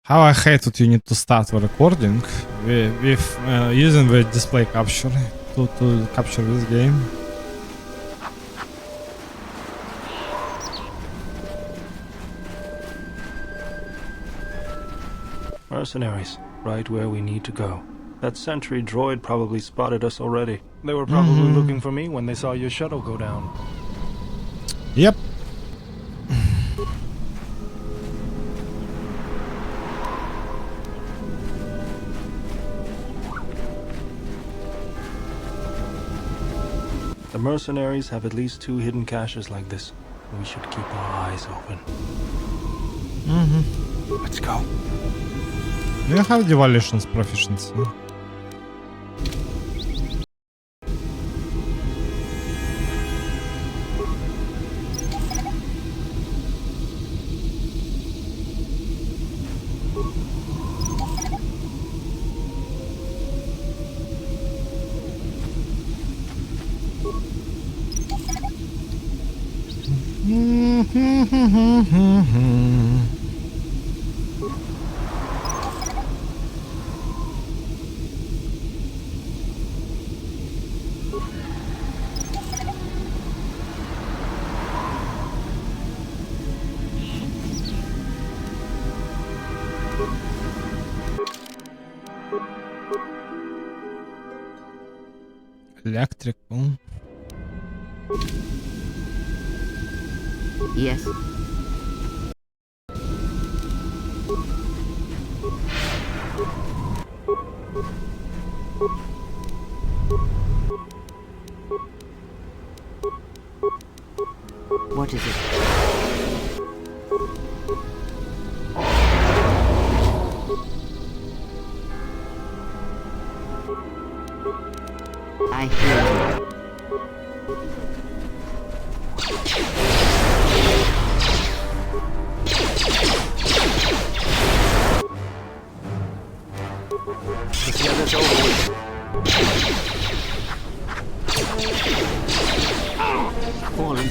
How I hate that you need to start the recording with using the display capture to capture this game. Mercenaries, right where we need to go. That sentry droid probably spotted us already. They were probably looking for me when they saw your shuttle go down. Yep. The mercenaries have at least 2 hidden caches like this. We should keep our eyes open. Let's go. Do you have Devaluation's proficiency? Electrical. Yes. What is it? I hear you. Let's get this over with. Fallen.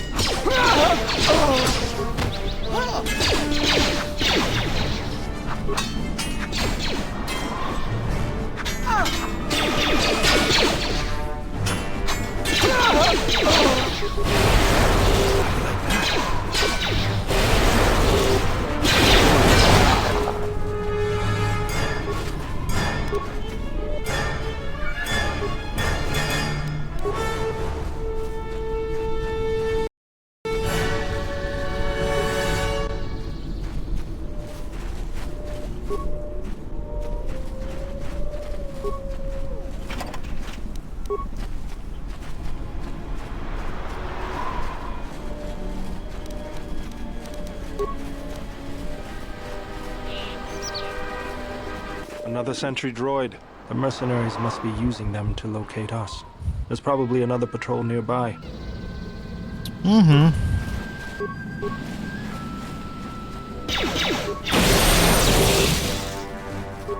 Another sentry droid. The mercenaries must be using them to locate us. There's probably another patrol nearby.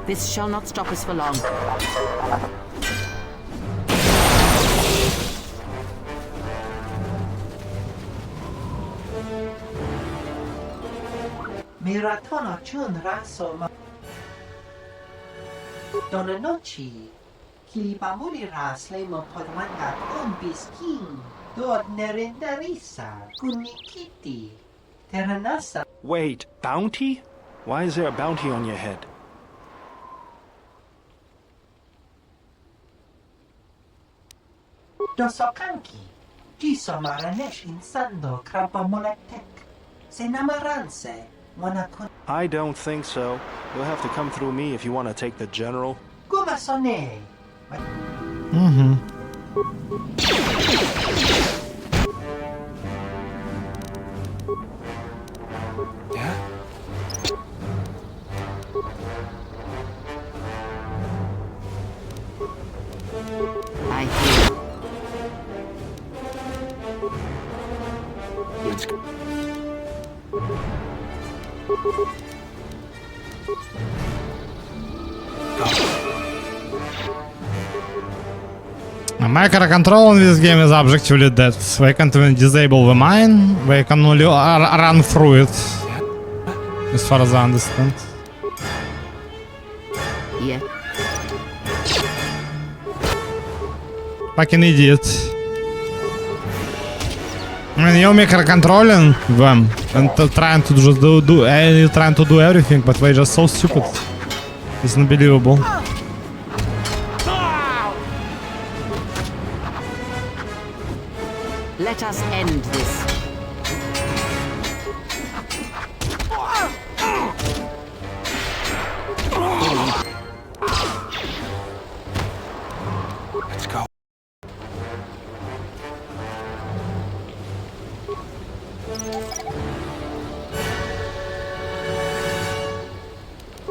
This shall not stop us for long. Miratono chun raso ma Donna noci Kilibamuli ras lemo podmanga on bisking Dod nerendarisa Kunikiti Terranasa Wait, bounty? Why is there a bounty on your head? Dosokanki Jiso maranesh insando krapamolatek Senamaranse Monakon I don't think so. You'll have to come through me if you want to take the general. Gumasone Yeah? I hear you. Let's go. Microcontrol in this game is objectively dead. They can't even disable the mine, they can only run through it, as far as I understand. Yeah. Fucking idiot. I mean, you microcontrolling them and trying to just trying to do everything, but they're just so stupid. It's unbelievable. Let us end this. Let's go.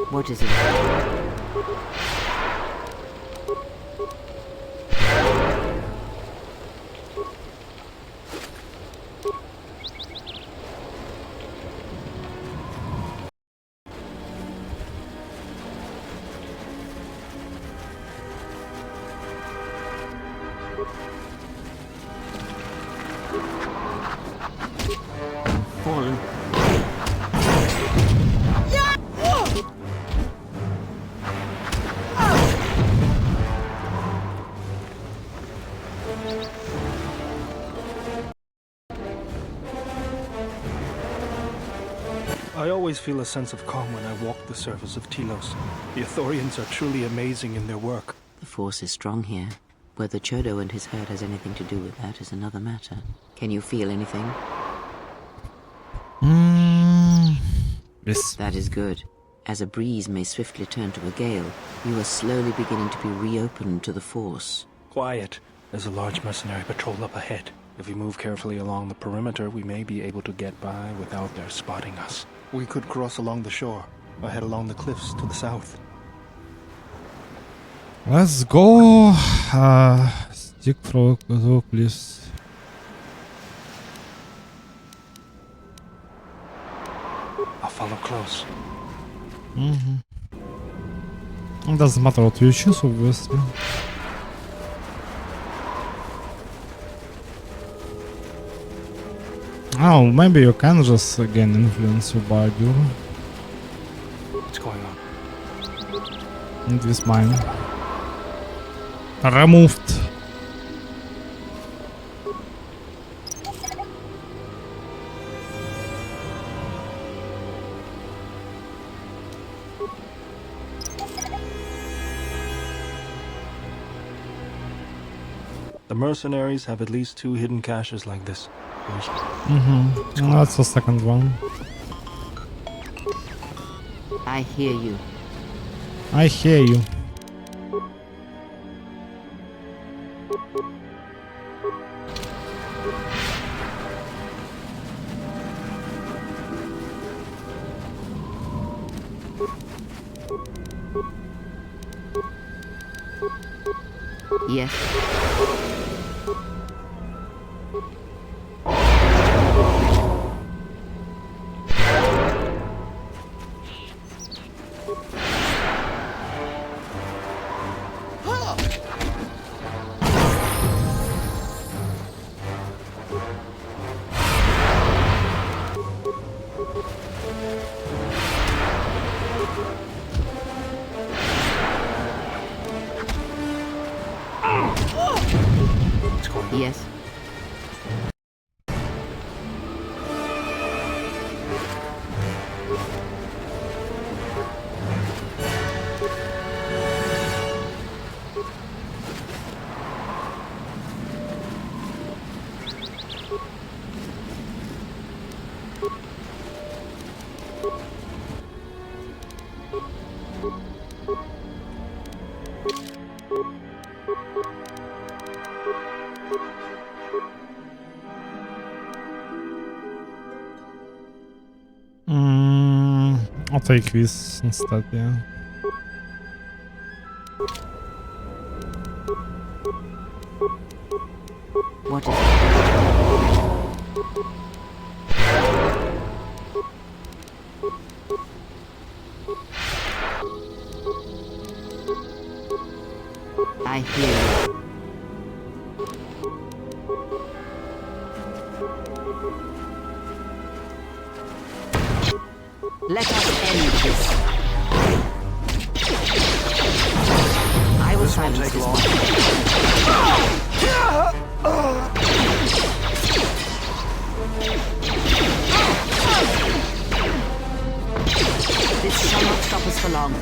What is it? Fallen. I always feel a sense of calm when I walk the surface of Telos. The Ithorians are truly amazing in their work. The force is strong here. Whether Chodo and his herd has anything to do with that is another matter. Can you feel anything? Yes. That is good. As a breeze may swiftly turn to a gale, you are slowly beginning to be reopened to the force. Quiet. There's a large mercenary patrol up ahead. If we move carefully along the perimeter, we may be able to get by without their spotting us. We could cross along the shore, or head along the cliffs to the south. Let's go. Stick through please. I'll follow close. It doesn't matter what you choose, obviously. Oh, maybe you can just again influence your body. What's going on? And this mine. Removed. The mercenaries have at least 2 hidden caches like this. That's the second one. I hear you. I hear you. Yes. Yes. I'll take this instead, yeah. What is it? I hear you. Let us end this. this one. This shall not stop us for long.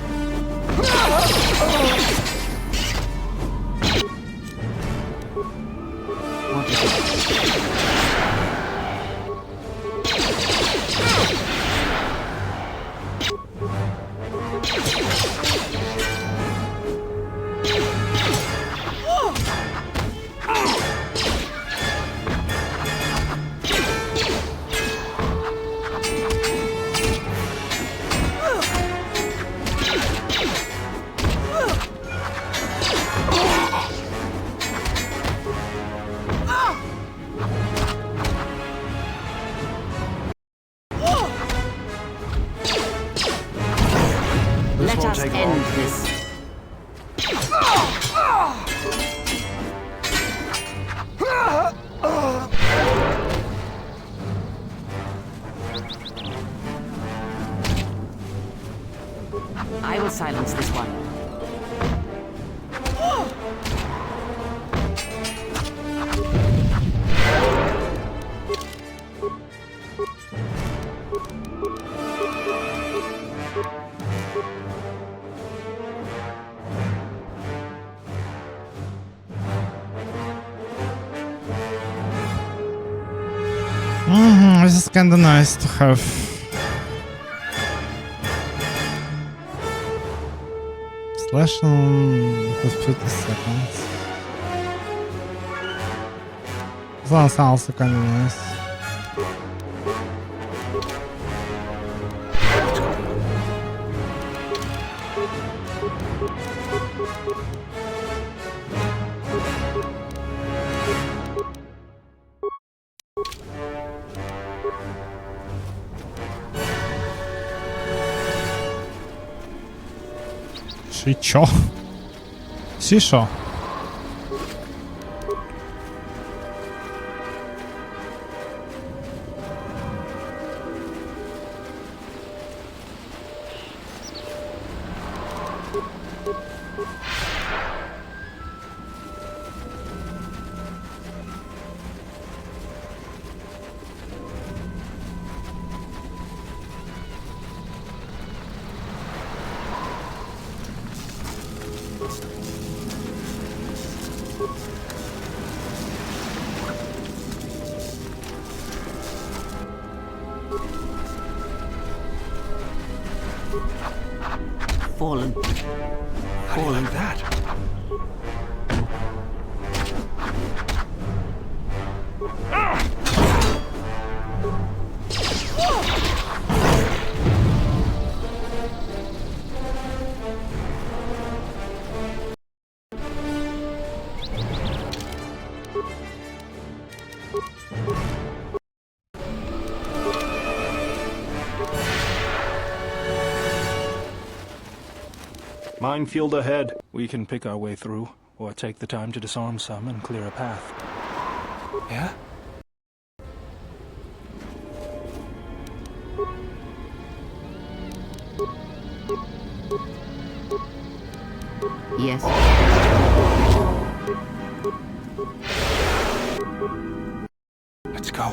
What is it? Let us end this. I will silence this one. This is kinda nice to have. Slash on for 50 seconds. That's also kinda nice. Що? Що? Fallen. How do you like that? Minefield ahead. We can pick our way through, or take the time to disarm some and clear a path. Yeah? Yes. Let's go.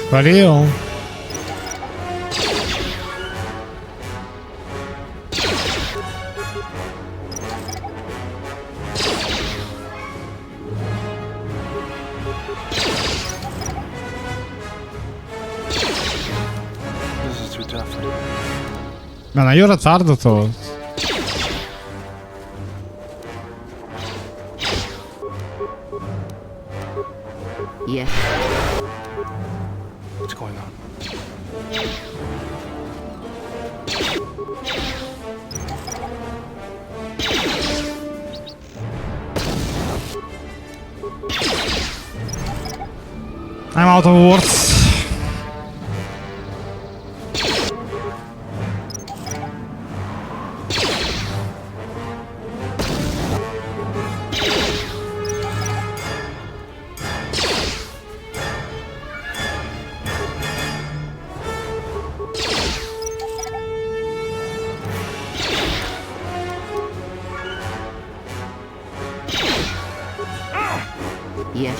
For real? Man, are you retarded or what? Yes. What's going on? I'm out of words. Yes.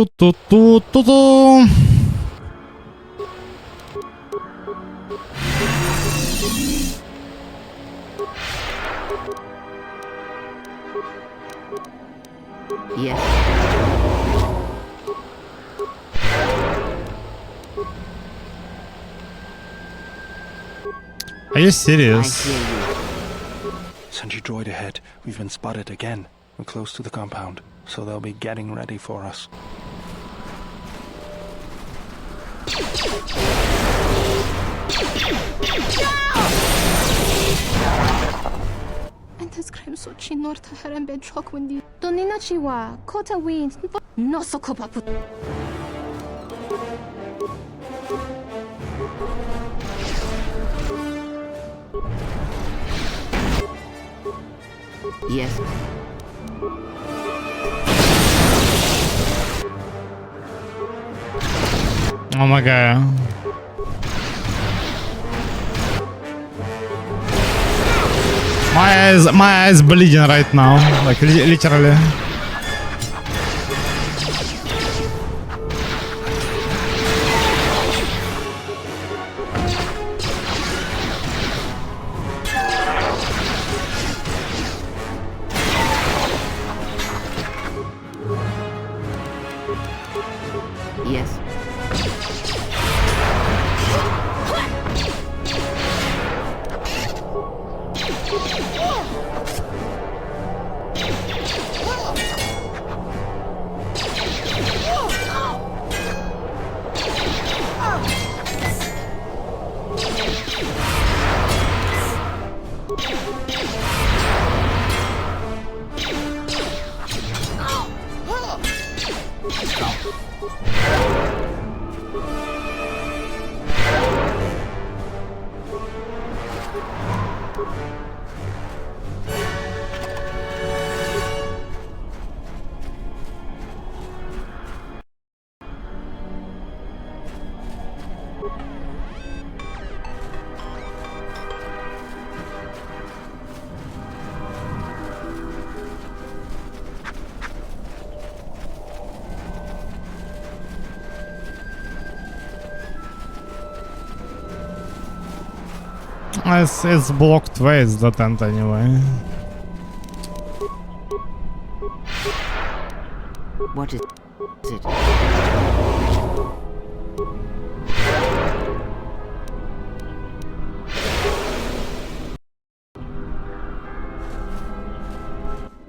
Tru-tru-tu-tu-tu-tu. Yes. Are you I serious? hear you. Sentry droid ahead. We've been spotted again. We're close to the compound, so they'll be getting ready for us. انت سكريم صوتشي نورتا هرم بين شوك وندي دونينا تشيوا كوتا وين نوسو كوبابو Yes. Oh my god. My eyes bleeding right now, like literally. Yes. It's blocked ways, the tent anyway. What is it?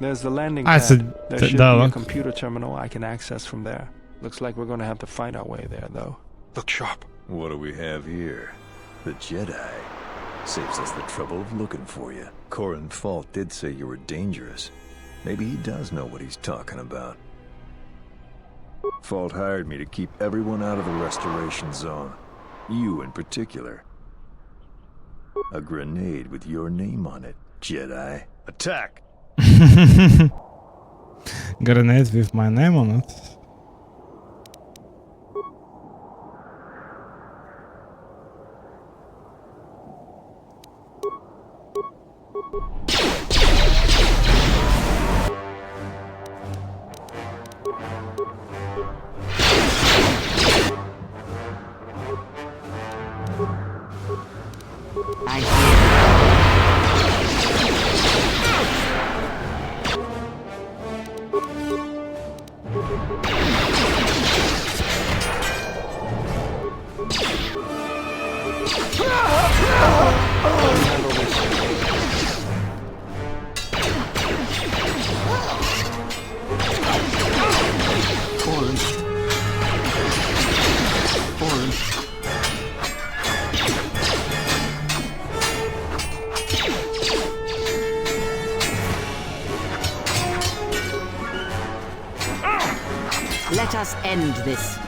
There's the landing I pad. said There should be a dialogue. computer terminal I can access from there. Looks like we're gonna have to fight our way there, though. Look sharp. What do we have here? The Jedi. Saves us the trouble of looking for you. Corin Fault did say you were dangerous. Maybe he does know what he's talking about. Fault hired me to keep everyone out of the restoration zone. You in particular. A grenade with your name on it, Jedi. Attack! Grenade with my name on it. I hear. Let us end this.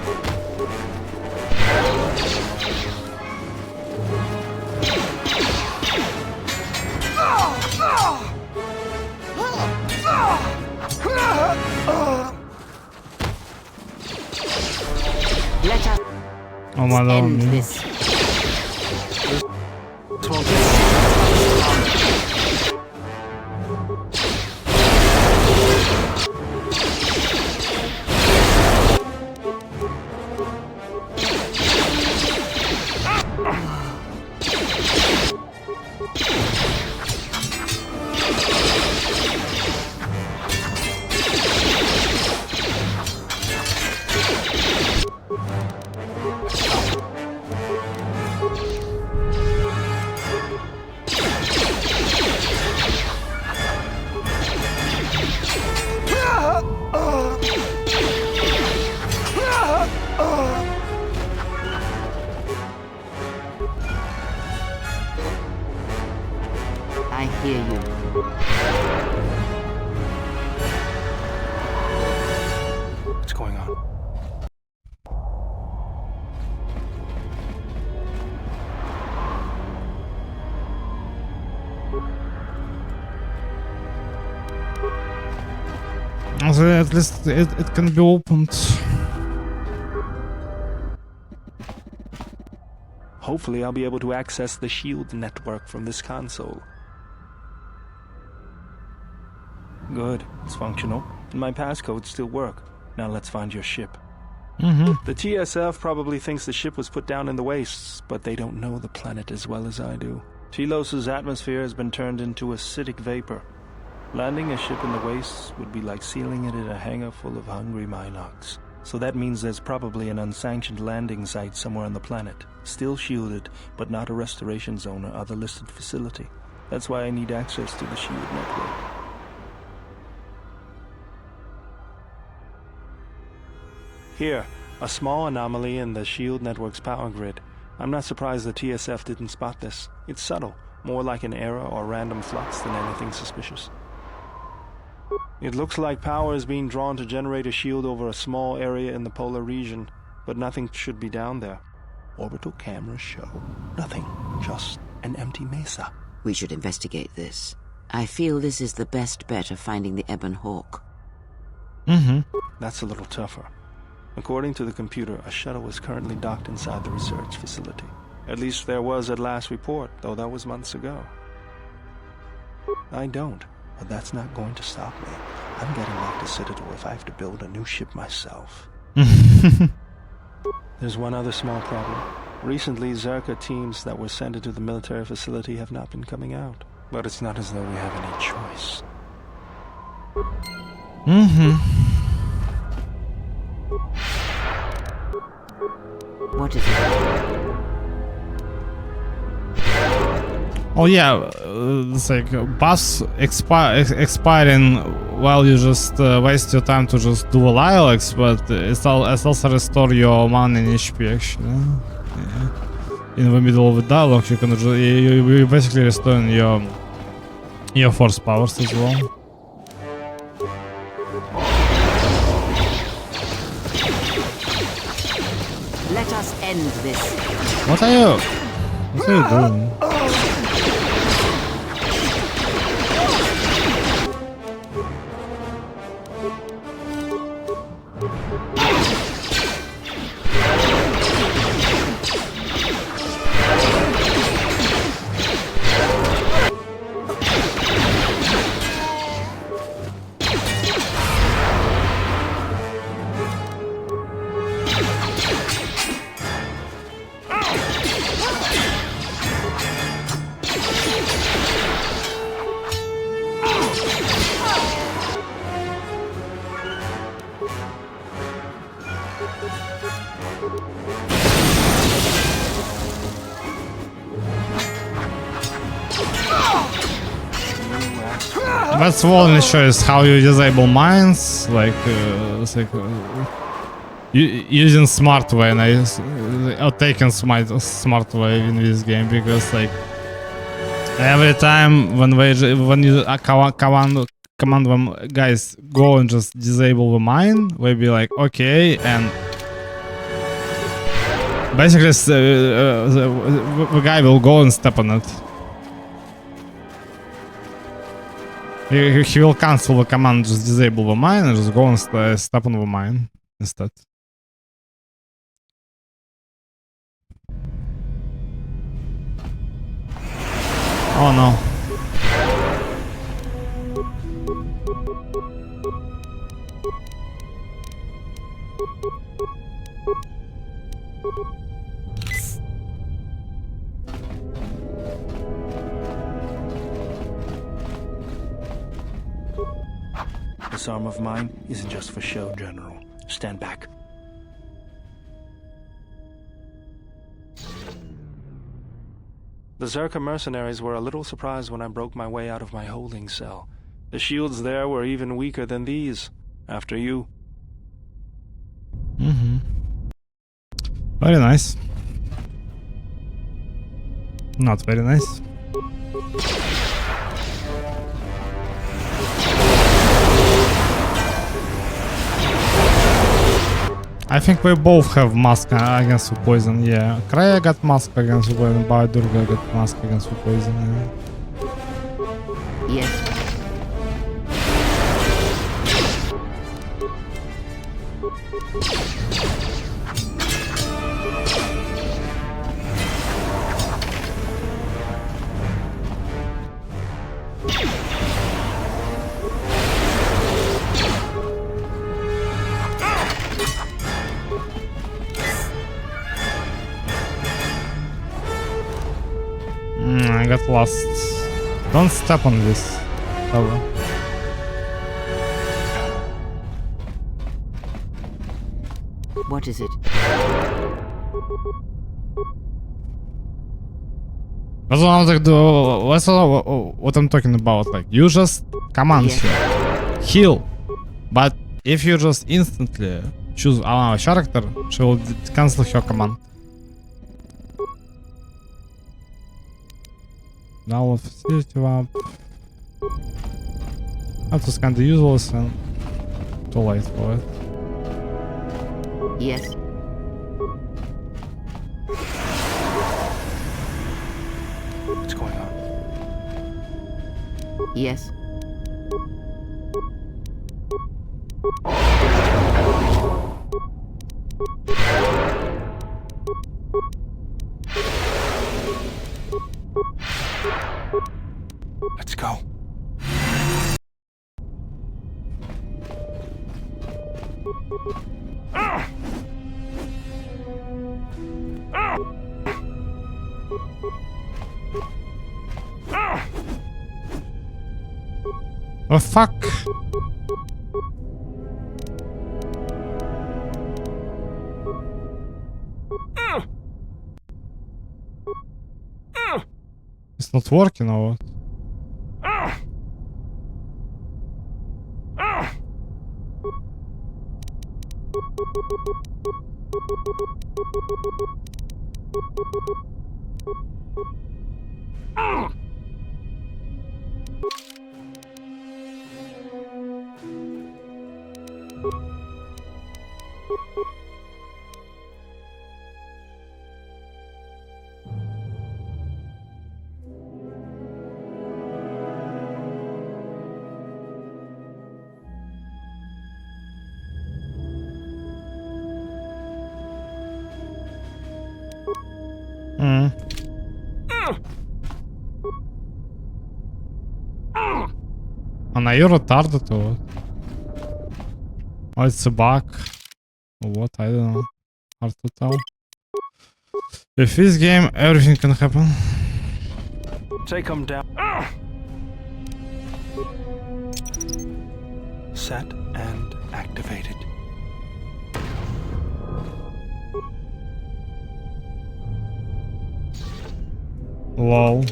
Let us Oh my end lord. this. I hear you. What's going on? Also, at least it can be opened. Hopefully, I'll be able to access the shield network from this console. Good, it's functional, and my passcodes still work. Now let's find your ship. The TSF probably thinks the ship was put down in the wastes, but they don't know the planet as well as I do. Telos's atmosphere has been turned into acidic vapor. Landing a ship in the wastes would be like sealing it in a hangar full of hungry Minocs. So that means there's probably an unsanctioned landing site somewhere on the planet, still shielded, but not a restoration zone or other listed facility. That's why I need access to the shield network. Here, a small anomaly in the shield network's power grid. I'm not surprised the TSF didn't spot this. It's subtle, more like an error or random flux than anything suspicious. It looks like power is being drawn to generate a shield over a small area in the polar region, but nothing should be down there. Orbital cameras show nothing, just an empty mesa. We should investigate this. I feel this is the best bet of finding the Ebon Hawk. That's a little tougher. According to the computer, a shuttle is currently docked inside the research facility. At least there was at last report, though that was months ago. I don't, but that's not going to stop me. I'm getting back to Citadel if I have to build a new ship myself. There's one other small problem. Recently, Zerka teams that were sent into the military facility have not been coming out. But it's not as though we have any choice. What is it? Oh yeah, it's like buffs expiring while you just waste your time to just do a Lilacs, but it's also restore your mana and HP actually. Yeah. In the middle of the dialogue, you can you basically restoring your force powers as well. Let us end this. What are you doing? That's only shows how you disable mines, like, it's like using smart way, and or taking smart way in this game, because like every time when you command them, guys, go and just disable the mine, we'll be like, okay, and basically the guy will go and step on it. He will cancel the command, just disable the mine, and just go and step on the mine instead. Oh no. This arm of mine isn't just for show, General. Stand back. The Zerka mercenaries were a little surprised when I broke my way out of my holding cell. The shields there were even weaker than these. After you. Mm-hmm. Very nice. Not very nice. I think we both have mask against the poison, yeah. Kreia got mask against the poison, Durga got mask against the poison, yeah. Yes. I got lost. Don't step on this. Ever. What is it? That's what I'm talking about. Like, you just command here. Heal. But if you just instantly choose a character, she will cancel her command. Now facility up. That was kinda useless and too late for it. Yes. What's going on? Yes. Let's go. Oh fuck! It's not working or what? And are you retarded or what? Oh, it's a bug. Or what? I don't know. Hard to tell. With this game, everything can happen. Take him down. Set and activated. Lol.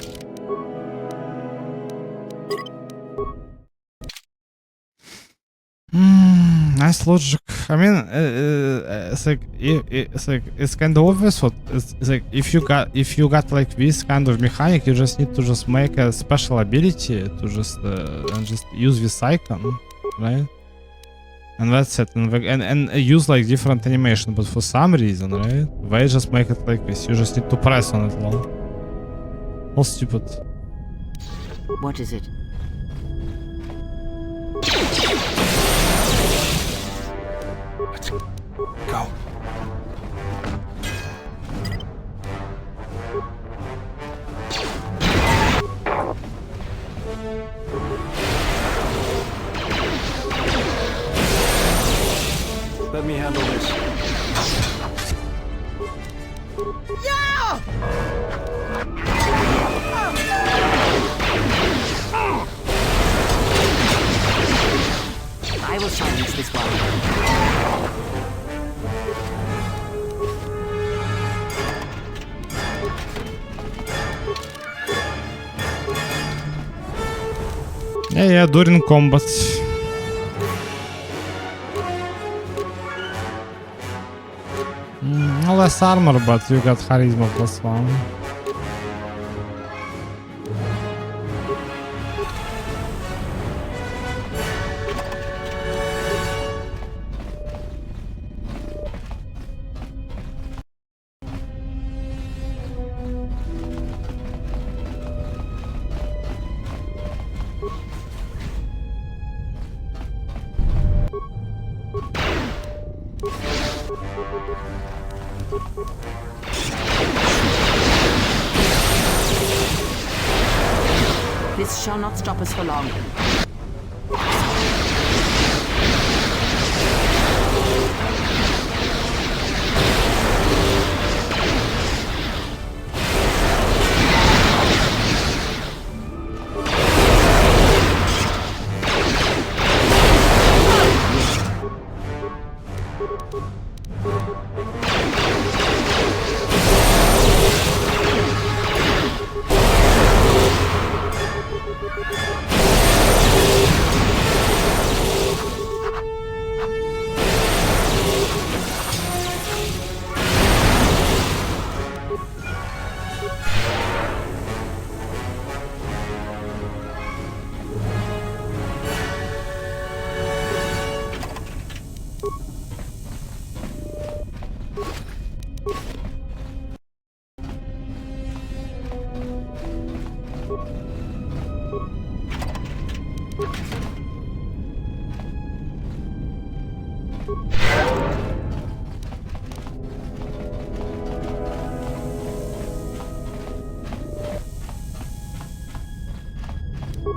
Nice logic. I mean, it's like it's kind of obvious. What it's like if you got like this kind of mechanic, you just need to just make a special ability to just and just use this icon, right? And that's it. And use like different animation. But for some reason, right, they just make it like this. You just need to press on it long. All stupid. What is it? Let's go. Let me handle this. I will silence this one. Yeah, during combat. Less armor, but you got charisma +1. This shall not stop us for long.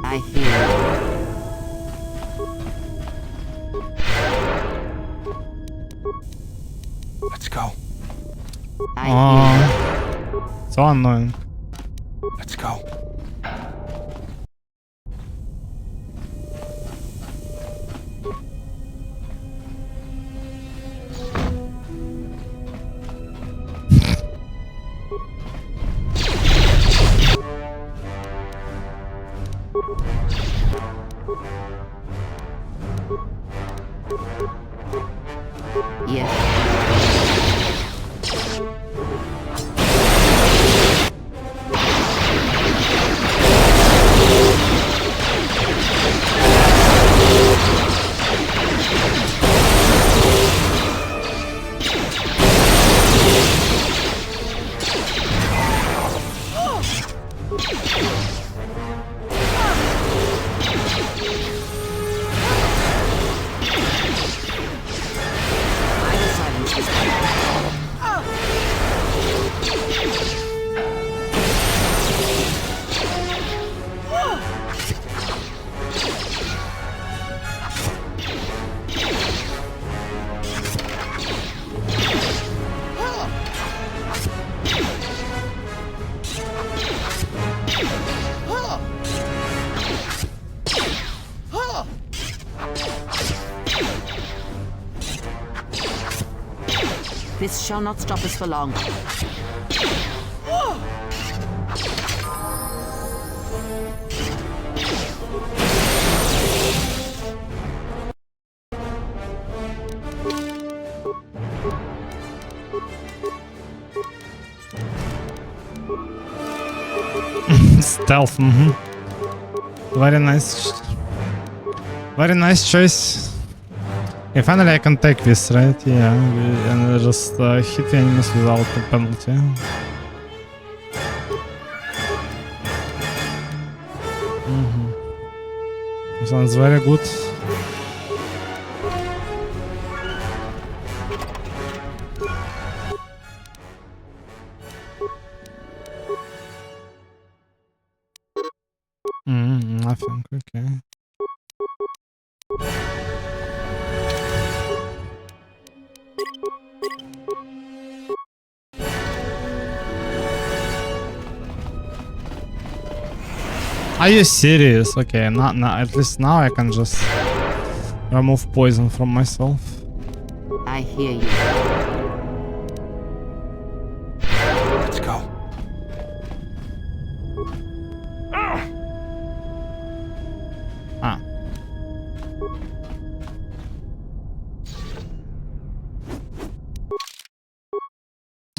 I hear. Let's go. I hear. So annoying. Let's go. Yes. This shall not stop us for long. Stealth. Very nice. Very nice choice. Okay, finally I can take this, right? Yeah, and just hit the enemies without the penalty. Sounds very good. Nothing, okay. Are you serious? Okay, not at least now I can just remove poison from myself. I hear you. Let's go. Ah.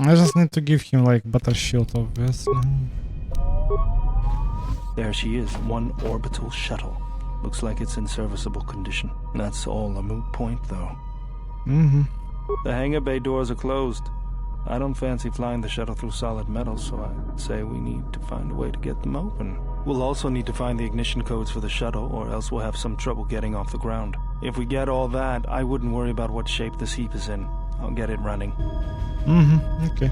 I just need to give him like better shield, obviously. There she is, one orbital shuttle. Looks like it's in serviceable condition. That's all a moot point, though. The hangar bay doors are closed. I don't fancy flying the shuttle through solid metal, so I'd say we need to find a way to get them open. We'll also need to find the ignition codes for the shuttle, or else we'll have some trouble getting off the ground. If we get all that, I wouldn't worry about what shape this heap is in. I'll get it running. Okay.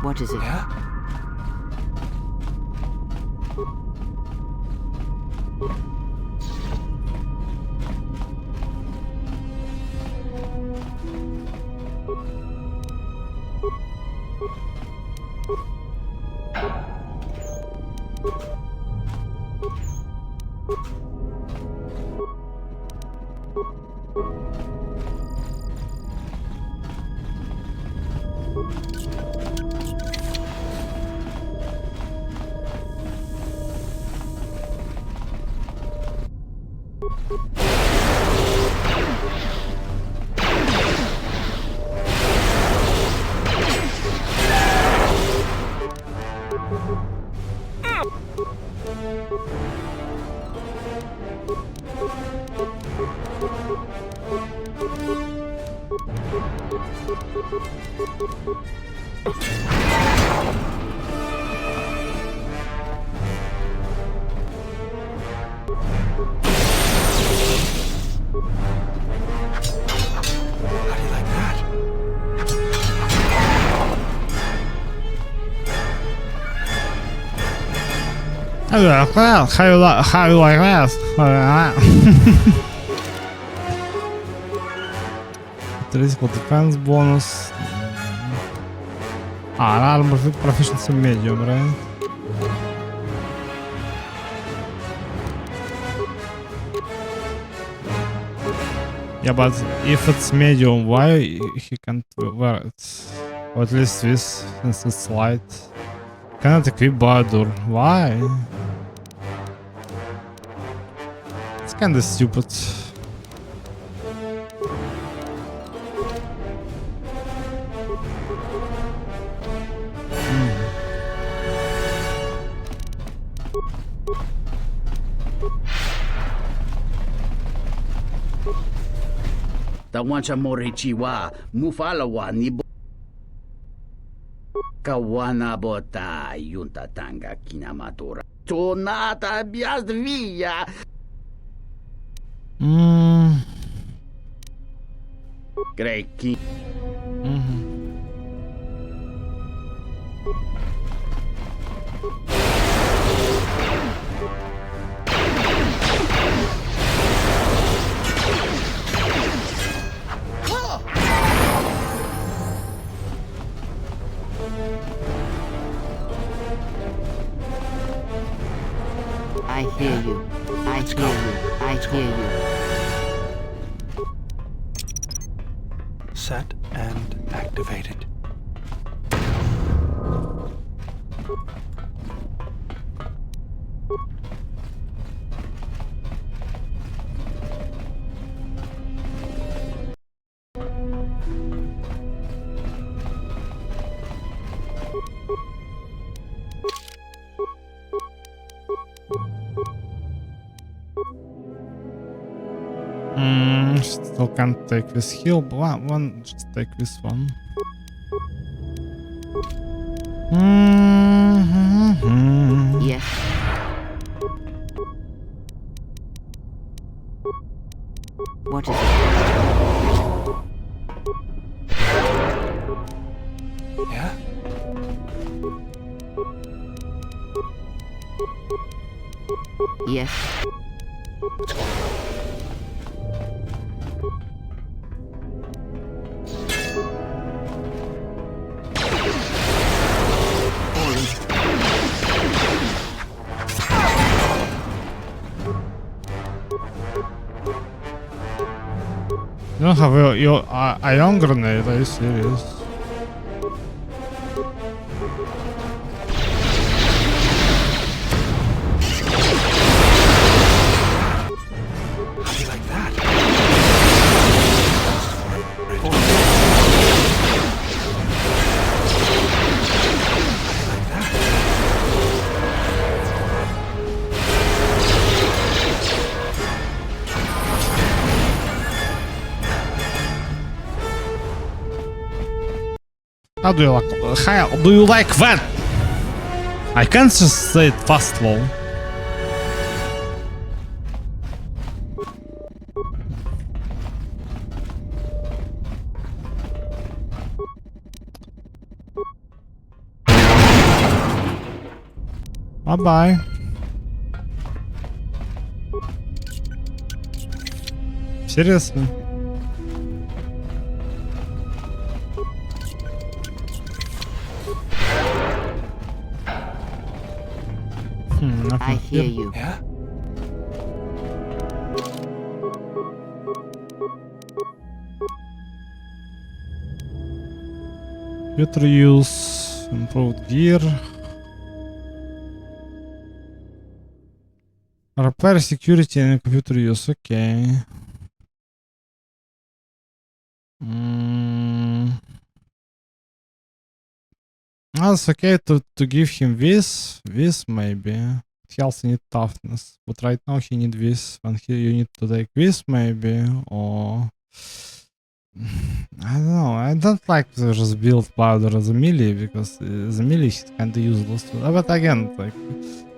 What is it? Yeah? How you like that? How you like that? Theoretical defense bonus. Armor proficiency medium, right? Yeah, but if it's medium, why he can't wear it? Or at least this, since it's light. Cannot equip Bahadur. Why? It's kinda stupid. Tawancha Morichiwa, Mufalawa, Nibo. Kawana bota, Yunta Tanga, Kinamatora. Tonata Biasvia. Greki. I hear you. I hear you. I hear you. Set and activated. Still can't take this heal, but one just take this one. Yes. What is it? Yeah? Yes. You don't have your ion grenade, are you serious? Like that. How do you like that? I can't just say it fast, lol. Bye-bye. Seriously? I hear you. Yeah? Computer use, improved gear. Repair security and computer use, okay. That's okay to give him this maybe. He also need toughness, but right now he need this, and here you need to take this maybe, or I don't know. I don't like to just build powder as a melee because the melee is kinda useless. But again, like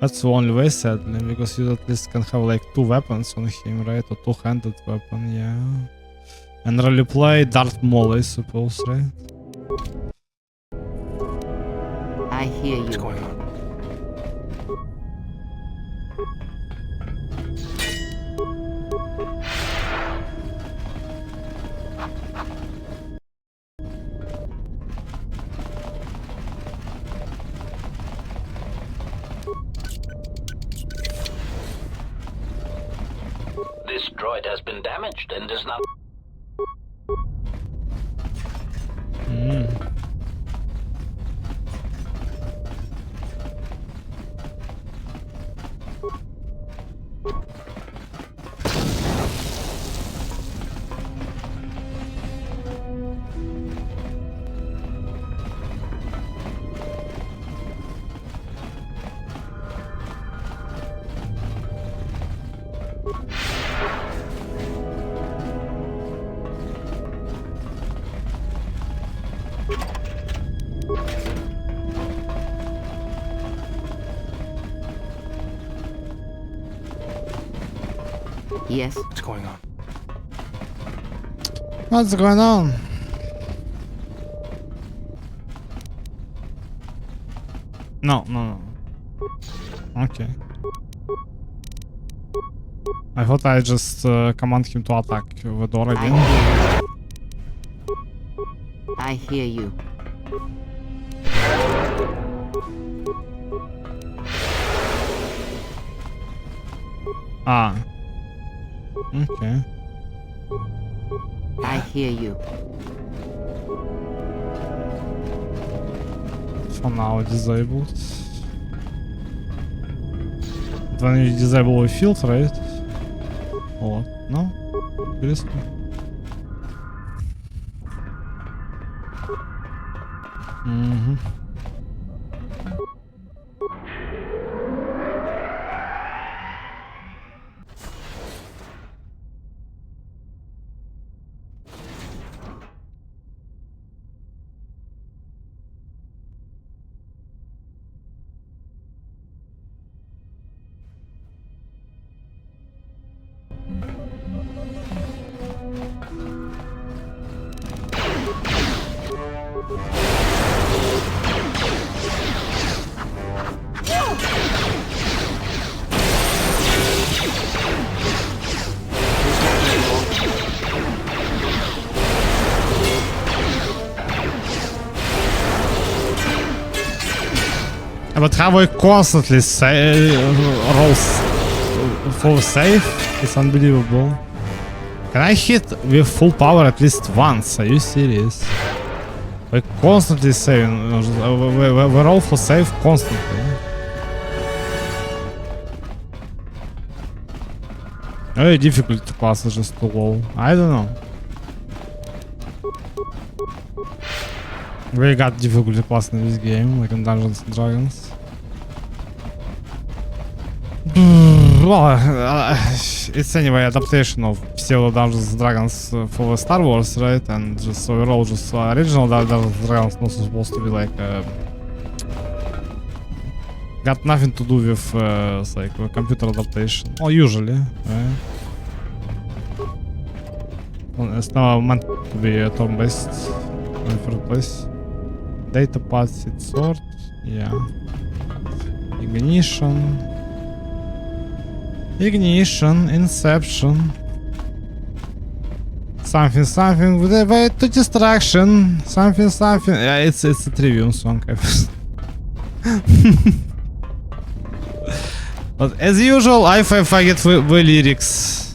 that's the only way sadly, because you at least can have like 2 weapons on him, right? Or 2-handed weapon, yeah. And really play Darth Maul, I suppose, right? I hear What's you. going on? This droid has been damaged and is not... Yes. What's going on? What's going on? No. Okay. I thought I just command him to attack the door again. I hear you. Ah. Okay. I hear you. For now disabled. When you disable a field, right? Or what? No? Seriously? But how I constantly say rolls for save is unbelievable. Can I hit with full power at least once? Are you serious? We constantly saving. We roll for save constantly. Very difficulty class is just too low. I don't know. We got difficulty class in this game, like in Dungeons and Dragons. Well, it's anyway adaptation of pseudo Dungeons and Dragons for Star Wars, right? And just overall, just original Dungeons and Dragons not supposed to be like got nothing to do with like computer adaptation. Well, usually, right? Well, it's now meant to be a turn-based in the first place. Data paths, it sort, yeah. Ignition, inception. Something with a way to distraction. Something. Yeah, it's a Trivium song. But as usual, I forget the lyrics.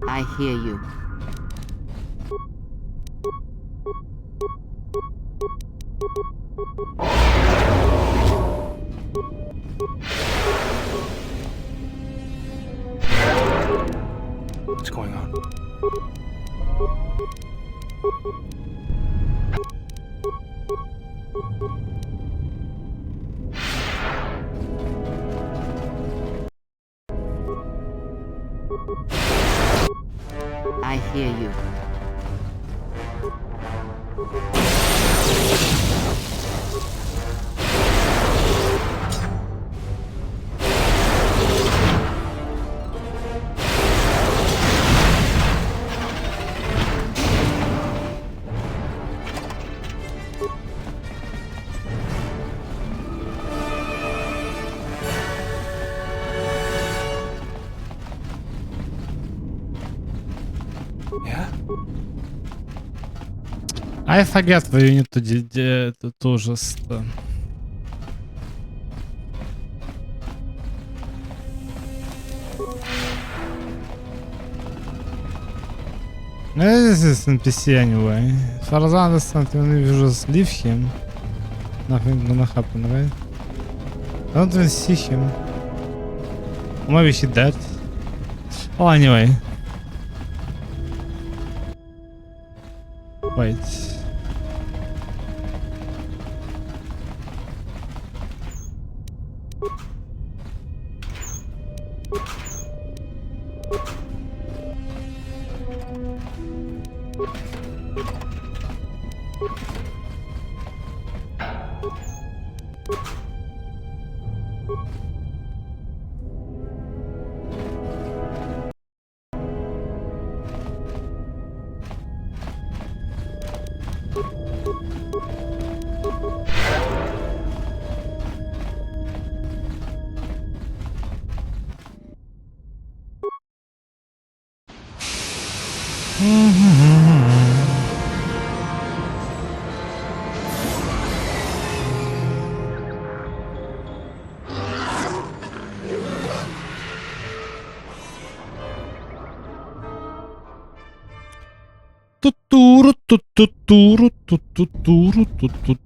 I hear you. What's going on? I hear you. Yeah? I forget where you need to just. This is NPC anyway. As far as I understand, even if you just leave him, nothing gonna happen, right? I don't even see him. Or maybe he dead. Well, anyway. Wait.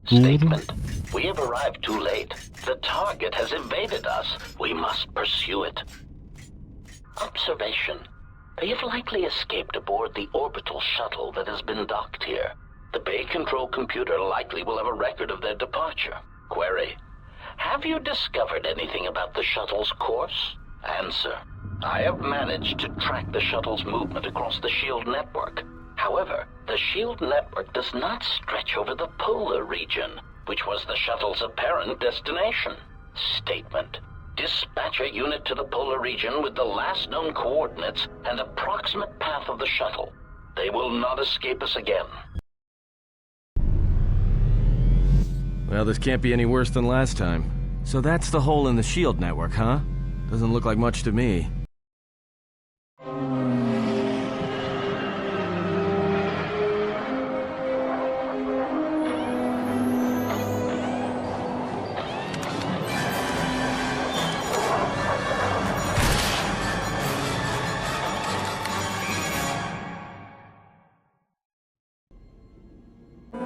Statement. We have arrived too late. The target has evaded us. We must pursue it. Observation. They have likely escaped aboard the orbital shuttle that has been docked here. The bay control computer likely will have a record of their departure. Query. Have you discovered anything about the shuttle's course? Answer. I have managed to track the shuttle's movement across the shield network. However, the shield network does not stretch over the polar region, which was the shuttle's apparent destination. Statement. Dispatch a unit to the polar region with the last known coordinates and approximate path of the shuttle. They will not escape us again. Well, this can't be any worse than last time. So that's the hole in the shield network, huh? Doesn't look like much to me.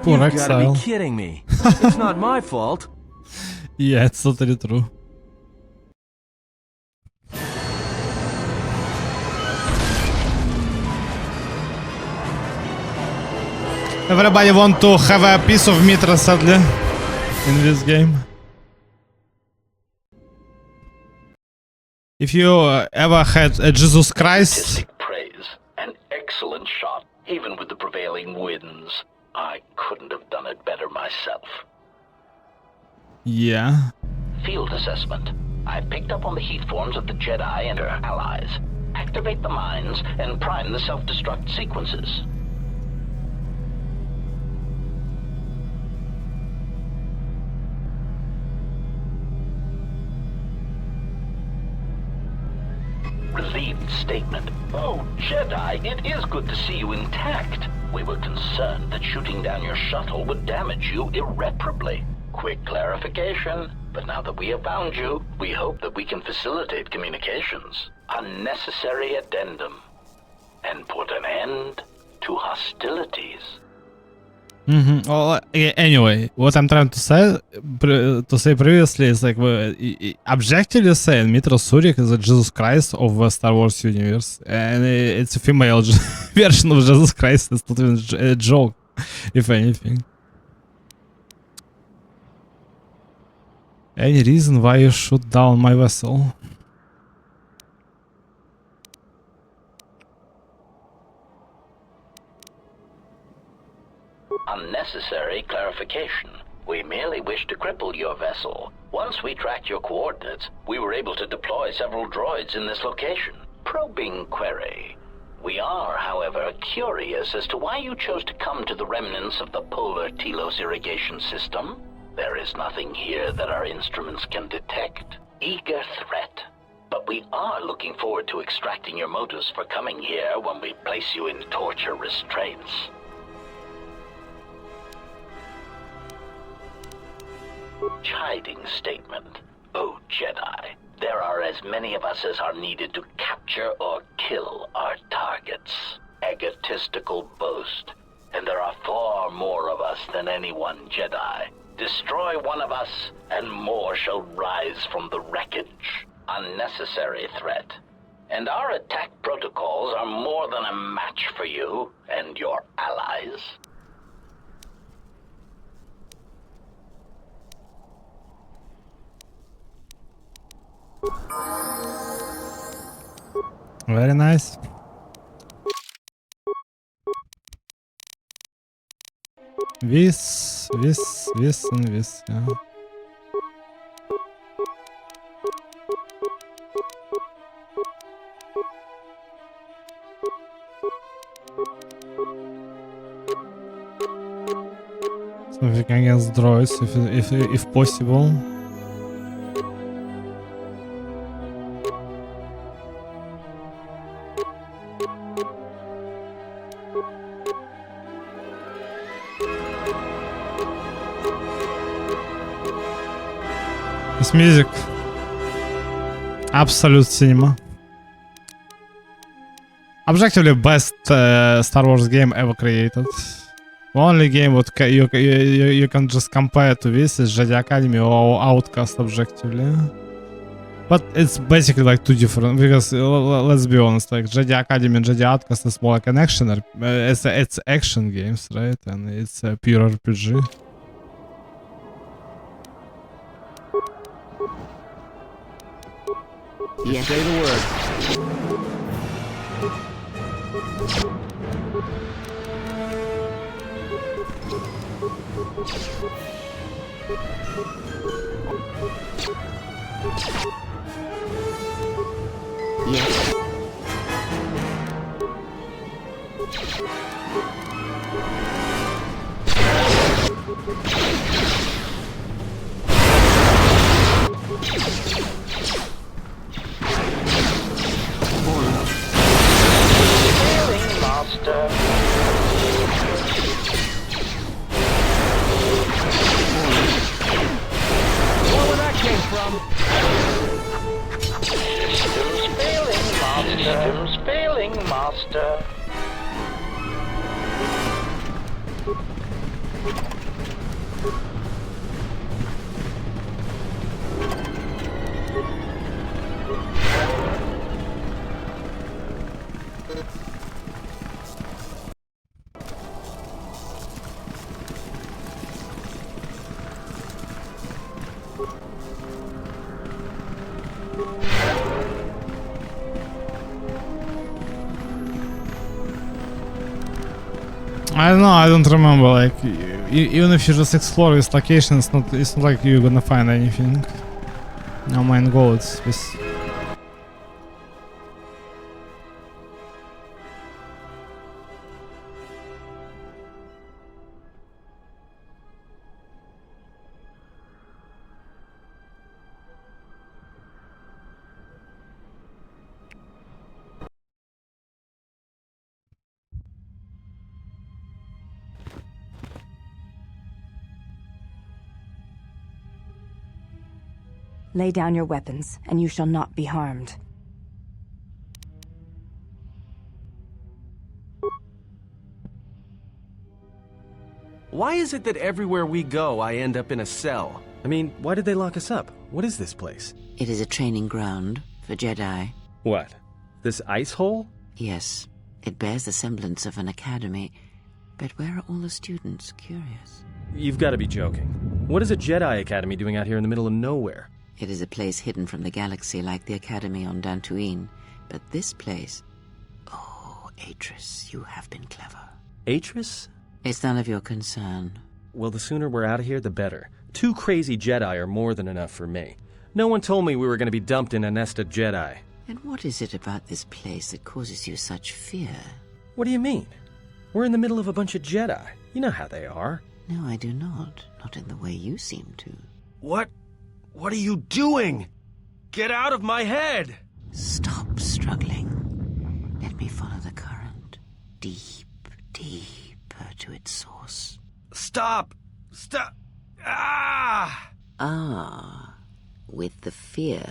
Poor You've gotta exile. be kidding me. It's not my fault. Yeah, it's totally true. Everybody want to have a piece of meat, sadly, in this game. If you ever had a Jesus Christ, Artistic praise. An excellent shot, even with the prevailing winds. I couldn't have done it better myself. yeah. Field assessment. I've picked up on the heat forms of the Jedi and their allies. Activate the mines and prime the self-destruct sequences. Relieved statement. Oh, Jedi, it is good to see you intact. We were concerned that shooting down your shuttle would damage you irreparably. Quick clarification. But now that we have found you, we hope that we can facilitate communications. Unnecessary addendum. And put an end to hostilities. Well, anyway, what I'm trying to say previously is like, objectively saying, Mitro Surik is a Jesus Christ of the Star Wars universe, and it's a female version of Jesus Christ. It's not even a joke, if anything. Any reason why you shoot down my vessel? Unnecessary clarification. We merely wish to cripple your vessel. Once we tracked your coordinates, we were able to deploy several droids in this location. Probing query. We are, however, curious as to why you chose to come to the remnants of the polar Telos irrigation system. There is nothing here that our instruments can detect. Eager threat. But we are looking forward to extracting your motives for coming here when we place you in torture restraints. Chiding statement. Oh, Jedi, there are as many of us as are needed to capture or kill our targets. Egotistical boast. And there are far more of us than any one Jedi. Destroy one of us, and more shall rise from the wreckage. Unnecessary threat. And our attack protocols are more than a match for you and your allies. Very nice. This, and this, yeah. Something against droids, if possible. This music. Absolute cinema. Objectively best Star Wars game ever created. The only game what you can just compare to this is Jedi Academy or Outcast objectively. But it's basically like two different, because let's be honest, like Jedi Academy and Jedi Outcast is more like an action, it's action games, right? And it's a pure RPG. Just say the word. Yes. Sailing master. Where that came from? Systems failing master. Systems failing master. I don't know, I don't remember, like, even if you just explore this location, it's not like you're gonna find anything. Our main goal is this. Lay down your weapons, and you shall not be harmed. Why is it that everywhere we go, I end up in a cell? I mean, why did they lock us up? What is this place? It is a training ground for Jedi. What? This ice hole? Yes, it bears the semblance of an academy. But where are all the students? Curious. You've got to be joking. What is a Jedi Academy doing out here in the middle of nowhere? It is a place hidden from the galaxy like the Academy on Dantooine. But this place... Oh, Atris, you have been clever. Atris? It's none of your concern. Well, the sooner we're out of here, the better. 2 crazy Jedi are more than enough for me. No one told me we were going to be dumped in a nest of Jedi. And what is it about this place that causes you such fear? What do you mean? We're in the middle of a bunch of Jedi. You know how they are. No, I do not. Not in the way you seem to. What? What are you doing? Get out of my head! Stop struggling. Let me follow the current. Deep, deeper to its source. Stop! Stop! Ah! Ah, with the fear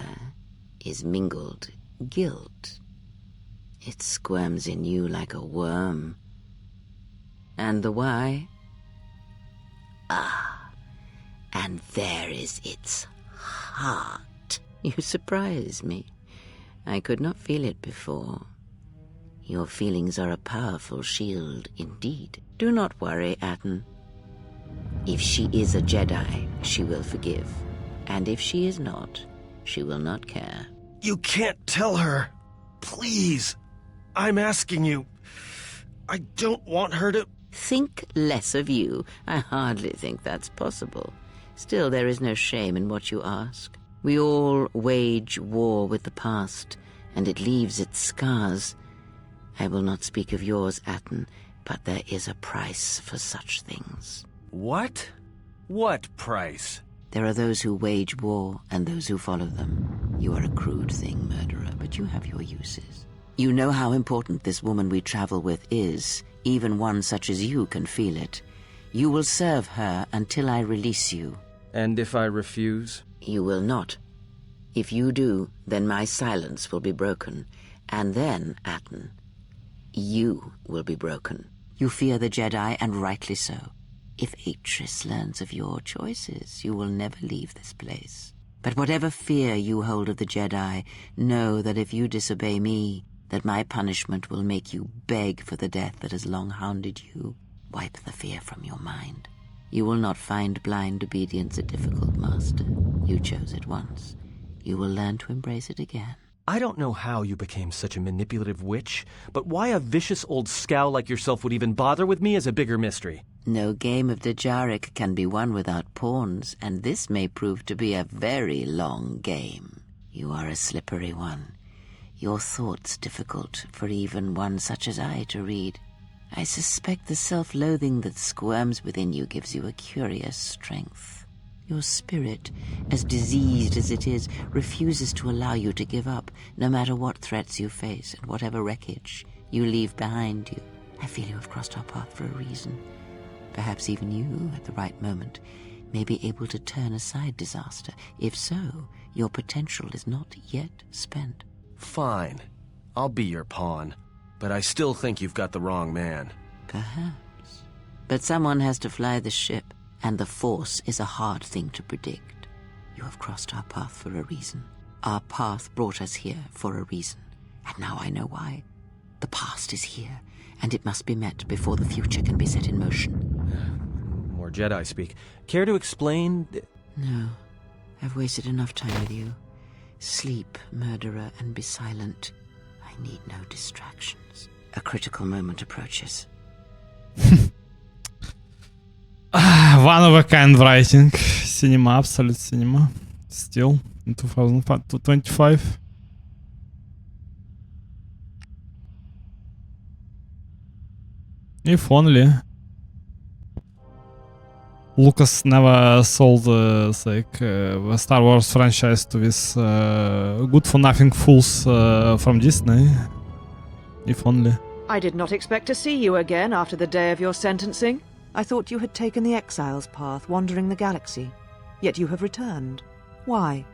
is mingled guilt. It squirms in you like a worm. And the why? Ah, and there is its heart. You surprise me. I could not feel it before. Your feelings are a powerful shield indeed. Do not worry, Atten. If she is a Jedi, she will forgive. And if she is not, she will not care. You can't tell her. Please. I'm asking you. I don't want her to... Think less of you. I hardly think that's possible. Still, there is no shame in what you ask. We all wage war with the past, and it leaves its scars. I will not speak of yours, Atten, but there is a price for such things. What? What price? There are those who wage war and those who follow them. You are a crude thing, murderer, but you have your uses. You know how important this woman we travel with is. Even one such as you can feel it. You will serve her until I release you. And if I refuse? You will not. If you do, then my silence will be broken. And then, Atten, you will be broken. You fear the Jedi, and rightly so. If Atris learns of your choices, you will never leave this place. But whatever fear you hold of the Jedi, know that if you disobey me, that my punishment will make you beg for the death that has long hounded you. Wipe the fear from your mind. You will not find blind obedience a difficult master. You chose it once. You will learn to embrace it again. I don't know how you became such a manipulative witch, but why a vicious old scowl like yourself would even bother with me is a bigger mystery. No game of the Jarek can be won without pawns, and this may prove to be a very long game. You are a slippery one. Your thoughts difficult for even one such as I to read. I suspect the self-loathing that squirms within you gives you a curious strength. Your spirit, as diseased as it is, refuses to allow you to give up, no matter what threats you face and whatever wreckage you leave behind you. I feel you have crossed our path for a reason. Perhaps even you, at the right moment, may be able to turn aside disaster. If so, your potential is not yet spent. Fine. I'll be your pawn. But I still think you've got the wrong man. Perhaps. But someone has to fly the ship, and the Force is a hard thing to predict. You have crossed our path for a reason. Our path brought us here for a reason. And now I know why. The past is here, and it must be met before the future can be set in motion. More Jedi speak. Care to explain? No. I've wasted enough time with you. Sleep, murderer, and be silent. I need no distractions. A critical moment approaches. One of a kind writing. Cinema, absolute cinema. Still in 2025. If only. Lucas never sold the Star Wars franchise to this good-for-nothing fools from Disney. If only. I did not expect to see you again after the day of your sentencing. I thought you had taken the exile's path, wandering the galaxy. Yet you have returned. Why?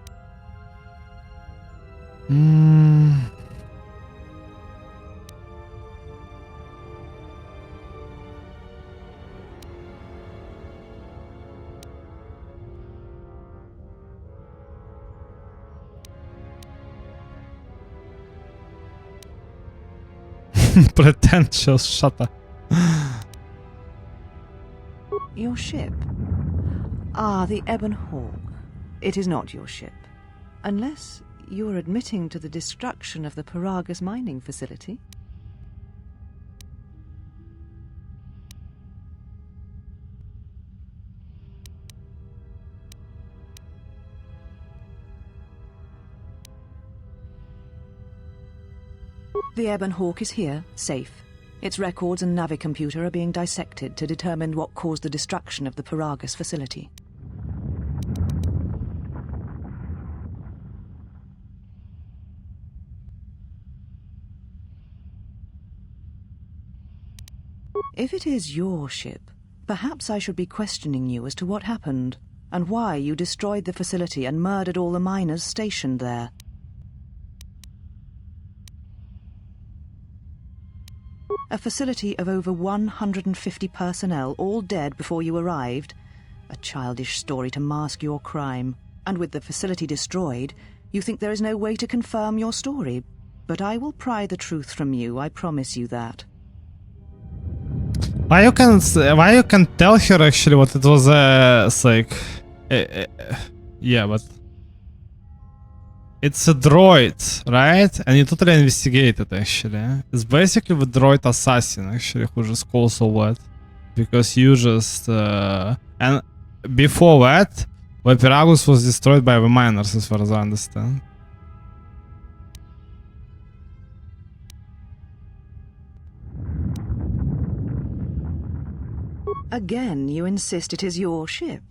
Pretentious, shut up. Your ship? Ah, the Ebon Hawk. It is not your ship. Unless you are admitting to the destruction of the Paragus mining facility. The Ebon Hawk is here, safe. Its records and navicomputer are being dissected to determine what caused the destruction of the Paragus facility. If it is your ship, perhaps I should be questioning you as to what happened, and why you destroyed the facility and murdered all the miners stationed there. A facility of over 150 personnel, all dead before you arrived. A childish story to mask your crime. And with the facility destroyed, you think there is no way to confirm your story. But I will pry the truth from you, I promise you that. Why you can tell her actually what it was yeah, but it's a droid, right? And you totally investigate it actually. It's basically the droid assassin actually who just calls all that. Because you just and before that, Paragus was destroyed by the miners as far as I understand. Again, you insist it is your ship.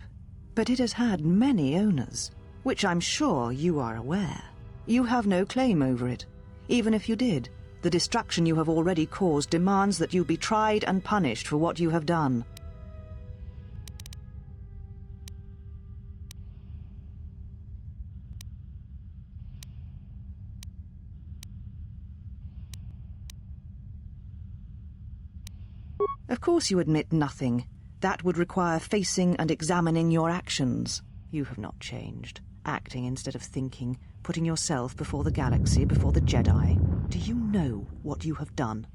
But it has had many owners, which I'm sure you are aware. You have no claim over it. Even if you did, the destruction you have already caused demands that you be tried and punished for what you have done. Of course you admit nothing. That would require facing and examining your actions. You have not changed. Acting instead of thinking, putting yourself before the galaxy, before the Jedi. Do you know what you have done?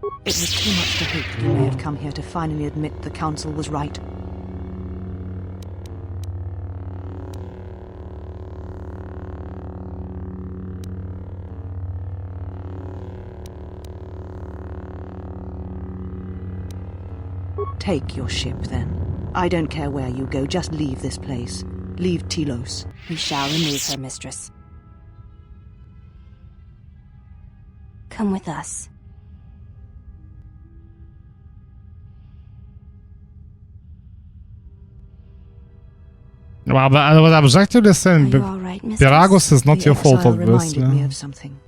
It was too much to hope that you may have come here to finally admit the Council was right. Take your ship, then. I don't care where you go, just leave this place. Leave Telos. We shall remove her, mistress. Come with us. Well, but I was objectively saying, Are you all right, mistress? Pyragos is not The your fault, exile obviously. reminded me of something.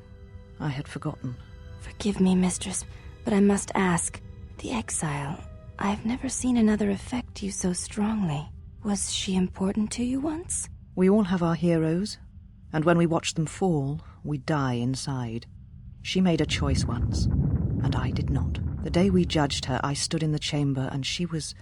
I had forgotten. Forgive me, mistress, but I must ask. The exile. I've never seen another affect you so strongly. Was she important to you once? We all have our heroes, and when we watch them fall, we die inside. She made a choice once, and I did not. The day we judged her, I stood in the chamber, and she was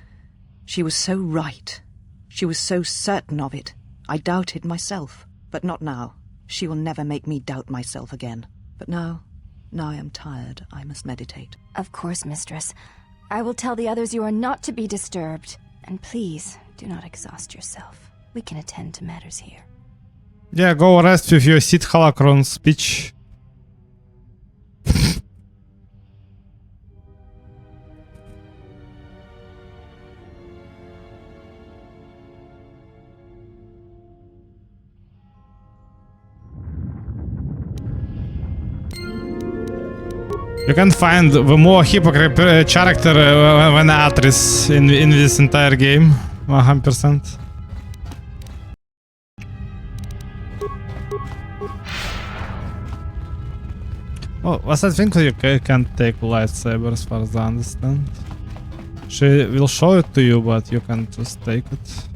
so right. She was so certain of it. I doubted myself, but not now. She will never make me doubt myself again. But now I am tired. I must meditate. Of course, mistress. I will tell the others you are not to be disturbed. And please, do not exhaust yourself. We can attend to matters here. Yeah, go rest with your Sith Holocron speech. You can find the more hypocrite character than Atris in this entire game, 100%. Oh, what's that thing that you can't take lightsaber as far as I understand? She will show it to you, but you can't just take it.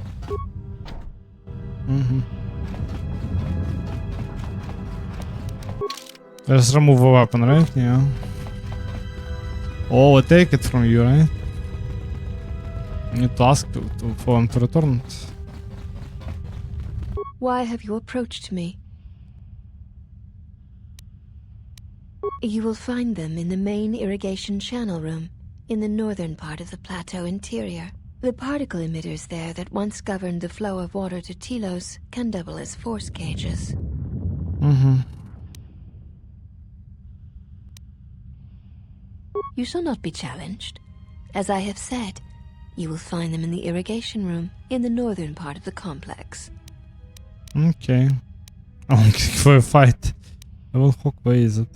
Just remove a weapon, right? Yeah. Oh, I take it from you, right? You need to ask for him to return it. Why have you approached me? You will find them in the main irrigation channel room, in the northern part of the plateau interior. The particle emitters there that once governed the flow of water to Telos can double as force cages. You shall not be challenged. As I have said, you will find them in the irrigation room, in the northern part of the complex. Okay. I'm looking for a fight. Well, where is it?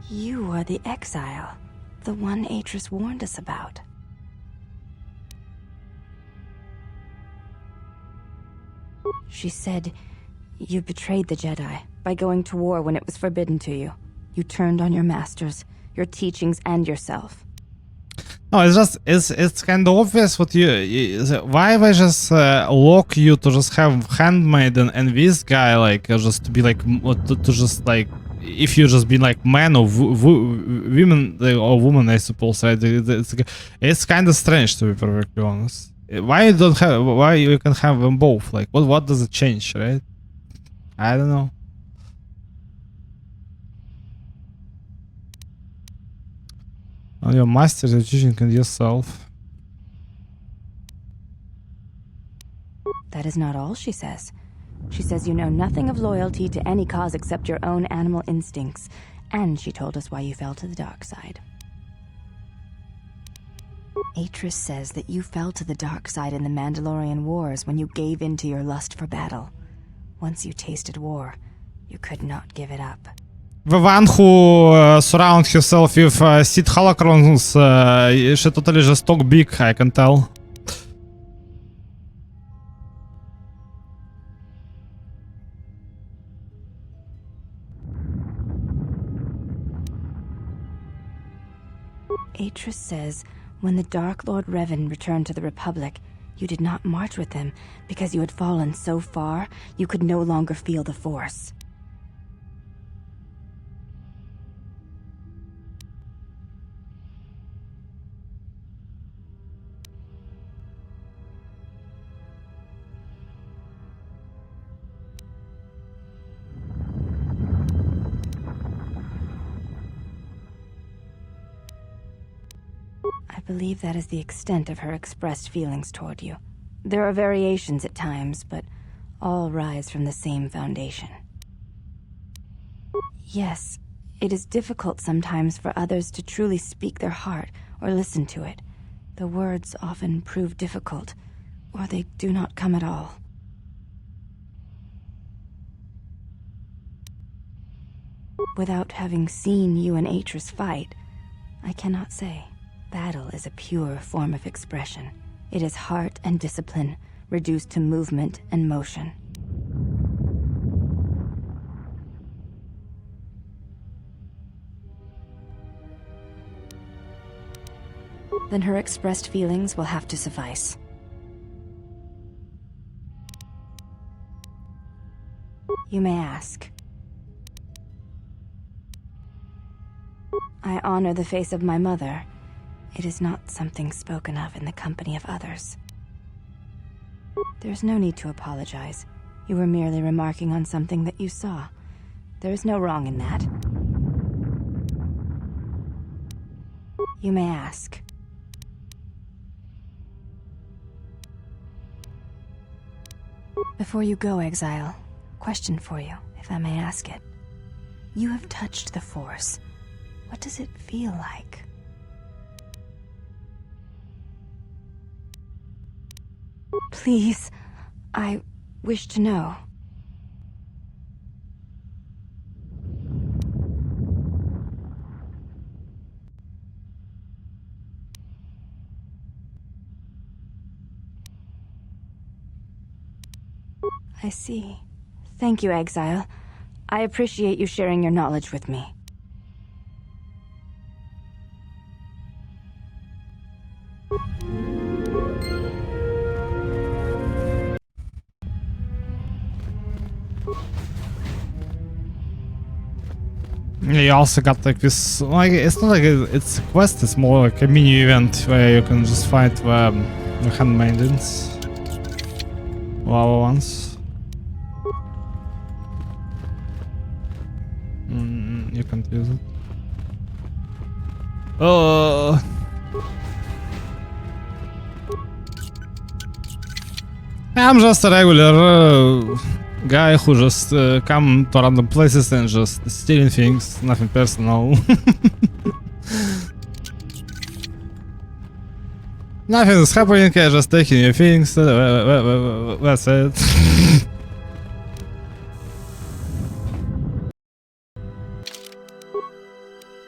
You are the exile, the one Atris warned us about. She said you betrayed the Jedi by going to war when it was forbidden to you. You turned on your masters, your teachings, and yourself. No, it's just it's kind of obvious what why they just lock you to just have handmaiden and this guy like just to be like to just like if you just be like man or women or woman, I suppose, right? It's kind of strange, to be perfectly honest. Why you can have them both? Like what does it change, right? I don't know. On your masters, you're teaching yourself. That is not all she says. She says you know nothing of loyalty to any cause except your own animal instincts, and she told us why you fell to the dark side. Atris says that you fell to the dark side in the Mandalorian Wars when you gave in to your lust for battle. Once you tasted war, you could not give it up. The one who surrounds herself with Sith holocrons, she totally just talk big, I can tell. Atris says when the Dark Lord Revan returned to the Republic, You did not march with them because you had fallen so far you could no longer feel the Force. I believe that is the extent of her expressed feelings toward you. There are variations at times, but all rise from the same foundation. Yes, it is difficult sometimes for others to truly speak their heart or listen to it. The words often prove difficult, or they do not come at all. Without having seen you and Atris fight, I cannot say. Battle is a pure form of expression. It is heart and discipline, reduced to movement and motion. Then her expressed feelings will have to suffice. You may ask. I honor the face of my mother. It is not something spoken of in the company of others. There's no need to apologize. You were merely remarking on something that you saw. There is no wrong in that. You may ask. Before you go, Exile, question for you, if I may ask it. You have touched the Force. What does it feel like? Please, I wish to know. I see. Thank you, Exile. I appreciate you sharing your knowledge with me. You also got like this, like it's not like it's a quest, it's more like a mini event where you can just fight the handmaidens, lava ones. You can't use it. I'm just a regular guy who just come to random places and just stealing things, nothing personal. Nothing is happening, I'm just taking your things, that's it.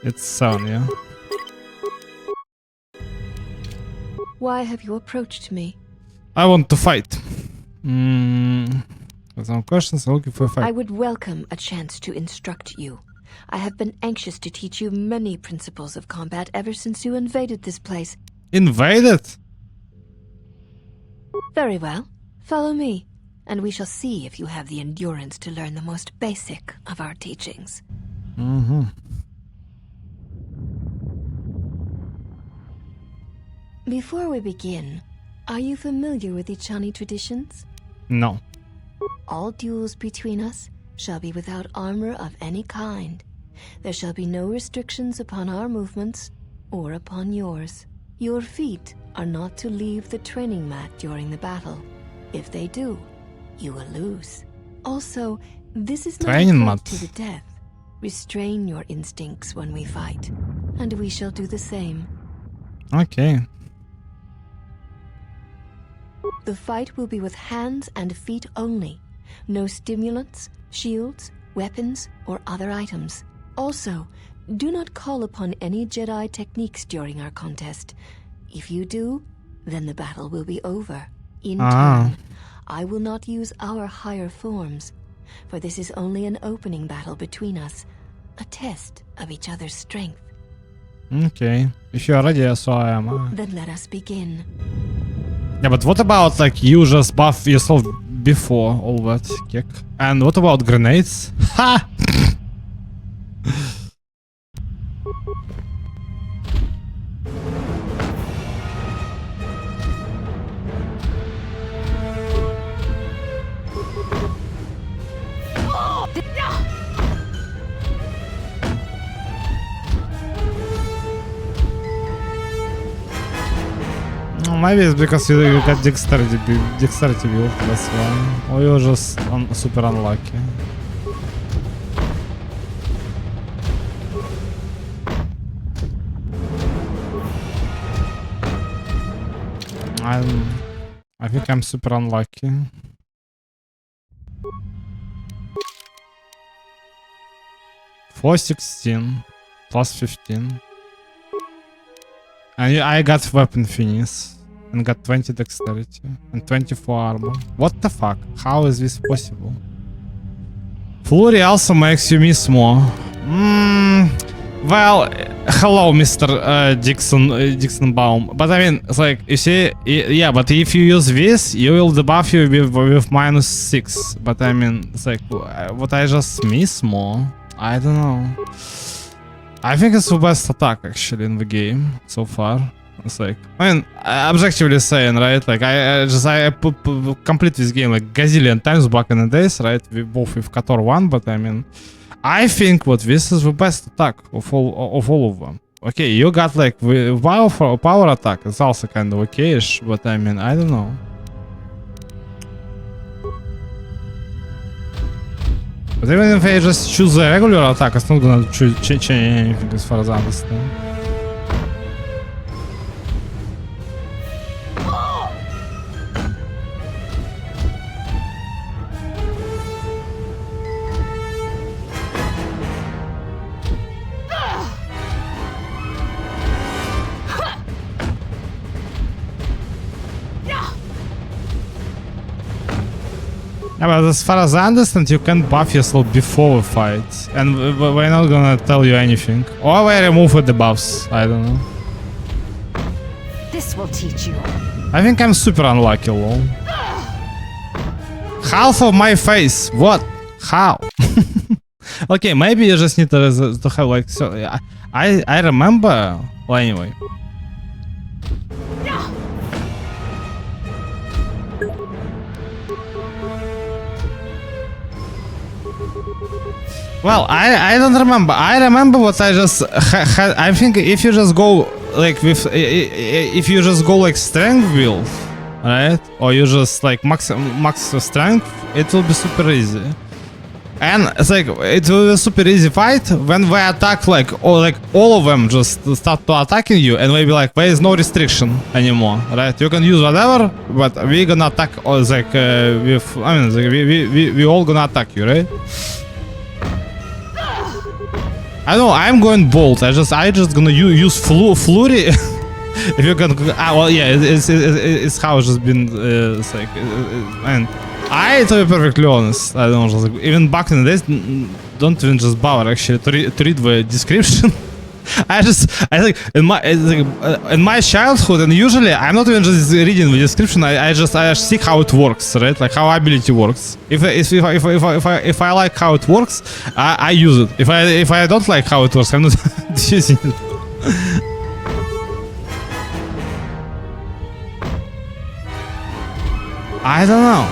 It's Sonya. Why have you approached me? I want to fight. Some questions, I'm looking for a fight. I would welcome a chance to instruct you. I have been anxious to teach you many principles of combat ever since you invaded this place. Invaded? Very well. Follow me, and we shall see if you have the endurance to learn the most basic of our teachings. Before we begin, are you familiar with Ichani traditions? No. All duels between us shall be without armor of any kind. There shall be no restrictions upon our movements or upon yours. Your feet are not to leave the training mat during the battle. If they do, you will lose. Also, this is not a fight to the death. Restrain your instincts when we fight, and we shall do the same. Okay. The fight will be with hands and feet only. No stimulants, shields, weapons, or other items. Also, do not call upon any Jedi techniques during our contest. If you do, then the battle will be over. In turn, I will not use our higher forms, for this is only an opening battle between us, a test of each other's strength. Okay. If you are ready, so I am. Then let us begin. Yeah, but what about like you just buff yourself before all that kick? And what about grenades? Ha! Maybe it's because you got dexterity build, that's why. Or you're just super unlucky. I think I'm super unlucky. $416 plus 15. And I got weapon finis. And got 20 dexterity and 24 armor. What the fuck? How is this possible? Flurry also makes you miss more. Well, hello, Mr. Dixon Baum. But I mean, it's like, you see, yeah, but if you use this, you will debuff you with -6. But I mean, it's like, what I just miss more? I don't know. I think it's the best attack actually in the game so far. It's like, I mean, objectively saying, right? Like, I complete this game like gazillion times back in the days, right? We both with Kotor 1, but I mean, I think what this is the best attack of all of them. Okay, you got like power attack. It's also kind of okay-ish, but I mean, I don't know. But even if I just choose a regular attack, it's not gonna change anything as far as I understand. Yeah, but as far as I understand, you can buff yourself before the fight, and we're not gonna tell you anything. Or we remove the buffs, I don't know. This will teach you. I think I'm super unlucky, lol. Half of my face, what? How? Okay, maybe you just need to have like, so I remember, well anyway. Well, I don't remember. I remember what I just had. I think if you just go like with, if you just go like strength build, right? Or you just like max strength, it will be super easy. And it's like it will be a super easy fight when we attack like all of them just start to attacking you, and maybe like there is no restriction anymore, right? You can use whatever, but we're gonna attack like with. I mean, like, we all gonna attack you, right? I know I'm going bold. I just gonna use flurry. If you can, well, yeah, it's how it's just been. It's like, and to be perfectly honest, I don't know. Just like, even back in the days, don't even just bother actually to read the description. I think in my childhood, and usually I'm not even just reading the description. I just see how it works, right? Like how ability works. If I like how it works, I use it. If I don't like how it works, I'm not using it. I don't know.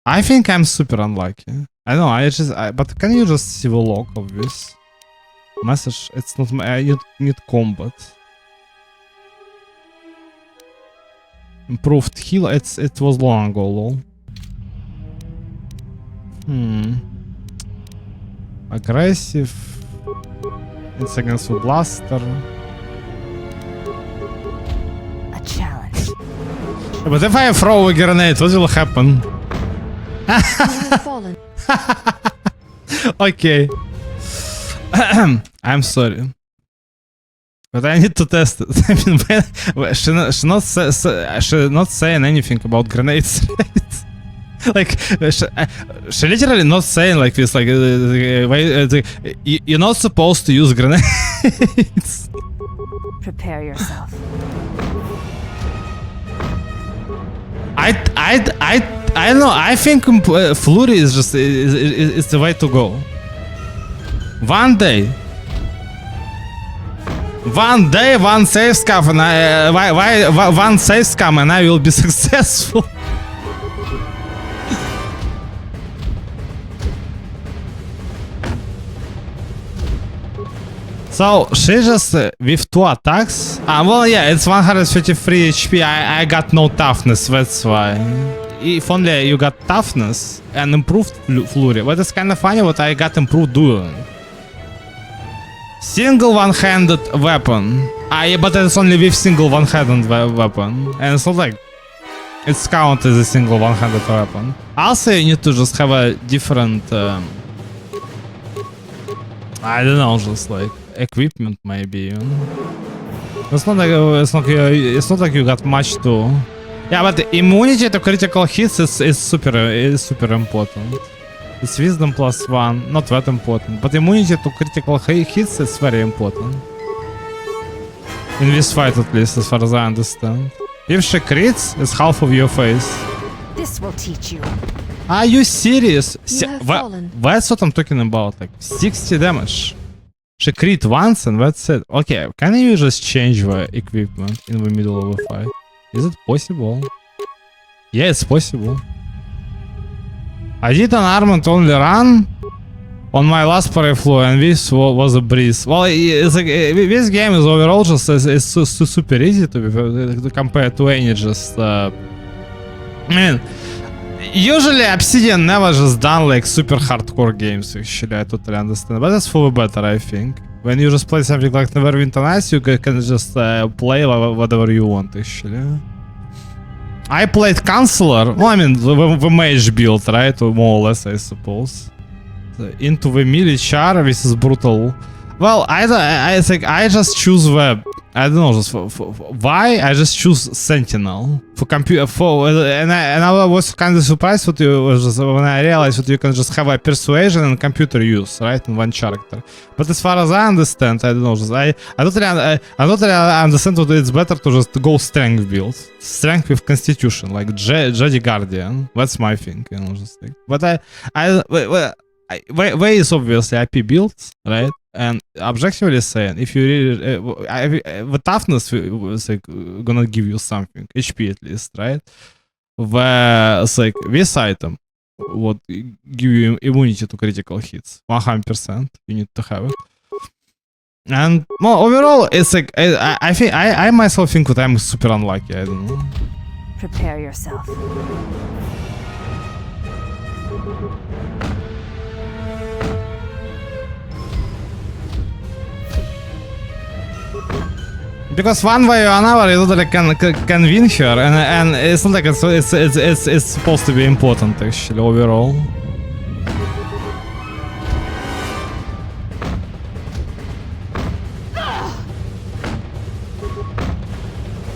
I think I'm super unlucky. I know. But can you just see the log of this? Message, it's not my. I need combat. Improved heal, it was long ago, lol. Aggressive. It's against the blaster. A challenge. But if I throw a grenade, what will happen? Okay. I'm sorry, but I need to test it. I mean, she not saying anything about grenades, right? Like she literally not saying like this. Like you're not supposed to use grenades. Prepare yourself. I don't know. I think Flurry is just is the way to go. One day, one save scam, and one save scam, and I will be successful. So she just with 2 attacks. Well, yeah, it's 153 HP. I got no toughness, that's why. If only you got toughness and improved flurry, but it's kind of funny what I got improved dueling. Single one-handed weapon. Yeah, but it's only with single one-handed weapon, and it's not like it's counted as a single one-handed weapon. Also, you need to just have a different. I don't know, just like equipment maybe. It's not like you got much to. Yeah, but immunity to critical hits is super important. It's wisdom +1, not that important, but immunity to critical hits is very important. In this fight, at least, as far as I understand. If she crits, it's half of your face. This will teach you. Are you serious? You have fallen. That's what I'm talking about. Like 60 damage. She crit once and that's it. Okay, can you just change the equipment in the middle of a fight? Is it possible? Yeah, it's possible. I did an armament only run on my last playthrough, and this was a breeze. Well, it's like this game is overall just it's super easy to compare to any just. I mean, usually Obsidian never just done like super hardcore games. Actually, I totally understand, but that's for the better, I think. When you just play something like Neverwinter Nights, you can just play whatever you want. Actually, I played Counselor. Well, I mean the mage build, right? More or less, I suppose. Into the melee char, this is brutal. Well, I think I just choose the. I don't know, just why I just choose Sentinel for computer and I was kind of surprised when I realized that you can just have a persuasion and computer use, right, in one character. But as far as I understand, I don't know, just I totally understand that it's better to just go strength build, strength with constitution, like Jedi Guardian. That's my thing, you know, just like. But way is obviously IP builds, right? And objectively saying, if you really the toughness is like gonna give you something, HP at least, right? It's like this item would give you immunity to critical hits, 100%. You need to have it. And well, overall, it's like I think I myself think that I'm super unlucky. I don't know. Prepare yourself. Because one way or another, you totally can win her, and it's not like it's supposed to be important actually overall.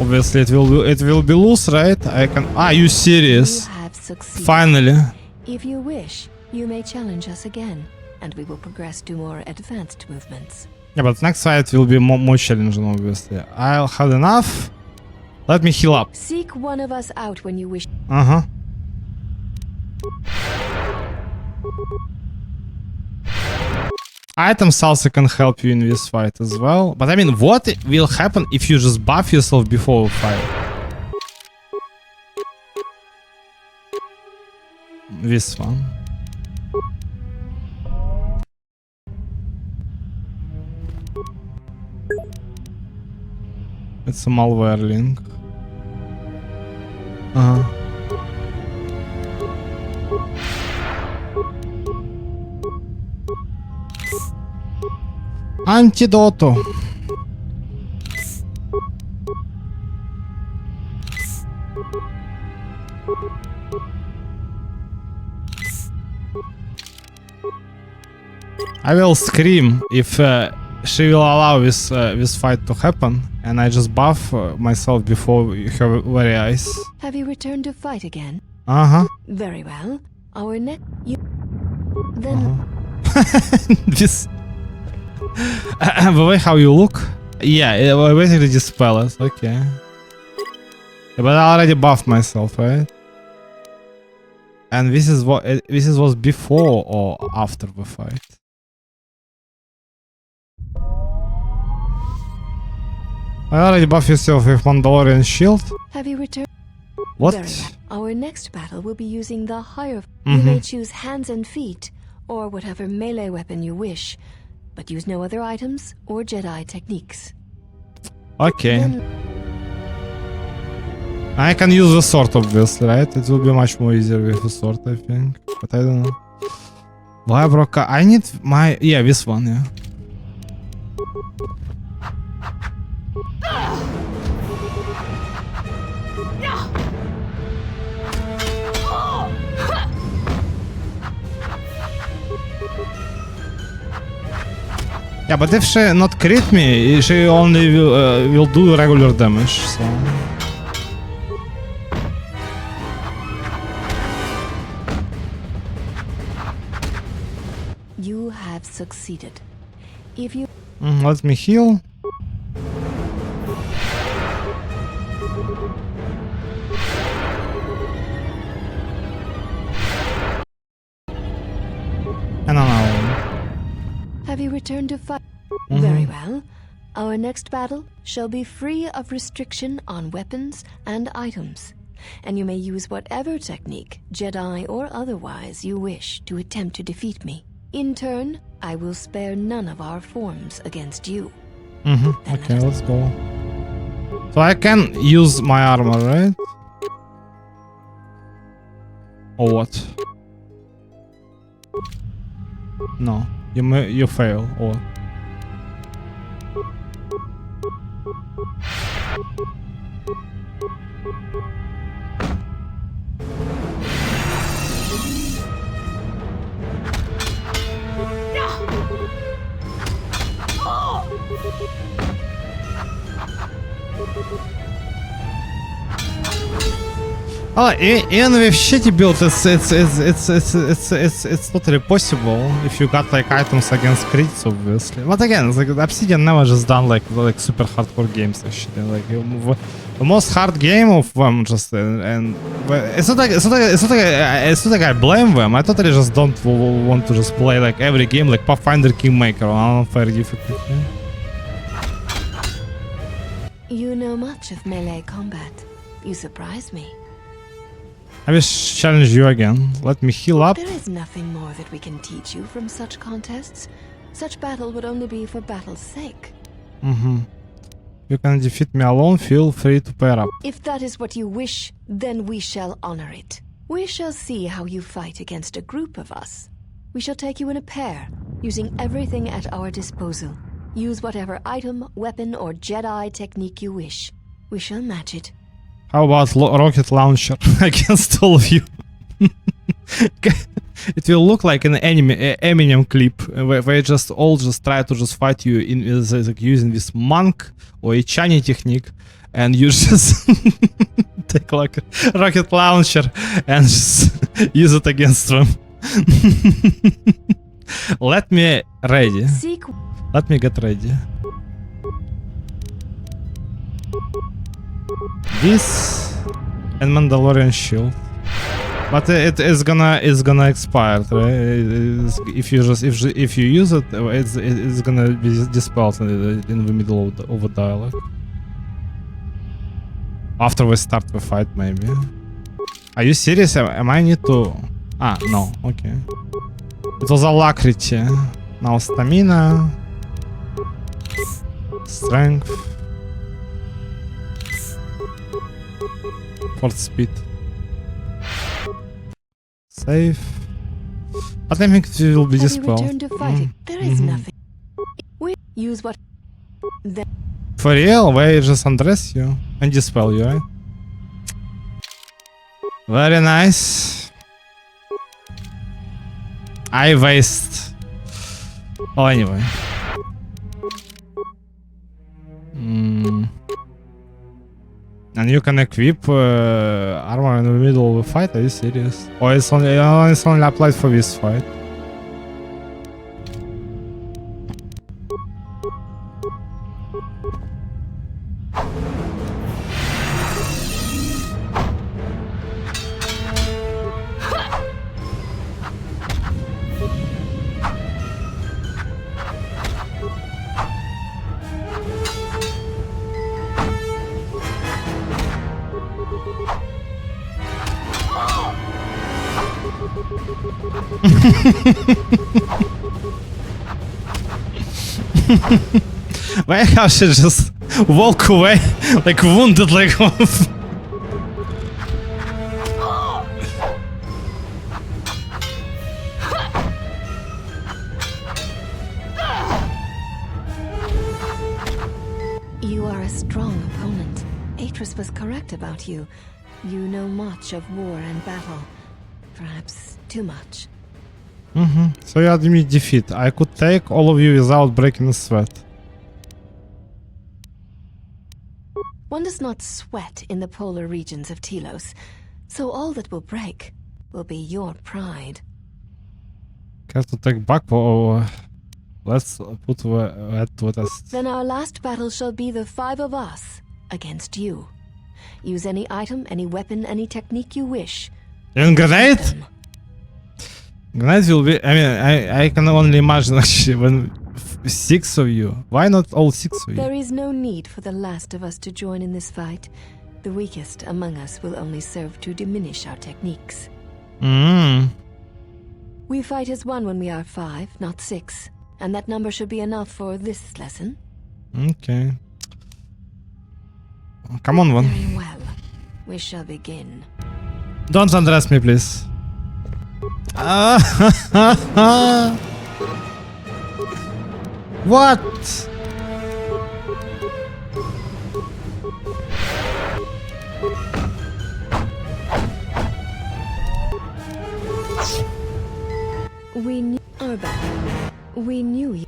Obviously, it will be loose, right? I can. Ah, you serious? You have succeeded. Finally. If you wish, you may challenge us again, and we will progress to more advanced movements. Yeah, but next fight will be more challenging, obviously. I'll have enough. Let me heal up. Seek one of us out when you wish. Uh-huh. Items also can help you in this fight as well. But I mean, what will happen if you just buff yourself before a fight? This one. It's a malware link. Antidoto. I will scream if she will allow this fight to happen, and I just buff myself before her very eyes. Have you returned to fight again? Uh-huh. Very well. Our next... Then... This... the way how you look? Yeah, basically dispel it. Okay. Yeah, but I already buffed myself, right? And this is was before or after the fight. I already buffed yourself with Mandalorian shield. Have you returned? What? Very well. Our next battle will be using the higher. You may choose hands and feet, or whatever melee weapon you wish, but use no other items or Jedi techniques. Okay. Then I can use the sword, obviously, right? It will be much more easier with the sword, I think. But I don't know. Why broke? I need my... Yeah, this one, yeah. Yeah, but if she not crit me, she only will do regular damage, so... you have succeeded. If you Let me heal. And now. have you returned to fight? Very well. Our next battle shall be free of restriction on weapons and items, and you may use whatever technique, Jedi or otherwise, you wish to attempt to defeat me. In turn, I will spare none of our forms against you. Okay, let's go. So I can use my armor, right? Or what? No, you fail. Or even with shitty build, it's totally possible if you got like items against crits, obviously. But again, it's like Obsidian never just done like super hardcore games and shit. Like the most hard game of them, just and it's not like I blame them. I totally just don't want to just play like every game like Pathfinder Kingmaker on unfair difficulty. You know much of melee combat. You surprise me. I will challenge you again. Let me heal up. There is nothing more that we can teach you from such contests. Such battle would only be for battle's sake. You can defeat me alone. Feel free to pair up. If that is what you wish, then we shall honor it. We shall see how you fight against a group of us. We shall take you in a pair, using everything at our disposal. Use whatever item, weapon, or Jedi technique you wish. We shall match it. How about rocket launcher against all of you? It will look like an Eminem clip where they just all try to fight you in like using this monk or a Chani technique, and you just take like a rocket launcher and just use it against them. Let me ready. Let me get ready. This and Mandalorian shield, but it is gonna expire, right? If you use it, it's gonna be dispelled in the middle of the dialogue. After we start the fight, maybe. Are you serious? Am I need to? Ah, no. Okay. It was alacrity. Now stamina, strength. Force speed. Save. But I think it will be dispelled. There is nothing. We use what? For real? They just undress you and dispel you, right? Very nice. I waste. Oh, anyway. And you can equip armor in the middle of a fight? Are you serious? Or it's only applied for this fight? Why how she just walk away like wounded like You are a strong opponent. Atris was correct about you. You know much of war and battle. Perhaps too much. So you admit defeat. I could take all of you without breaking a sweat. One does not sweat in the polar regions of Telos, so all that will break will be your pride. Have to take back for... let's put that to a test. Then our last battle shall be the 5 of us against you. Use any item, any weapon, any technique you wish. And grenade? Grenade will be... I mean, I can only imagine actually when 6 of you. Why not all 6 of you? There is no need for the last of us to join in this fight. The weakest among us will only serve to diminish our techniques. We fight as one when we are 5, not 6. And that number should be enough for this lesson. Okay. Come on, one. Very well. We shall begin. Don't undress me, please. What? We knew our battle. We knew you.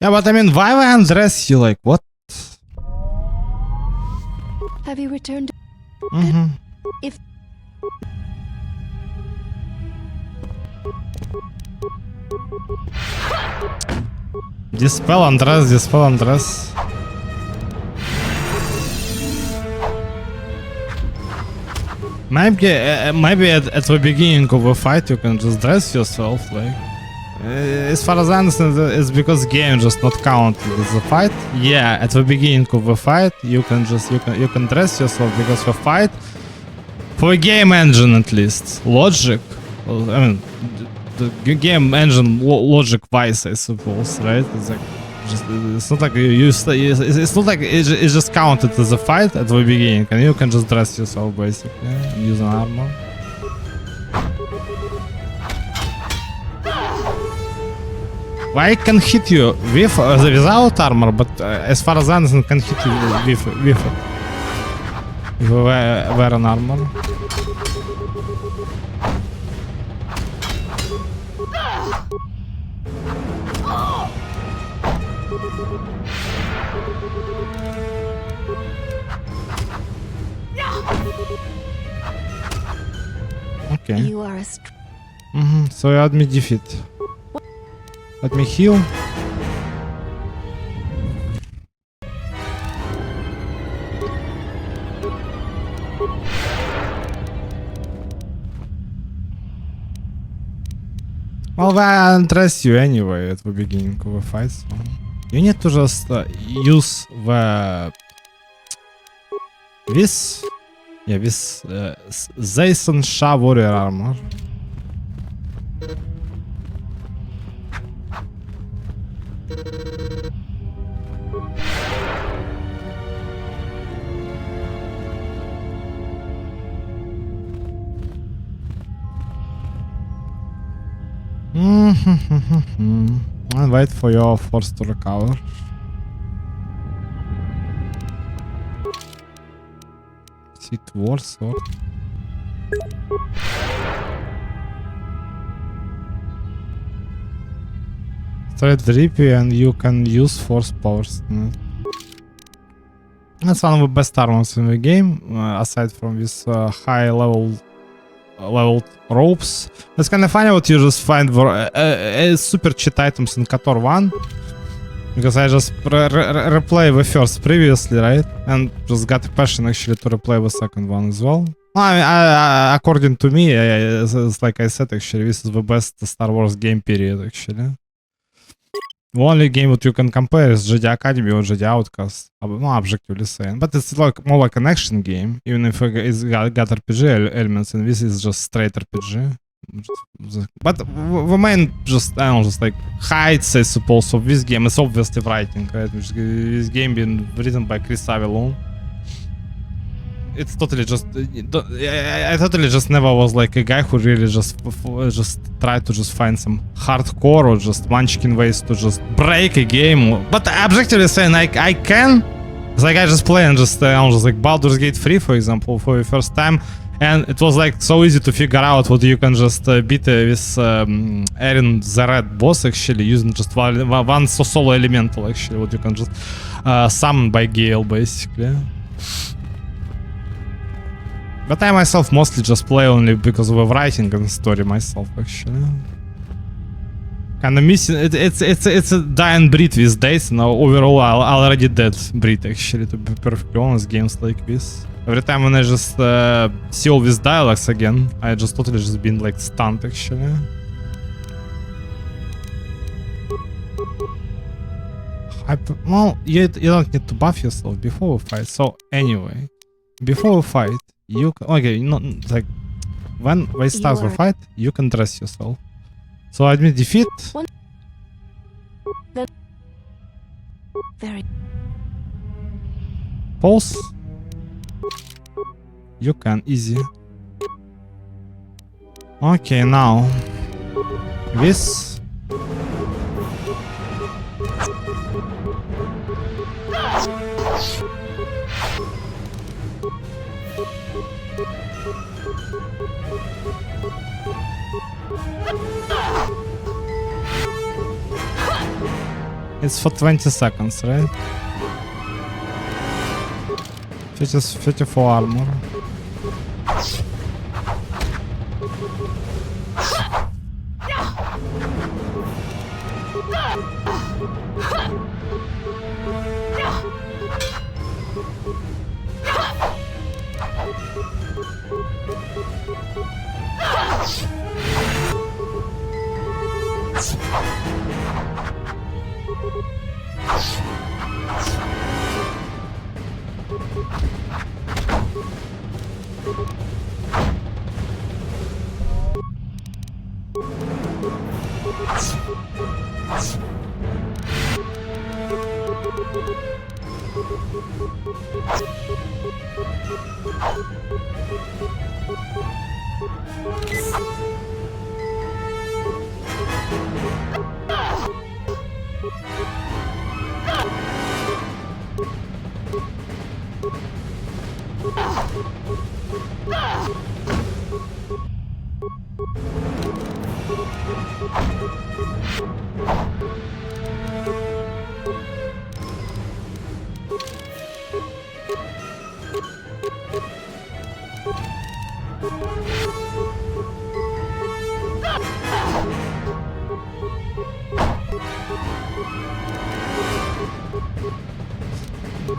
Yeah, but I mean, why would I undress you? Like, what? Have you returned? If Dispel, undress, dispel, undress. Maybe at the beginning of a fight you can just dress yourself, like. As far as I understand, it's because game just not counted as a fight. Yeah, at the beginning of a fight you can just you can dress yourself because for fight, for a game engine at least, logic. I mean, the game engine logic wise, I suppose, right? It's like just it's not like it's not like it's just counted as a fight at the beginning, and you can just dress yourself basically and use an armor. I can hit you with without armor, but as far as I understand, can hit you with it. If you wear an armor. Okay. You are a So you admit defeat. Let me heal. Well, I undress you anyway at the beginning of a fight, so you need to just use the this Zayson Shah warrior armor. And wait for your force to recover. Sith Lords sword. Straight drippy and you can use force powers. That's one of the best armors in the game, aside from this high leveled ropes. It's kind of funny what you just find for super cheat items in Kotor 1. Because I just replay the first previously, right? And just got a passion actually to replay the second one as well. I mean, according to me, it's like I said, actually, this is the best Star Wars game period, actually. only game that you can compare is Jedi Academy or Jedi Outcast. No, objectively saying. But it's like more like an action game, even if it's got RPG elements, and this is just straight RPG. But the main just, I don't know, just like heights, I suppose, of this game is obviously writing, right? Which this game being written by Chris Avellone. It's totally just, I totally just never was like a guy who really just tried to just find some hardcore or just munchkin ways to just break a game. But objectively saying, I can. It's like I just play and just, I was just like Baldur's Gate 3, for example, for the first time. And it was like so easy to figure out what you can just beat this Erin the Red boss actually using just one solo elemental actually, what you can just summon by Gale basically. But I myself mostly just play only because of the writing and story myself actually. Kinda missing, it's a dying breed these days. Now overall I already dead breed actually, to be perfectly honest, games like this. Every time when I just see all these dialogues again, I just totally just been like stunned actually. Well, you don't need to buff yourself before we fight. So anyway, before we fight, you can, okay, not like when we start the fight, you can dress yourself. So admit defeat. Pulse. You can easy. Okay, now this. It's for 20 seconds, right? 54 armor.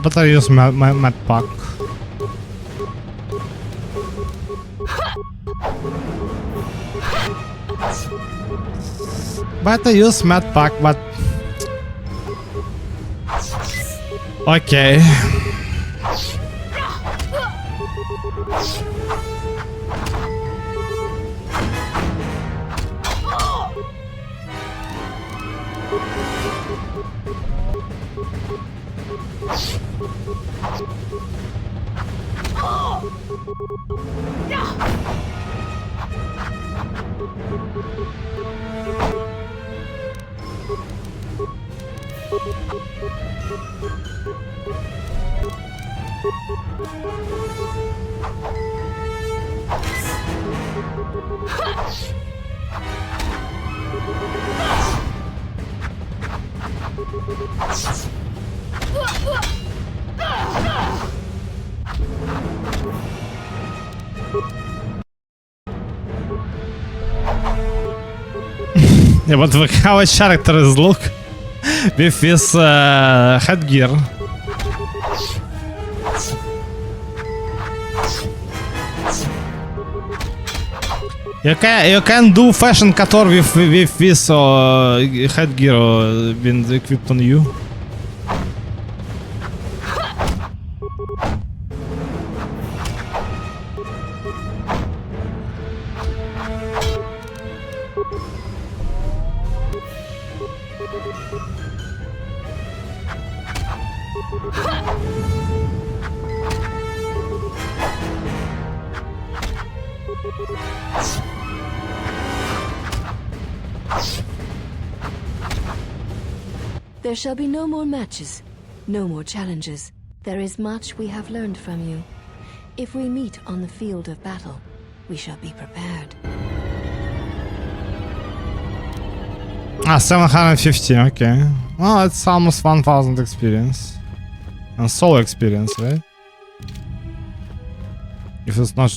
But I use my pack. But I use med pack, but okay. Yeah, but look how his characters look with this headgear. You can do fashion Kotor with this headgear being equipped on you. There shall be no more matches, no more challenges. There is much we have learned from you. If we meet on the field of battle, we shall be prepared. 750, okay. Well, it's almost 1000 experience. And solo experience, right? If it's not...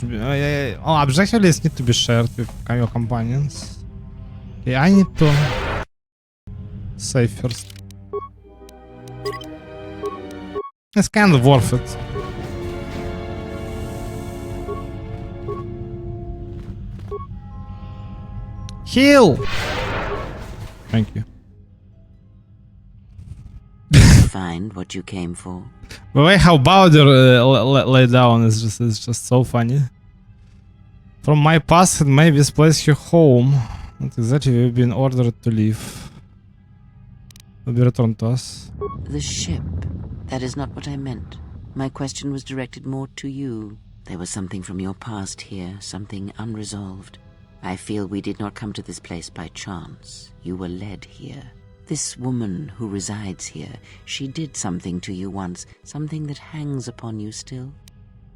objectively it needs to be shared with your companions. Okay, I need to... save first. It's kind of worth it. Heal! Thank you. Find what you came for. The way how Bowder lay down is just so funny. From my past, it may displace your home. Not exactly, we've been ordered to leave. Will be returned to us. The ship. That is not what I meant. My question was directed more to you. There was something from your past here, something unresolved. I feel we did not come to this place by chance. You were led here. This woman who resides here, she did something to you once, something that hangs upon you still.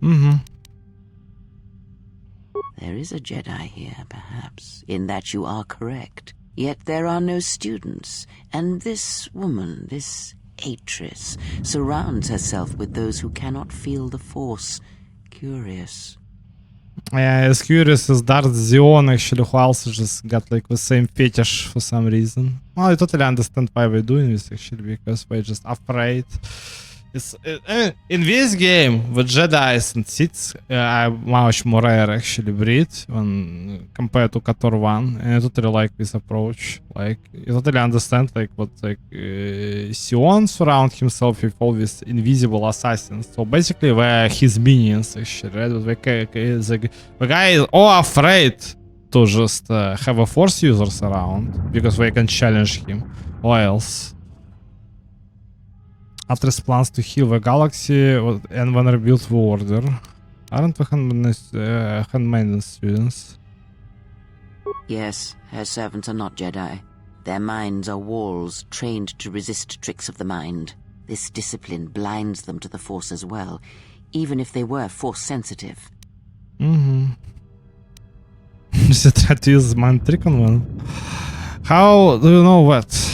Mm-hmm. There is a Jedi here, perhaps, in that you are correct. Yet there are no students, and this woman, this Atris, surrounds herself with those who cannot feel the Force. Curious. Yeah, as curious as Darth Zion, actually, who also just got like the same fetish for some reason. Well, I totally understand why we're doing this, actually, because we're just afraid. In this game, the Jedis and Siths are much more rare, actually, breed when compared to Kotor 1, and I totally like this approach. Like, you totally understand, like, what, like, Sion surrounds himself with all these invisible assassins. So basically, they're his minions, actually, right? The guy is all afraid to just have a Force users around because they can challenge him, or else. Atris plans to heal the galaxy and then rebuild the order. Aren't we handmaiden students? Yes, her servants are not Jedi. Their minds are walls trained to resist tricks of the mind. This discipline blinds them to the Force as well, even if they were Force sensitive. Mm-hmm. Just try to use mind trick on one. How do you know what?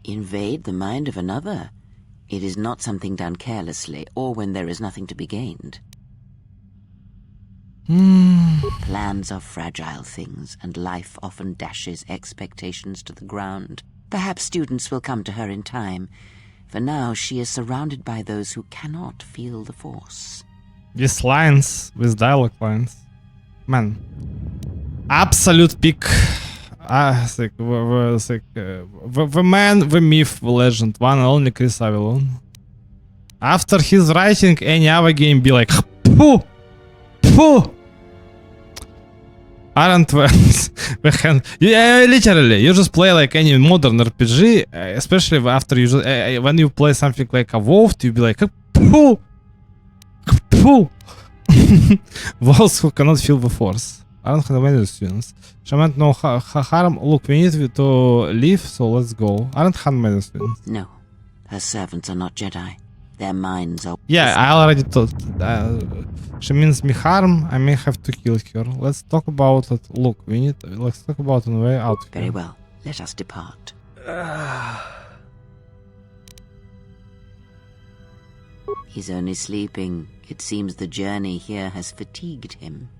Invade the mind of another. It is not something done carelessly or when there is nothing to be gained. Plans are fragile things, and life often dashes expectations to the ground. Perhaps students will come to her in time. For now, she is surrounded by those who cannot feel the Force. These lines, these dialogue lines. Man. Absolute peak. The man, the myth, the legend, one and only Chris Avellone. After his writing, any other game be like, pooh, pooh. Aren't yeah, literally, you just play like any modern RPG, especially after you just, when you play something like Evolved, you be like, pooh, pooh. Those who cannot feel the Force. I don't have many students. She meant no harm. Look, we need to leave, so let's go. Aren't handmaiden students? No, her servants are not Jedi. Their minds are... Yeah, I already thought. She means me harm, I may have to kill her. Let's talk about it. Look, let's talk about it on the way out. Very well, let us depart. He's only sleeping. It seems the journey here has fatigued him.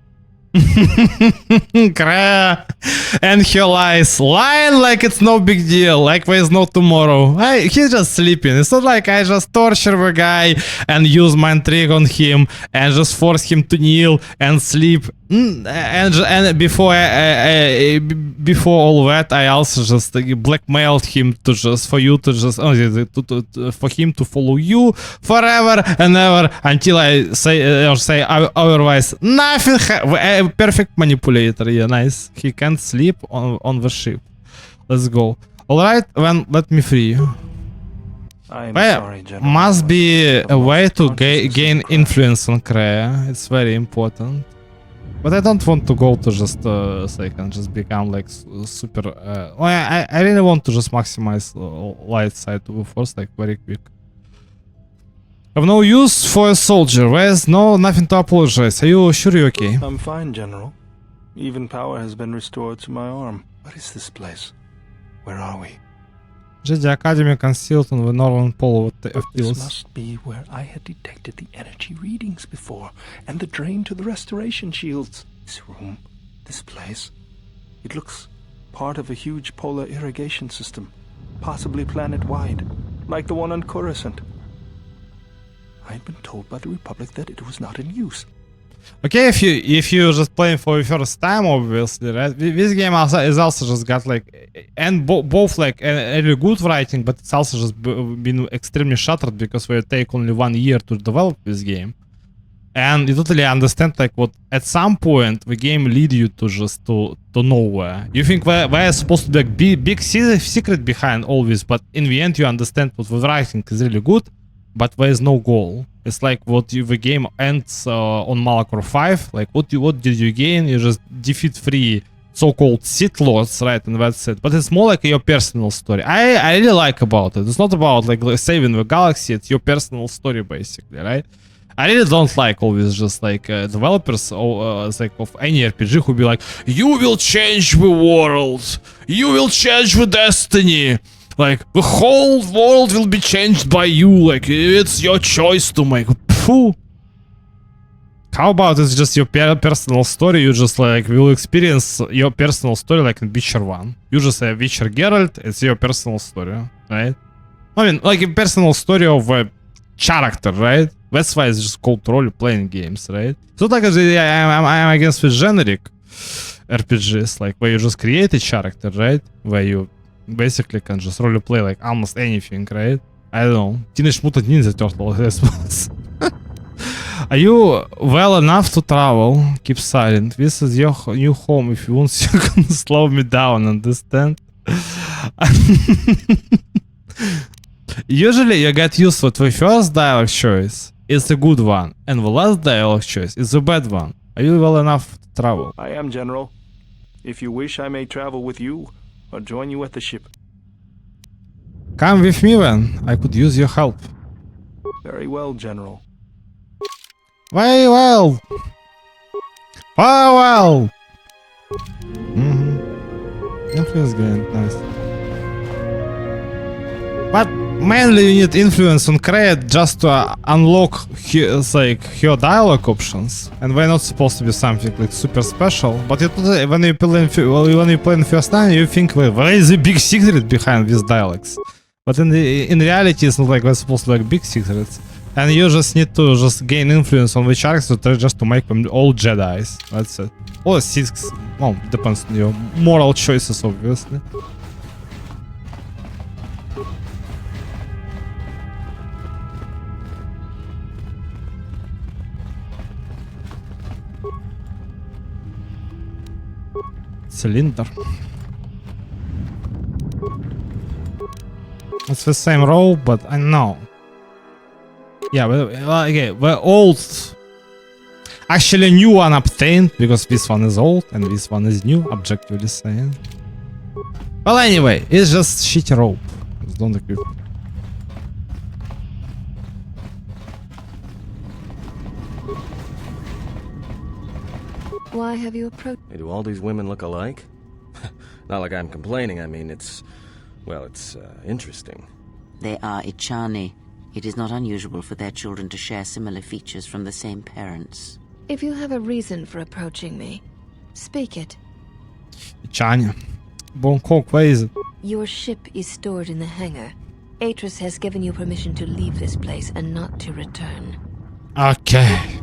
And he lies, lying like it's no big deal, like there's no tomorrow. He's just sleeping. It's not like I just torture the guy and use my intrigue on him and just force him to kneel and sleep. And before all that, I also just blackmailed him to just for him to follow you forever and ever until I say otherwise. Nothing. Perfect manipulator. Yeah, nice. He can't sleep on the ship. Let's go. All right, then let me free you. I'm sorry, General. Must be a way to gain influence on Kreia. It's very important. But I don't want to go to just so I can just become like super. I really want to just maximize light side to the force like very quick. Have no use for a soldier. There's nothing to apologize. Are you sure you're okay? I'm fine, General. Even power has been restored to my arm. What is this place? Where are we? Jedi Academy concealed on the northern pole of the This must be where I had detected the energy readings before, and the drain to the restoration shields. This room, this place, it looks part of a huge polar irrigation system, possibly planet-wide, like the one on Coruscant. I had been told by the Republic that it was not in use. Okay, if you're just playing for the first time, obviously, right? This game is also just got like, and both like a really good writing, but it's also just been extremely shattered because we take only 1 year to develop this game, and you totally understand like what at some point the game lead you to just to nowhere. You think there's supposed to be a big secret behind all this, but in the end you understand what the writing is really good, but there is no goal. It's like the game ends on Malachor 5. Like what did you gain? You just defeat 3 so-called Sith Lords, right? And that's it. But it's more like your personal story. I really like about it. It's not about like saving the galaxy. It's your personal story basically, right? I really don't like always just like developers like of any RPG who be like, you will change the world, you will change the destiny. Like, the whole world will be changed by you, like, it's your choice to make. Phew. How about it's just your personal story, you just, like, will experience your personal story like in Witcher 1. You just say Witcher Geralt, it's your personal story, right? I mean, like a personal story of a character, right? That's why it's just called role-playing games, right? So, like, I'm against the generic RPGs, like, where you just create a character, right? Where you basically can just role-play like almost anything, right? I don't know. Teenage Mutant Ninja Turtles, I suppose. Are you well enough to travel? Keep silent. This is your new home. If you want, you can slow me down, understand? Usually you get used to the first dialogue choice is a good one, and the last dialogue choice is a bad one. Are you well enough to travel? I am, General. If you wish, I may travel with you, or join you at the ship. Come with me then. I could use your help. Very well, General. Very well. Very well. Influence gain, nice. But mainly you need influence on Kreia just to unlock her dialogue options, and they're not supposed to be something like super special. But when you play in first time, you think well, there is a big secret behind these dialogues. But in reality, it's not like they're supposed to be like big secrets. And you just need to just gain influence on the characters just to make them all Jedis. That's it. Or 6. Well, depends on your moral choices, obviously. Cylinder. It's the same row, but I know. Yeah, okay, the old, actually new one obtained, because this one is old and this one is new, objectively saying. Well, anyway, it's just shitty rope. Just don't equip. Why have you approached? Hey, do all these women look alike? Not like I'm complaining, I mean, it's interesting. They are Ichani. It is not unusual for their children to share similar features from the same parents. If you have a reason for approaching me, speak it. Chanya. Bangkok, where is it? Your ship is stored in the hangar. Atris has given you permission to leave this place and not to return. Okay.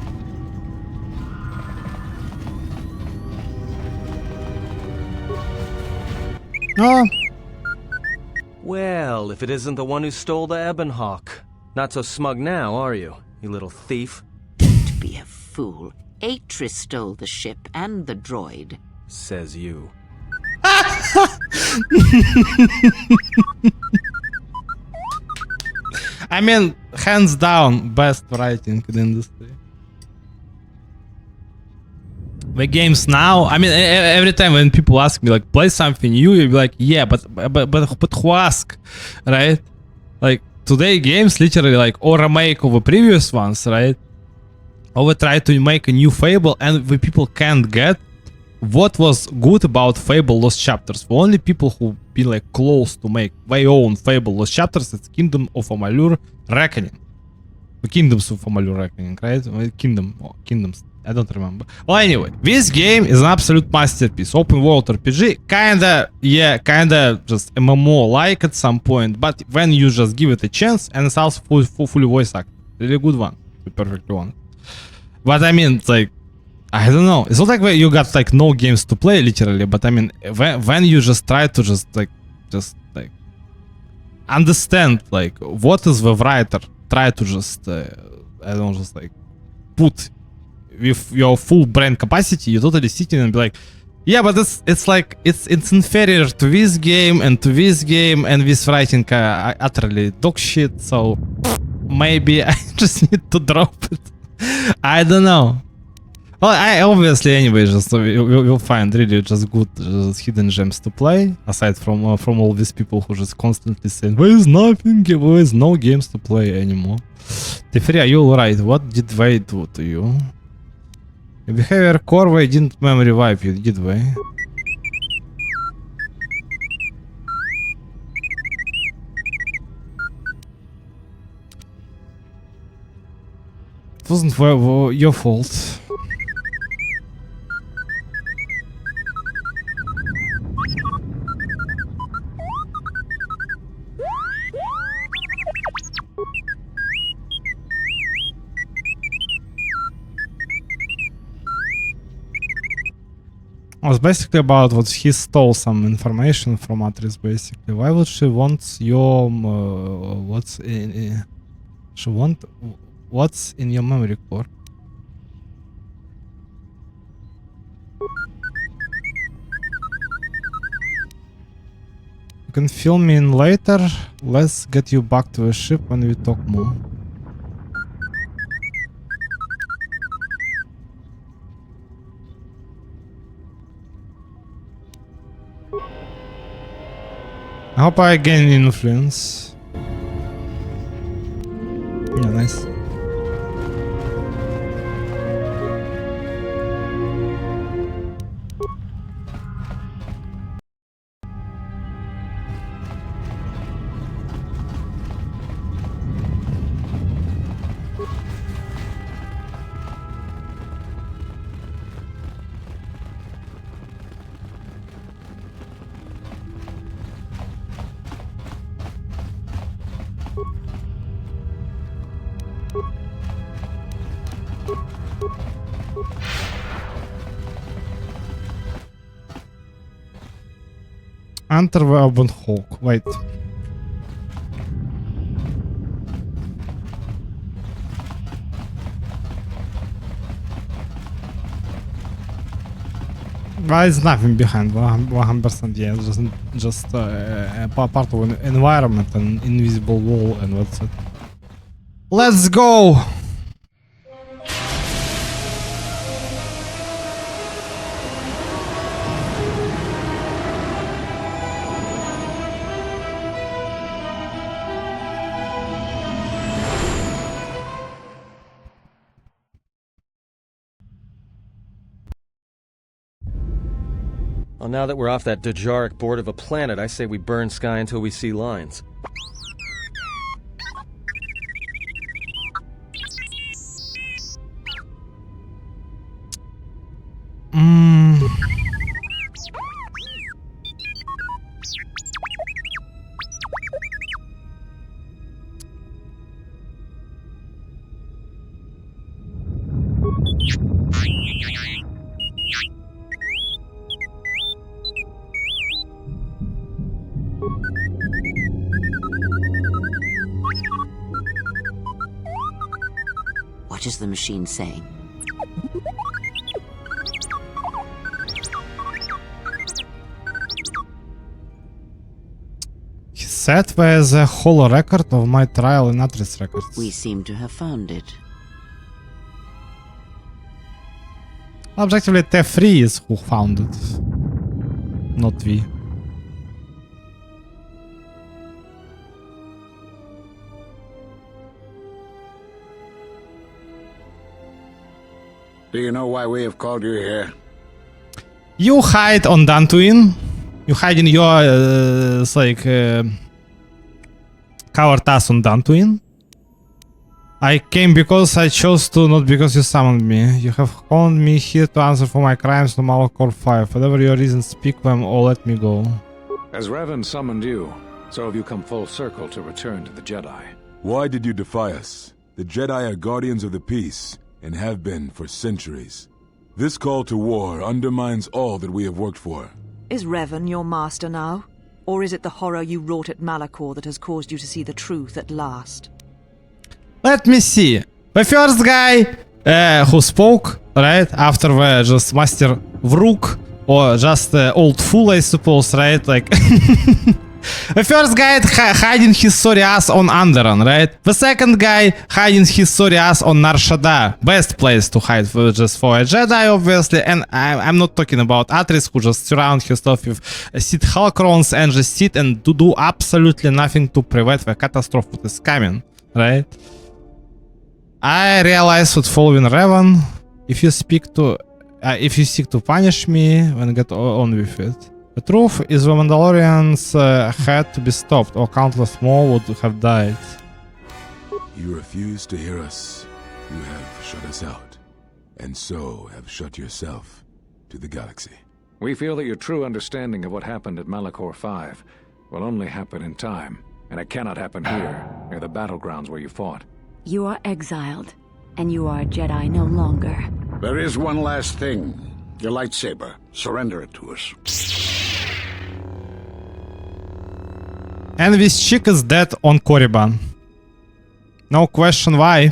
Oh. Well, if it isn't the one who stole the Ebonhawk. Not so smug now, are you, you little thief? Don't be a fool. Atris stole the ship and the droid. Says you. I mean, hands down, best writing in the industry. The games now, I mean, every time when people ask me, like, play something new, you'll be like, yeah, but who ask, right? Like, today games literally like, or remake of the previous ones, right? Or we try to make a new Fable and the people can't get what was good about Fable Lost Chapters. The only people who been like close to make their own Fable Lost Chapters, it's Kingdom of Amalur Reckoning. The Kingdoms of Amalur Reckoning, right? Kingdoms. I don't remember. Well, anyway, this game is an absolute masterpiece. Open world RPG, kinda just MMO-like at some point, but when you just give it a chance, and it's also fully voice acted. Really good one, to be perfectly honest. But I mean, it's like, I don't know. It's not like you got like no games to play, literally, but I mean, when you just try to just understand like what is the writer try to just I don't know, just like put with your full brain capacity, you totally sit in and be like, yeah, but it's like it's inferior to this game and to this game, and this writing utterly dog shit. So maybe I just need to drop it. I don't know. Well, I obviously anyway just you'll find really just good just hidden gems to play, aside from all these people who just constantly saying there is nothing, there is no games to play anymore. Teferi, are you alright? What did they do to you? Your behavior core, they didn't memory wipe you, did they? It wasn't your fault. It was basically about what he stole some information from Atris. Basically, why would she want your what's in she want what's in your memory core? You can fill me in later. Let's get you back to the ship when we talk more. I hope I gain influence. Yeah, nice. Enter the Urban Hawk. Wait. There is nothing behind 100%. Yeah, just part of an environment, an invisible wall, and that's it. Let's go. Well, now that we're off that Dejaric board of a planet, I say we burn sky until we see lines. What is the machine saying? He said there is a holo record of my trial in Atris records. We seem to have found it. Objectively, T3 is who found it, not we. Do you know why we have called you here? You hide on Dantooine. You hide in your covered us on Dantooine. I came because I chose to, not because you summoned me. You have called me here to answer for my crimes to Malachor 5. Whatever your reasons, speak them or let me go. As Revan summoned you, so have you come full circle to return to the Jedi. Why did you defy us? The Jedi are guardians of the peace, and have been for centuries. This call to war undermines all that we have worked for. Is Revan your master now? Or is it the horror you wrought at Malachor that has caused you to see the truth at last? Let me see. The first guy who spoke, right, after the just Master Vrook, or just old fool, I suppose, right, like... The first guy hiding his sorry ass on Onderon, right? The second guy hiding his sorry ass on Nar Shaddaa. Best place to hide just for a Jedi, obviously. And I'm not talking about Atris, who just surround himself with Sith Holocrons and just sit and do absolutely nothing to prevent the catastrophe that is coming, right? I realize that following Revan, if you seek to punish me, then get on with it. The truth is the Mandalorians had to be stopped, or countless more would have died. You refuse to hear us. You have shut us out, and so have shut yourself to the galaxy. We feel that your true understanding of what happened at Malachor 5 will only happen in time, and it cannot happen here, near the battlegrounds where you fought. You are exiled, and you are a Jedi no longer. There is one last thing. Your lightsaber. Surrender it to us. And this chick is dead on Korriban. No question why.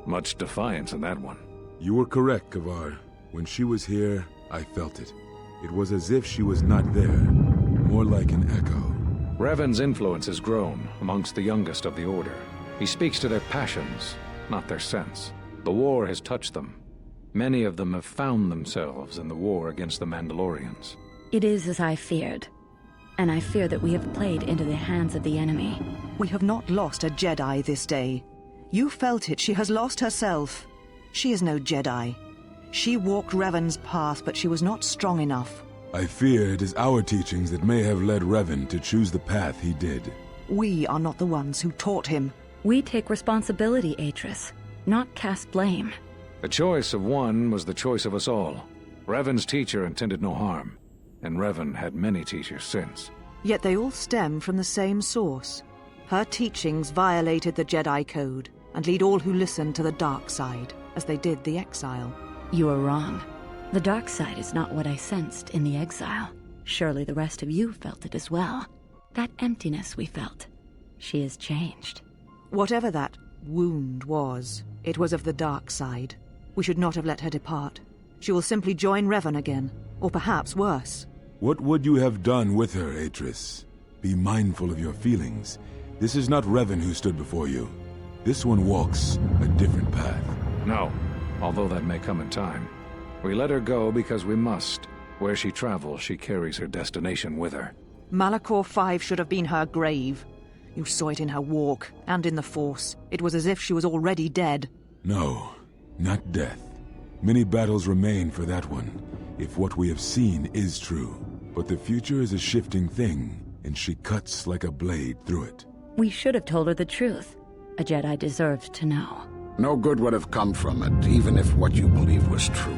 Much defiance in that one. You were correct, Kavar. When she was here, I felt it. It was as if she was not there, more like an echo. Revan's influence has grown amongst the youngest of the Order. He speaks to their passions, not their sense. The war has touched them. Many of them have found themselves in the war against the Mandalorians. It is as I feared, and I fear that we have played into the hands of the enemy. We have not lost a Jedi this day. You felt it. She has lost herself. She is no Jedi. She walked Revan's path, but she was not strong enough. I fear it is our teachings that may have led Revan to choose the path he did. We are not the ones who taught him. We take responsibility, Atris, not cast blame. The choice of one was the choice of us all. Revan's teacher intended no harm, and Revan had many teachers since. Yet they all stem from the same source. Her teachings violated the Jedi Code and lead all who listen to the dark side, as they did the exile. You are wrong. The dark side is not what I sensed in the exile. Surely the rest of you felt it as well. That emptiness we felt. She has changed. Whatever that wound was, it was of the dark side. We should not have let her depart. She will simply join Revan again, or perhaps worse. What would you have done with her, Atris? Be mindful of your feelings. This is not Revan who stood before you. This one walks a different path. No, although that may come in time. We let her go because we must. Where she travels, she carries her destination with her. Malachor 5 should have been her grave. You saw it in her walk, and in the Force. It was as if she was already dead. No, not death. Many battles remain for that one, if what we have seen is true. But the future is a shifting thing, and she cuts like a blade through it. We should have told her the truth. A Jedi deserved to know. No good would have come from it, even if what you believed was true.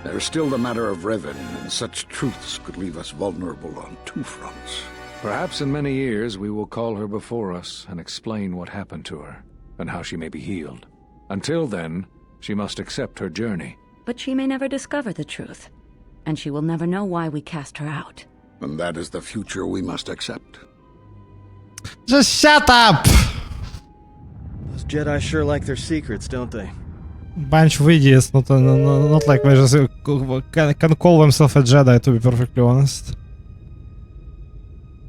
There's still the matter of Revan, and such truths could leave us vulnerable on two fronts. Perhaps in many years we will call her before us and explain what happened to her, and how she may be healed. Until then, she must accept her journey. But she may never discover the truth, and she will never know why we cast her out. And that is the future we must accept. Just shut up! Those Jedi sure like their secrets, don't they? Bunch of idiots, not like they just can call themselves a Jedi, to be perfectly honest.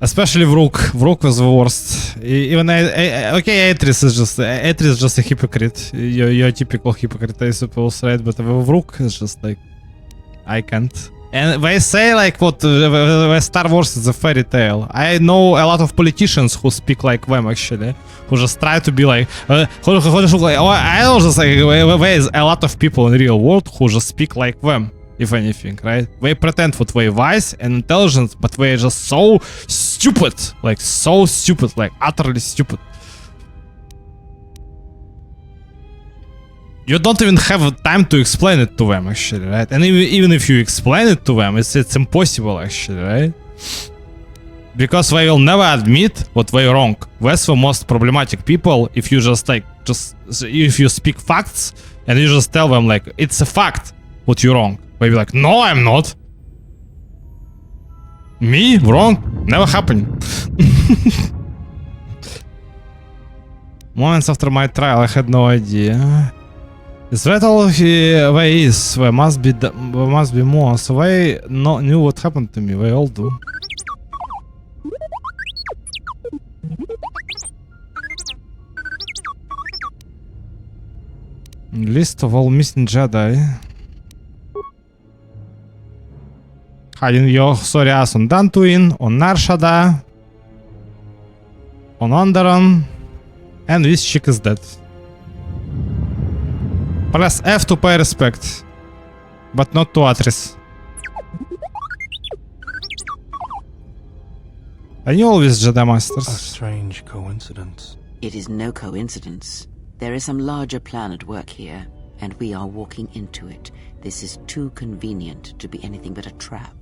Especially Vrook. Vrook was the worst. Even okay, Atris is just a hypocrite. You're a typical hypocrite, I suppose, right? But Vrook is just like, I can't. And they say like what Star Wars is a fairy tale. I know a lot of politicians who speak like them actually, who just try to be like. I know just like there is a lot of people in the real world who just speak like them. If anything, right? They pretend with way wise and intelligent, but they're just so stupid, like utterly stupid. You don't even have time to explain it to them, actually, right? And even if you explain it to them, it's impossible, actually, right? Because they will never admit what they're wrong. That's the most problematic people. If you if you speak facts and you just tell them like it's a fact what you're wrong. They'll be like, no, I'm not. Me? Wrong? Never happened. Moments after my trial, I had no idea. Is that all there is? There must be more. So they knew what happened to me. They all do. List of all missing Jedi. Hiding your sorry ass on Dantooine, on Nar Shaddaa, on Onderon, and this chick is dead. Press F to pay respect, but not to Atris. I knew all these Jedi Masters. A strange coincidence. It is no coincidence. There is some larger plan at work here, and we are walking into it. This is too convenient to be anything but a trap.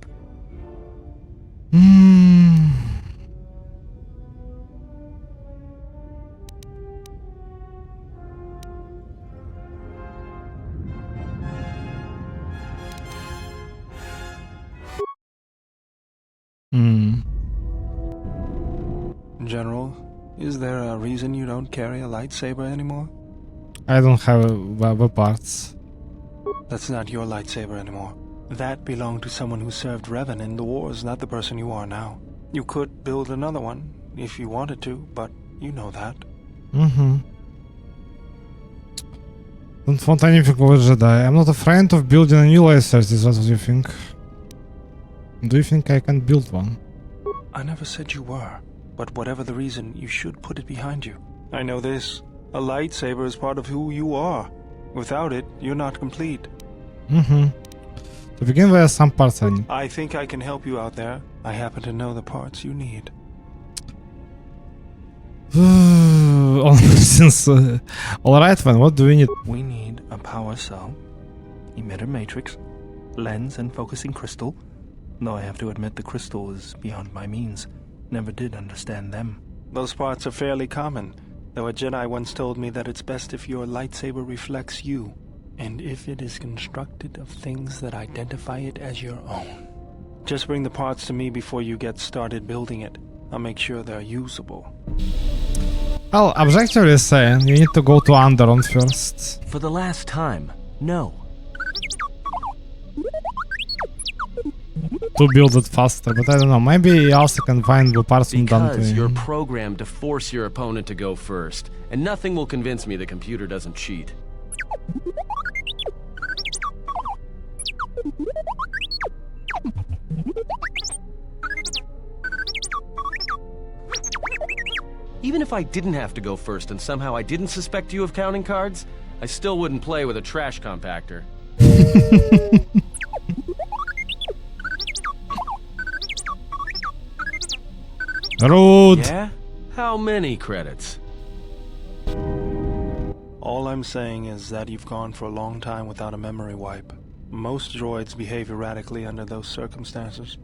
General, is there a reason you don't carry a lightsaber anymore? I don't have the parts. That's not your lightsaber anymore. That belonged to someone who served Revan in the wars, not the person you are now. You could build another one, if you wanted to, but you know that. Don't want anything with Jedi. I'm not afraid of building a new lightsaber, is that what you think? Do you think I can build one? I never said you were, but whatever the reason, you should put it behind you. I know this. A lightsaber is part of who you are. Without it, you're not complete. To begin with, some parts I need. I think I can help you out there. I happen to know the parts you need. Alright then, what do we need? We need a power cell, emitter matrix, lens and focusing crystal. Though I have to admit the crystal is beyond my means. Never did understand them. Those parts are fairly common, though a Jedi once told me that it's best if your lightsaber reflects you, and if it is constructed of things that identify it as your own. Just bring the parts to me before you get started building it. I'll make sure they're usable. Well, objectively saying, you need to go to Onderon first. For the last time, no. To build it faster, but I don't know, maybe you also can find the parts from Dantooine. Because you're programmed to force your opponent to go first, and nothing will convince me the computer doesn't cheat. Even if I didn't have to go first and somehow I didn't suspect you of counting cards, I still wouldn't play with a trash compactor. Rude! Yeah? How many credits? All I'm saying is that you've gone for a long time without a memory wipe. Most droids behave erratically under those circumstances.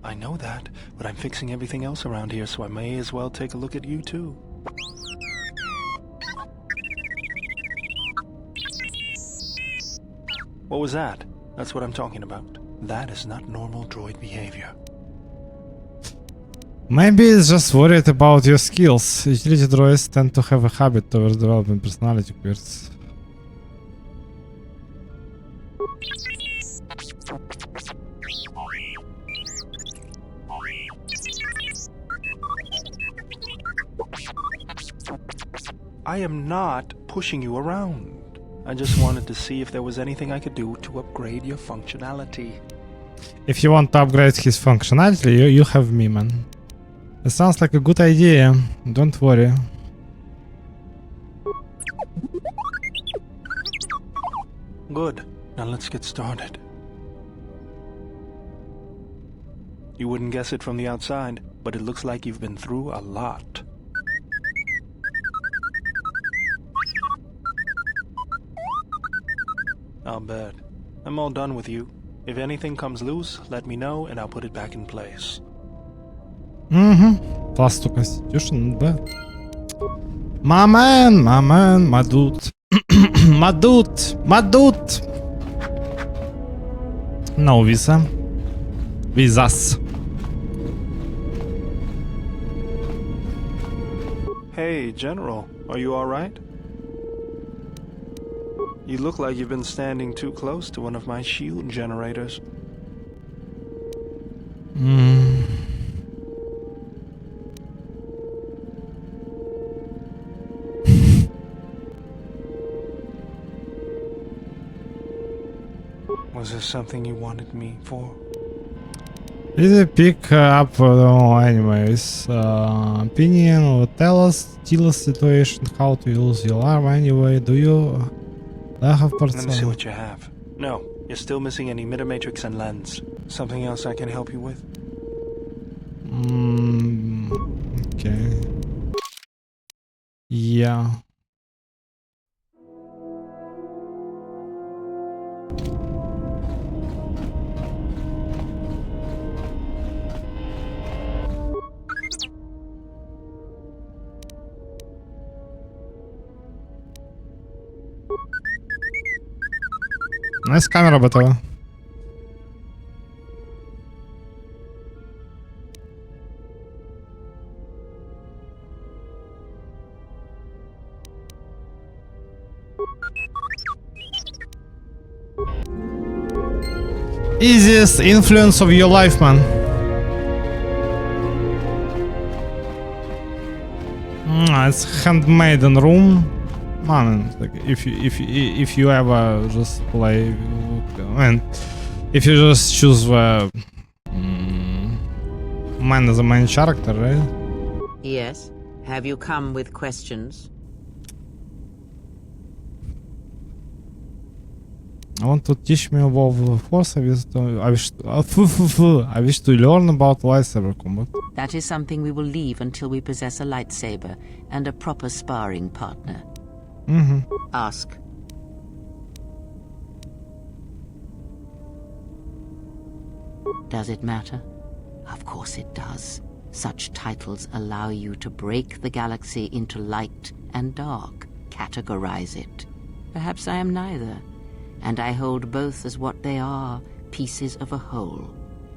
I know that, but I'm fixing everything else around here, so I may as well take a look at you too. What was that? That's what I'm talking about. That is not normal droid behavior. Maybe it's just worried about your skills. Utility droids tend to have a habit towards developing personality quirks. I am not pushing you around. I just wanted to see if there was anything I could do to upgrade your functionality. If you want to upgrade his functionality, you have me, man. It sounds like a good idea. Don't worry. Good. Now let's get started. You wouldn't guess it from the outside, but it looks like you've been through a lot. I'll bet. I'm all done with you. If anything comes loose, let me know and I'll put it back in place. Plus to constitution, but... My man, my dude. my dude. No visa. Visas. Hey, General, are you alright? You look like you've been standing too close to one of my shield generators. Was there something you wanted me for? Easy pick up anyways. Opinion will tell us still situation how to use your arm anyway. Do you have Let me see what you have. No, you're still missing any emitter and lens. Something else I can help you with? Okay. Yeah. Nice camera, but easiest influence of your life, man. It's handmaiden room. Man, like if you ever just play, and if you just choose man as a main character, right? Yes. Have you come with questions? I want to teach me about the force. I wish to learn about lightsaber combat. That is something we will leave until we possess a lightsaber and a proper sparring partner. Ask. Does it matter? Of course it does. Such titles allow you to break the galaxy into light and dark, categorize it. Perhaps I am neither, and I hold both as what they are, pieces of a whole.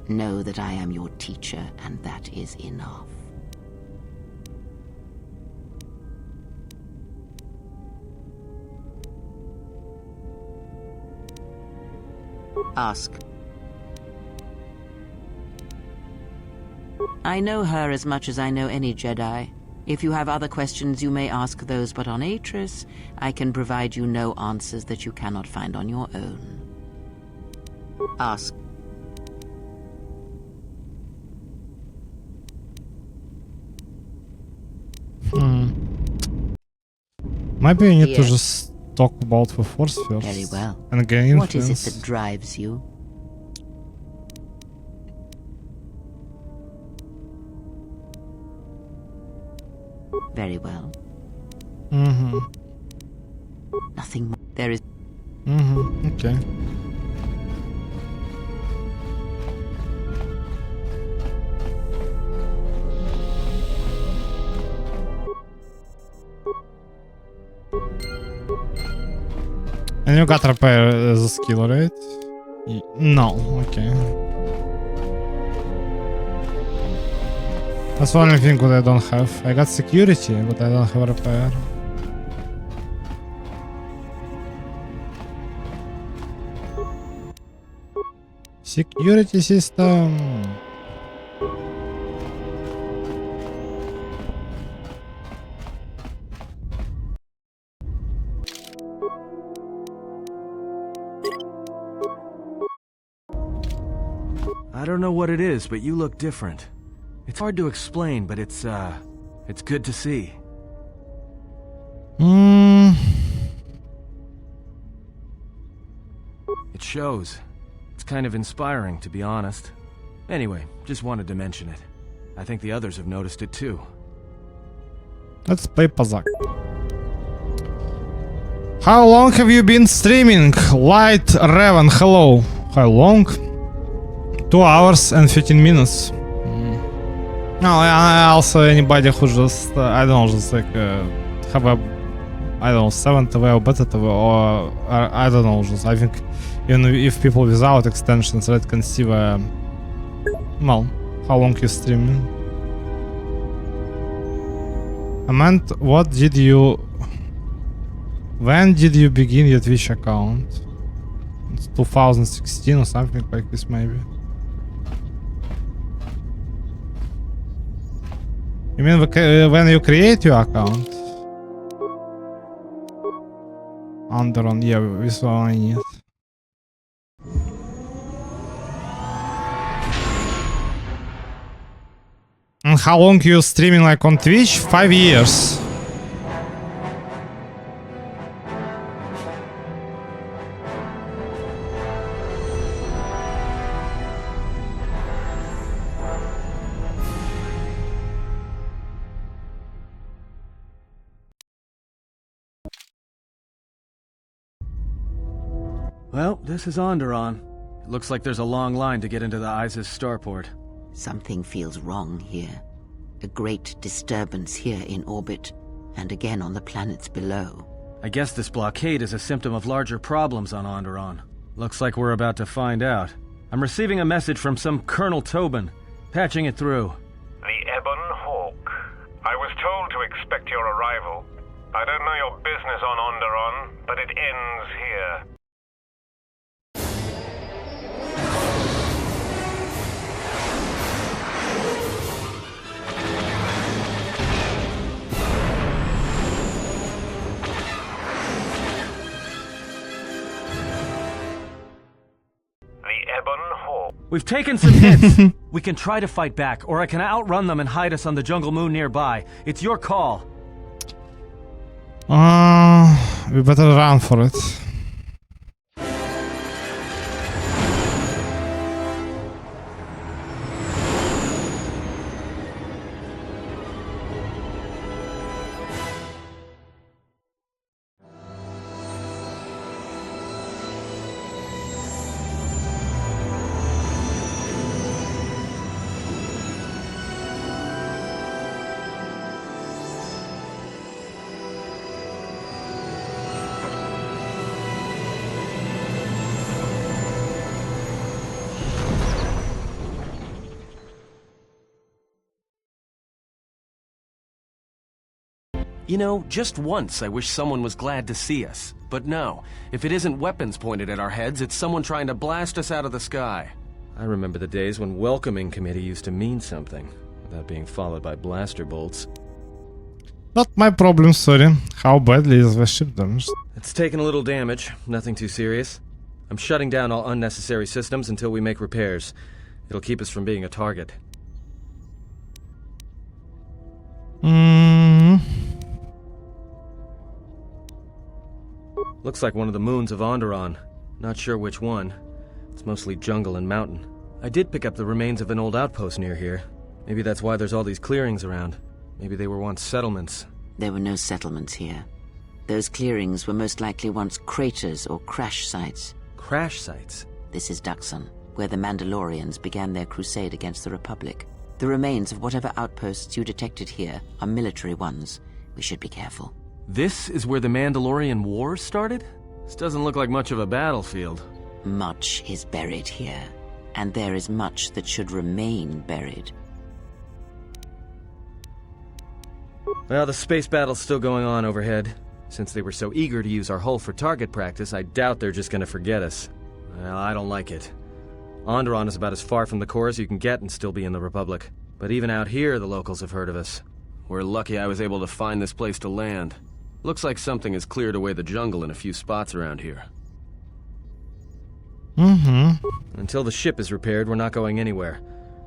Know that I am your teacher, and that is enough. Ask. I know her as much as I know any Jedi. If you have other questions, you may ask those, but on Atris, I can provide you no answers that you cannot find on your own. Ask. Maybe you need to Yes. just talk about the force first. Very well. And gain What is it influence. that drives you? Very well. Nothing more. There is... Okay. And you got repair as a skill, right? No, okay. That's the only thing that I don't have. I got security, but I don't have repair. Security system. I don't know what it is, but you look different. It's hard to explain, but it's good to see. It shows. It's kind of inspiring, to be honest. Anyway, just wanted to mention it. I think the others have noticed it too. Let's play Pazak. How long have you been streaming? Light Raven, hello. How long? 2 hours and 15 minutes. No, I also anybody who just, I don't know, just like have a, I don't know, 7 TV or better TV, or I don't know, just I think even if people without extensions, right, can see the, well, how long you streaming. I meant, when did you begin your Twitch account? It's 2016 or something like this, maybe. You mean when you create your account? Underon, yeah, this one I need. And how long you streaming like on Twitch? 5 years. Well, this is Onderon. It looks like there's a long line to get into the ISIS starport. Something feels wrong here. A great disturbance here in orbit, and again on the planets below. I guess this blockade is a symptom of larger problems on Onderon. Looks like we're about to find out. I'm receiving a message from some Colonel Tobin. Patching it through. The Ebon Hawk. I was told to expect your arrival. I don't know your business on Onderon, but it ends here. We've taken some hits. We can try to fight back, or I can outrun them and hide us on the jungle moon nearby. It's your call. We better run for it. You know, just once I wish someone was glad to see us. But no, if it isn't weapons pointed at our heads, it's someone trying to blast us out of the sky. I remember the days when welcoming committee used to mean something, without being followed by blaster bolts. Not my problem, sorry. How badly is the ship damaged? It's taken a little damage, nothing too serious. I'm shutting down all unnecessary systems until we make repairs. It'll keep us from being a target. Looks like one of the moons of Onderon. Not sure which one. It's mostly jungle and mountain. I did pick up the remains of an old outpost near here. Maybe that's why there's all these clearings around. Maybe they were once settlements. There were no settlements here. Those clearings were most likely once craters or crash sites. Crash sites? This is Duxon, where the Mandalorians began their crusade against the Republic. The remains of whatever outposts you detected here are military ones. We should be careful. This is where the Mandalorian Wars started? This doesn't look like much of a battlefield. Much is buried here, and there is much that should remain buried. Well, the space battle's still going on overhead. Since they were so eager to use our hull for target practice, I doubt they're just gonna forget us. Well, I don't like it. Onderon is about as far from the core as you can get and still be in the Republic. But even out here, the locals have heard of us. We're lucky I was able to find this place to land. Looks like something has cleared away the jungle in a few spots around here. Until the ship is repaired, we're not going anywhere.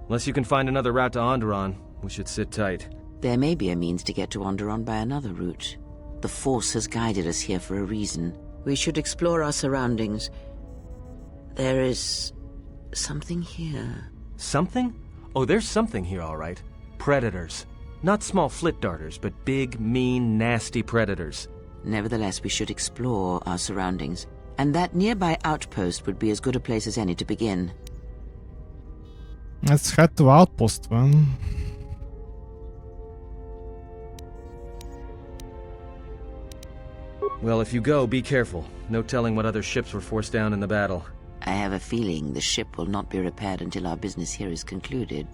Unless you can find another route to Onderon, we should sit tight. There may be a means to get to Onderon by another route. The Force has guided us here for a reason. We should explore our surroundings. There is something here. Something? Oh, there's something here, all right. Predators. Not small flit darters, but big, mean, nasty predators. Nevertheless, we should explore our surroundings. And that nearby outpost would be as good a place as any to begin. Let's head to outpost, man. Well, if you go, be careful. No telling what other ships were forced down in the battle. I have a feeling the ship will not be repaired until our business here is concluded.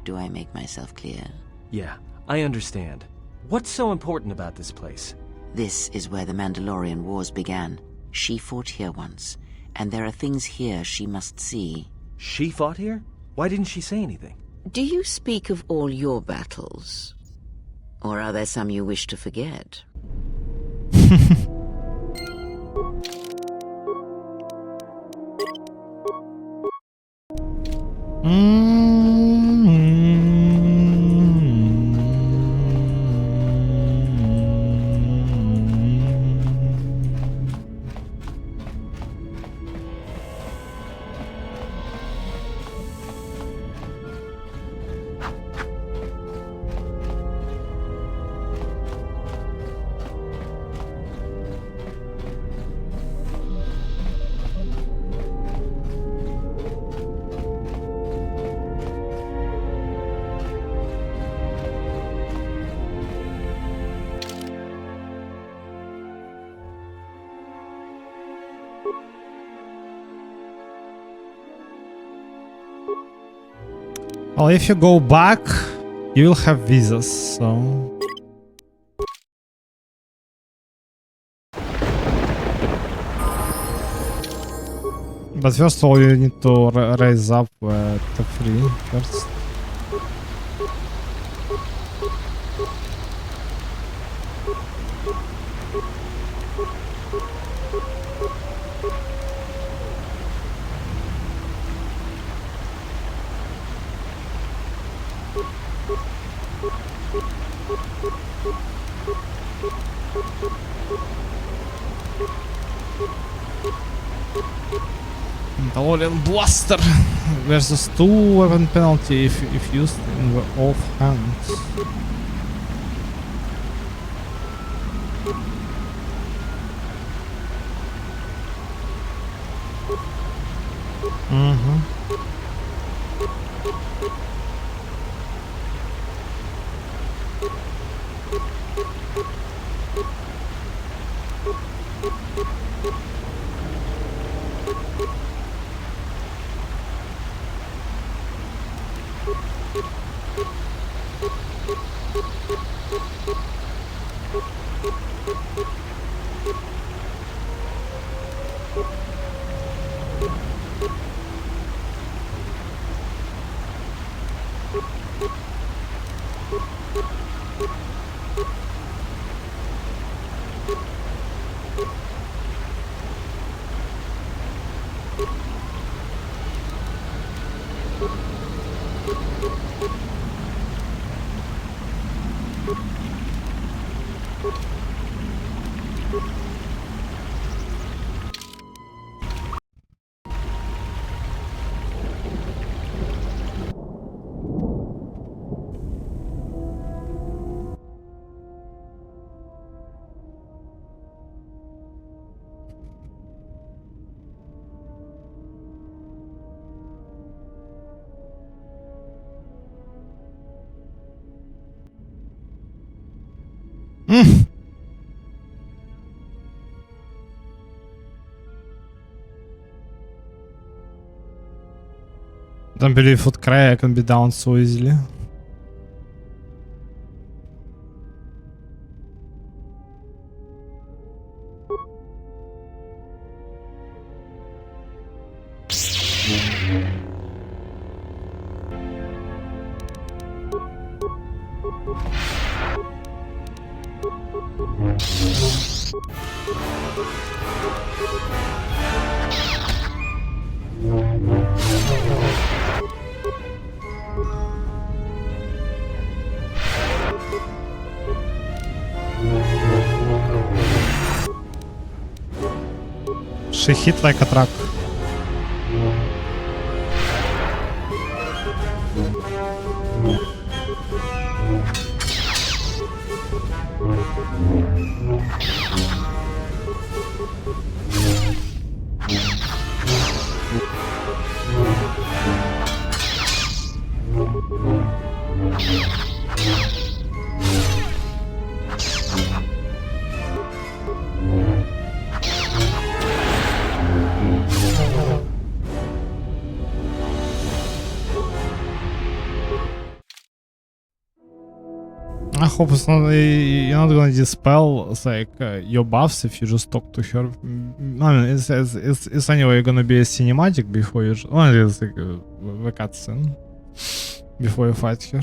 Do I make myself clear? Yeah, I understand. What's so important about this place? This is where the Mandalorian Wars began. She fought here once, and there are things here she must see. She fought here? Why didn't she say anything? Do you speak of all your battles? Or are there some you wish to forget? Well, if you go back, you will have visas, so... But first of all, you need to raise up the free first. Mandalorian Blaster versus 2 weapon penalty if used in the off hands. don't believe with Cray I can be down so easily. She hit like a truck. I hope it's not, you're not gonna dispel like your buffs if you just talk to her. I mean, it's anyway gonna be a cinematic before you. Well, it's like a cutscene before you fight her.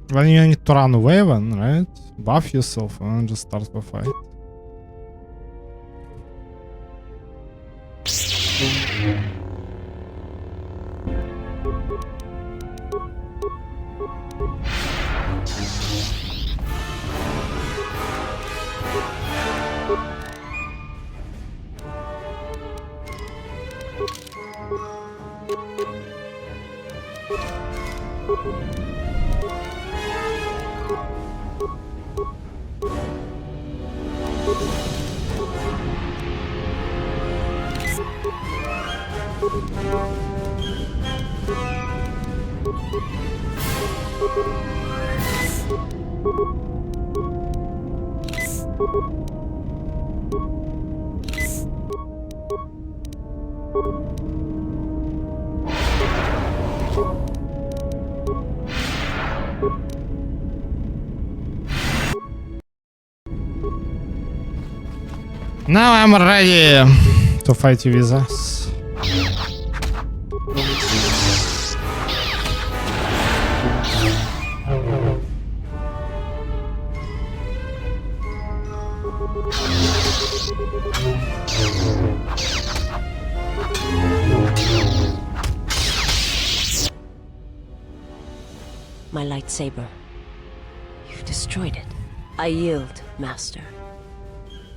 When you need to run away, right? Buff yourself and just start the fight. Now I'm ready to fight you with us. My lightsaber. You've destroyed it. I yield, Master.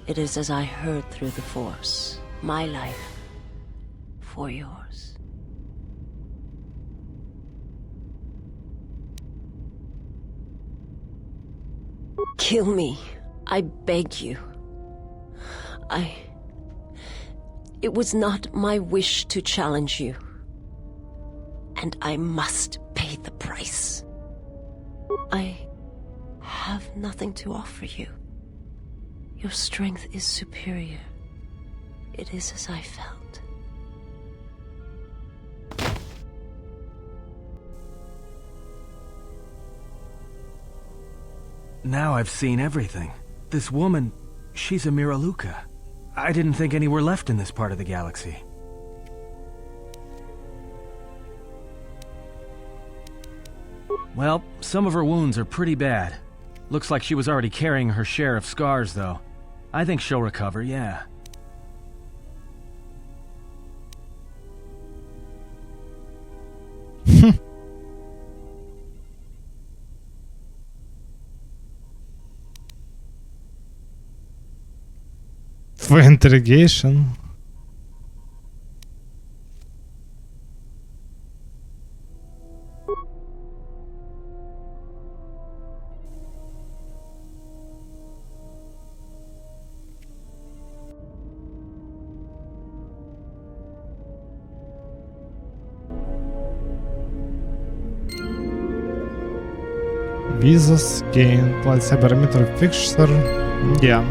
It is as I heard through the Force. My life for yours. Kill me. I beg you. It was not my wish to challenge you. And I must pay the price. I have nothing to offer you. Your strength is superior. It is as I felt. Now I've seen everything. This woman, she's a Miraluka. I didn't think any were left in this part of the galaxy. Well, some of her wounds are pretty bad. Looks like she was already carrying her share of scars, though. I think she'll recover, yeah. For interrogation. Jesus, gain lightsaber emitter fixture. Yeah.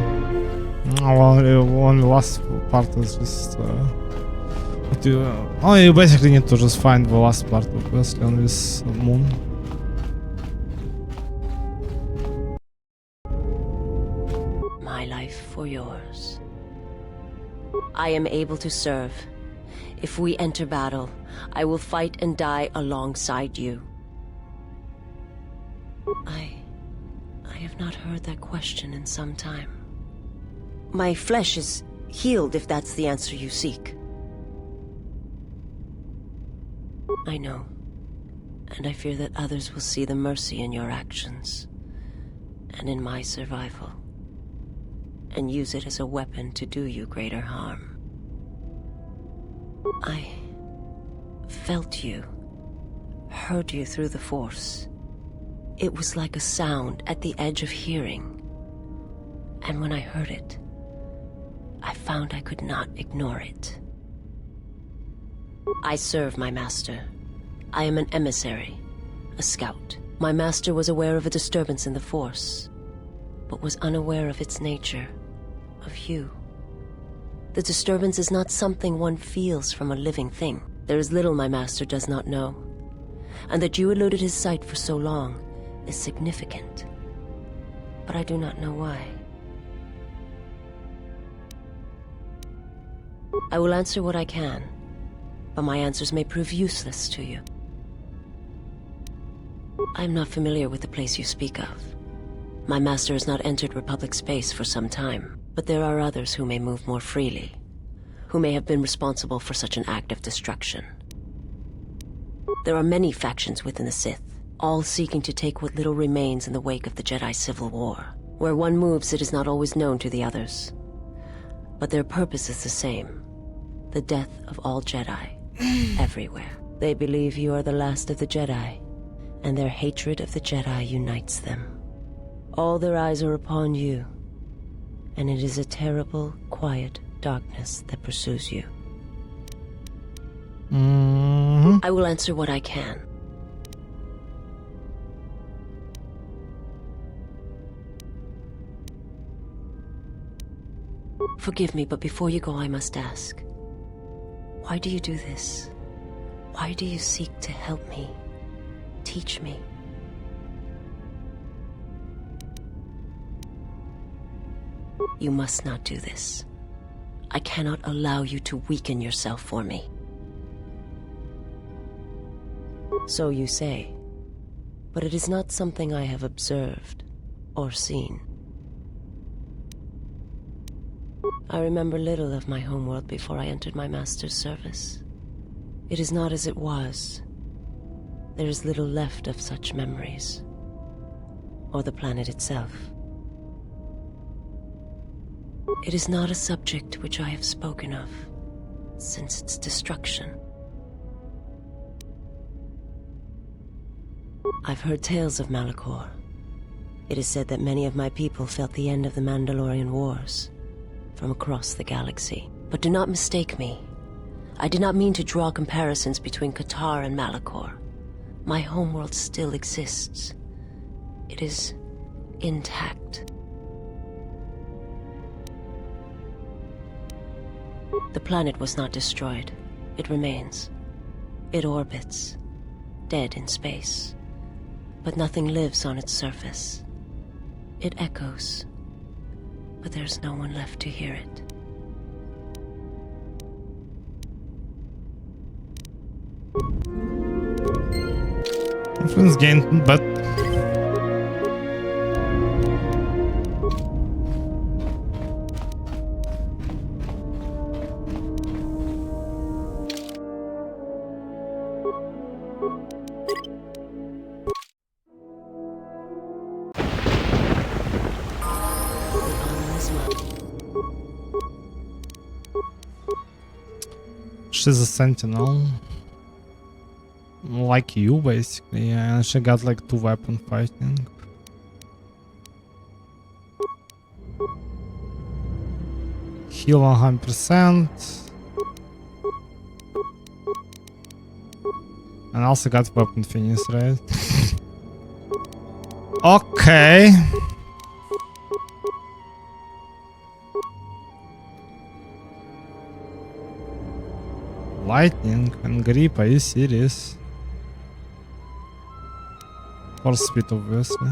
Well, only last part is just you basically need to just find the last part, obviously, on this moon. My life for yours. I am able to serve. If we enter battle, I will fight and die alongside you. I have not heard that question in some time. My flesh is healed, if that's the answer you seek. I know, and I fear that others will see the mercy in your actions, and in my survival, and use it as a weapon to do you greater harm. I felt you, heard you through the Force. It was like a sound at the edge of hearing, and when I heard it, I found I could not ignore it. I serve my master. I am an emissary, a scout. My master was aware of a disturbance in the Force, but was unaware of its nature, of you. The disturbance is not something one feels from a living thing. There is little my master does not know, and that you eluded his sight for so long is significant, but I do not know why. I will answer what I can, but my answers may prove useless to you. I am not familiar with the place you speak of. My master has not entered Republic space for some time, but there are others who may move more freely, who may have been responsible for such an act of destruction. There are many factions within the Sith, all seeking to take what little remains in the wake of the Jedi Civil War. Where one moves, it is not always known to the others. But their purpose is the same. The death of all Jedi, everywhere. They believe you are the last of the Jedi, and their hatred of the Jedi unites them. All their eyes are upon you, and it is a terrible, quiet darkness that pursues you. I will answer what I can. Forgive me, but before you go, I must ask. Why do you do this? Why do you seek to help me? Teach me? You must not do this. I cannot allow you to weaken yourself for me. So you say, but it is not something I have observed or seen. I remember little of my homeworld before I entered my master's service. It is not as it was. There is little left of such memories, or the planet itself. It is not a subject which I have spoken of since its destruction. I've heard tales of Malachor. It is said that many of my people felt the end of the Mandalorian Wars from across the galaxy. But do not mistake me. I did not mean to draw comparisons between Kotor and Malachor. My homeworld still exists. It is intact. The planet was not destroyed. It remains. It orbits, dead in space. But nothing lives on its surface. It echoes, but there's no one left to hear it. Influence gained, but she's a sentinel. Like you, basically, and she got like 2 weapon fighting. Heal 100%. And also got weapon finish, right? Okay. Lightning and grip, are you serious? Force speed, obviously.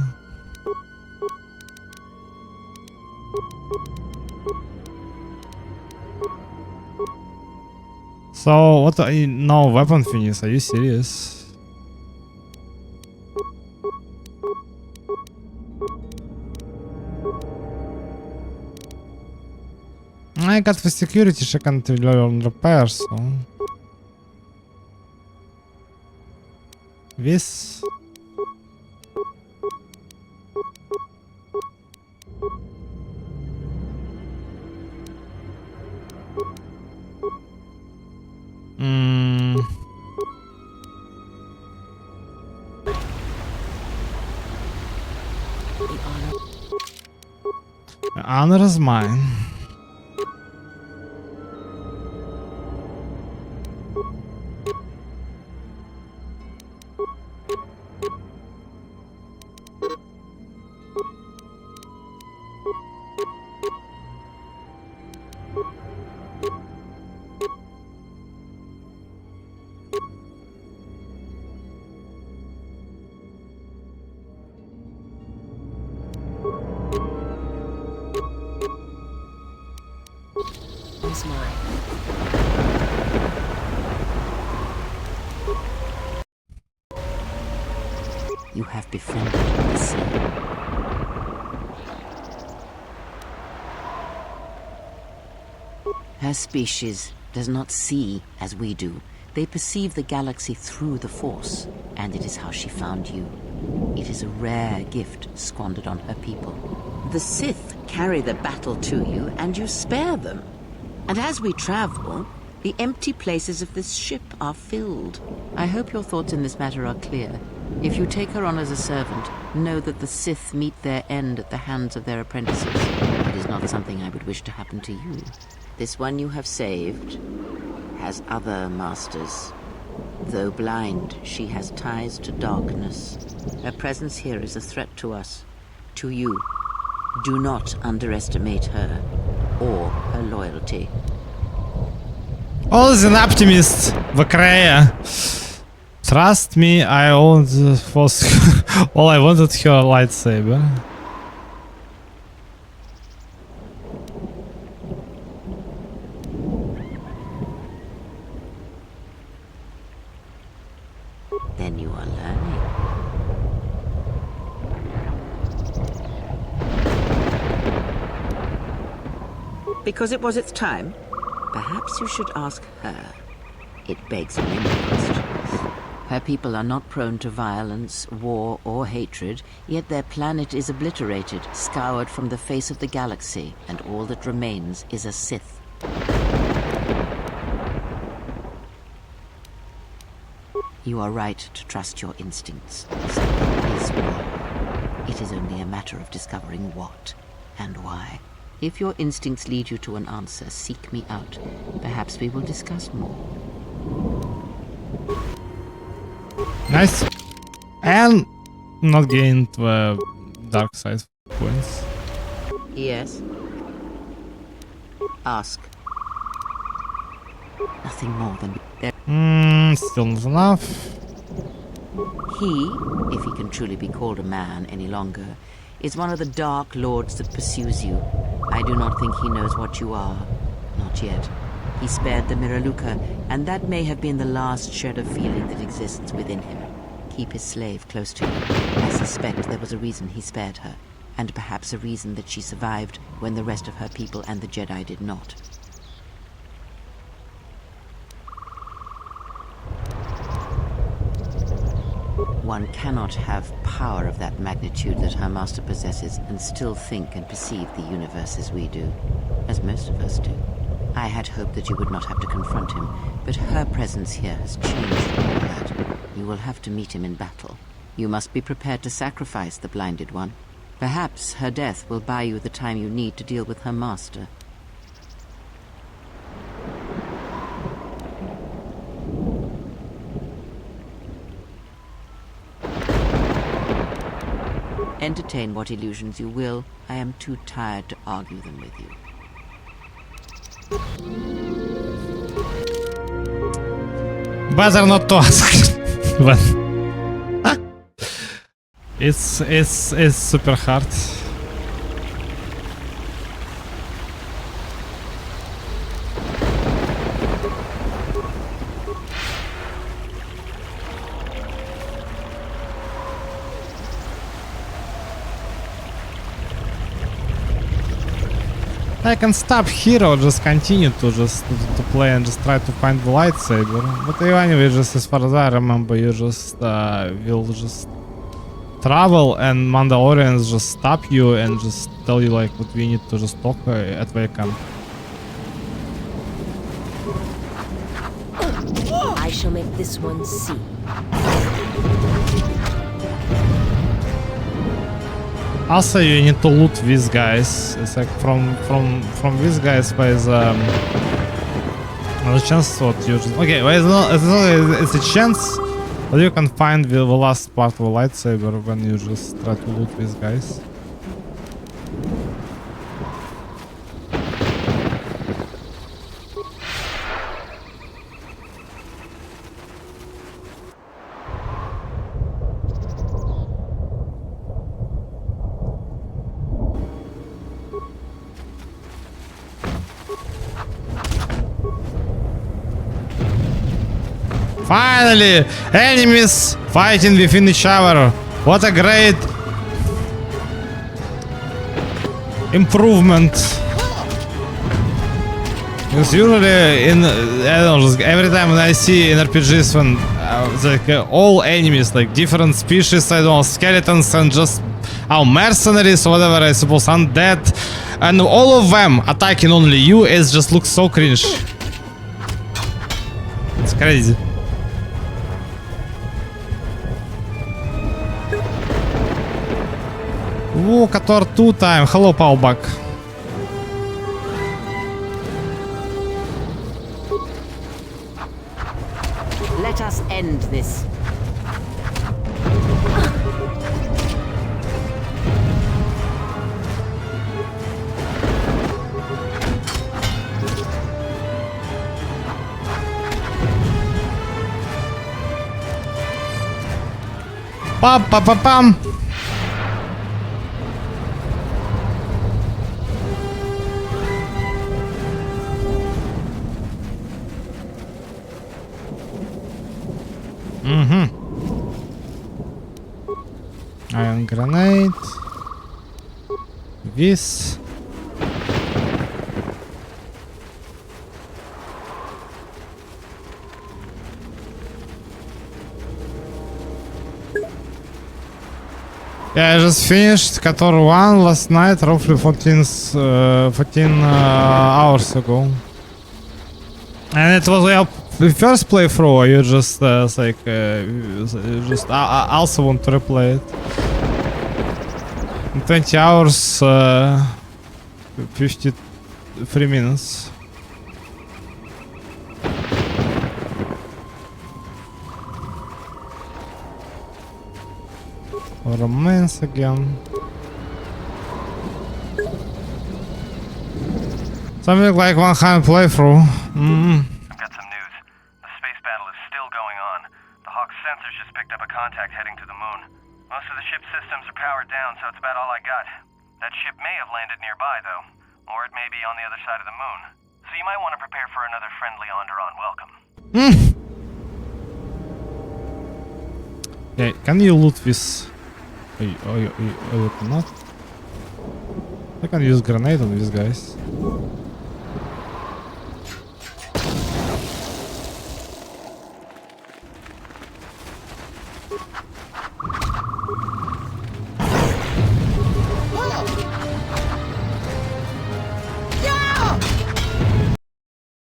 So, what are you... No, weapon finish, are you serious? I got the security check until on repair, so... This... The honor is mine. Is mine. You have befriended the sea. Her species does not see as we do. They perceive the galaxy through the Force, and it is how she found you. It is a rare gift squandered on her people. The Sith carry the battle to you, and you spare them. And as we travel, the empty places of this ship are filled. I hope your thoughts in this matter are clear. If you take her on as a servant, know that the Sith meet their end at the hands of their apprentices. It is not something I would wish to happen to you. This one you have saved has other masters. Though blind, she has ties to darkness. Her presence here is a threat to us, to you. Do not underestimate her or her loyalty. Always an optimist, Vakreya. Trust me, I owned was all I wanted her lightsaber. Then you are learning. Because it was its time? Perhaps you should ask her. It begs many questions. Her people are not prone to violence, war, or hatred, yet their planet is obliterated, scoured from the face of the galaxy, and all that remains is a Sith. You are right to trust your instincts. Something is wrong. It is only a matter of discovering what and why. If your instincts lead you to an answer, seek me out. Perhaps we will discuss more. Nice. And not gained the dark side points. Yes. Ask. Nothing more than still not enough. He, if he can truly be called a man any longer, is one of the Dark Lords that pursues you. I do not think he knows what you are. Not yet. He spared the Miraluka, and that may have been the last shred of feeling that exists within him. Keep his slave close to you. I suspect there was a reason he spared her, and perhaps a reason that she survived when the rest of her people and the Jedi did not. One cannot have power of that magnitude that her master possesses and still think and perceive the universe as we do, as most of us do. I had hoped that you would not have to confront him, but her presence here has changed all that. You will have to meet him in battle. You must be prepared to sacrifice the blinded one. Perhaps her death will buy you the time you need to deal with her master. Entertain what illusions you will. I am too tired to argue them with you. Better not to ask. But it's super hard. I can stop here or just continue to play and just try to find the lightsaber. But anyway, just as far as I remember, you just will just travel and Mandalorians just stop you and just tell you like what we need to just talk at their camp. I shall make this one see. Also, you need to loot these guys. It's like from these guys there's a chance what you just okay. Well, it's a chance that you can find the last part of a lightsaber when you just try to loot these guys. Finally, enemies fighting within each other. What a great improvement. Because usually in I don't know, every time when I see in RPGs when like all enemies like different species, I don't know, skeletons and just mercenaries or whatever, I suppose undead, and all of them attacking only you, it just looks so cringe. It's crazy. Ooh, Kotor 2 time. Hello, Paulbach. Let us end this. Pam pam pam pam. Iron grenade. This. Yeah, I just finished Kotor 1 last night, roughly 14 hours ago. And it was well, the first playthrough, you just also want to replay it. In 20 hours, 53 minutes. Romance again. Something like 100 playthrough. I've got some news. The space battle is still going on. The Hawk's sensors just picked up a contact heading to the moon. Most of the ship's systems are powered down, so it's about all I got. That ship may have landed nearby, though. Or it may be on the other side of the moon. So you might want to prepare for another friendly Onderon welcome. Yeah, can you loot this? You cannot? I can use grenade on these guys.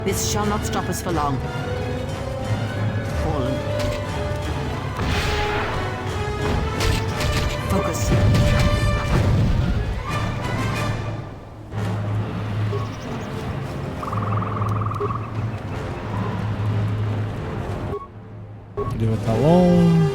This shall not stop us for long. Fallen. Focus. Leave it alone.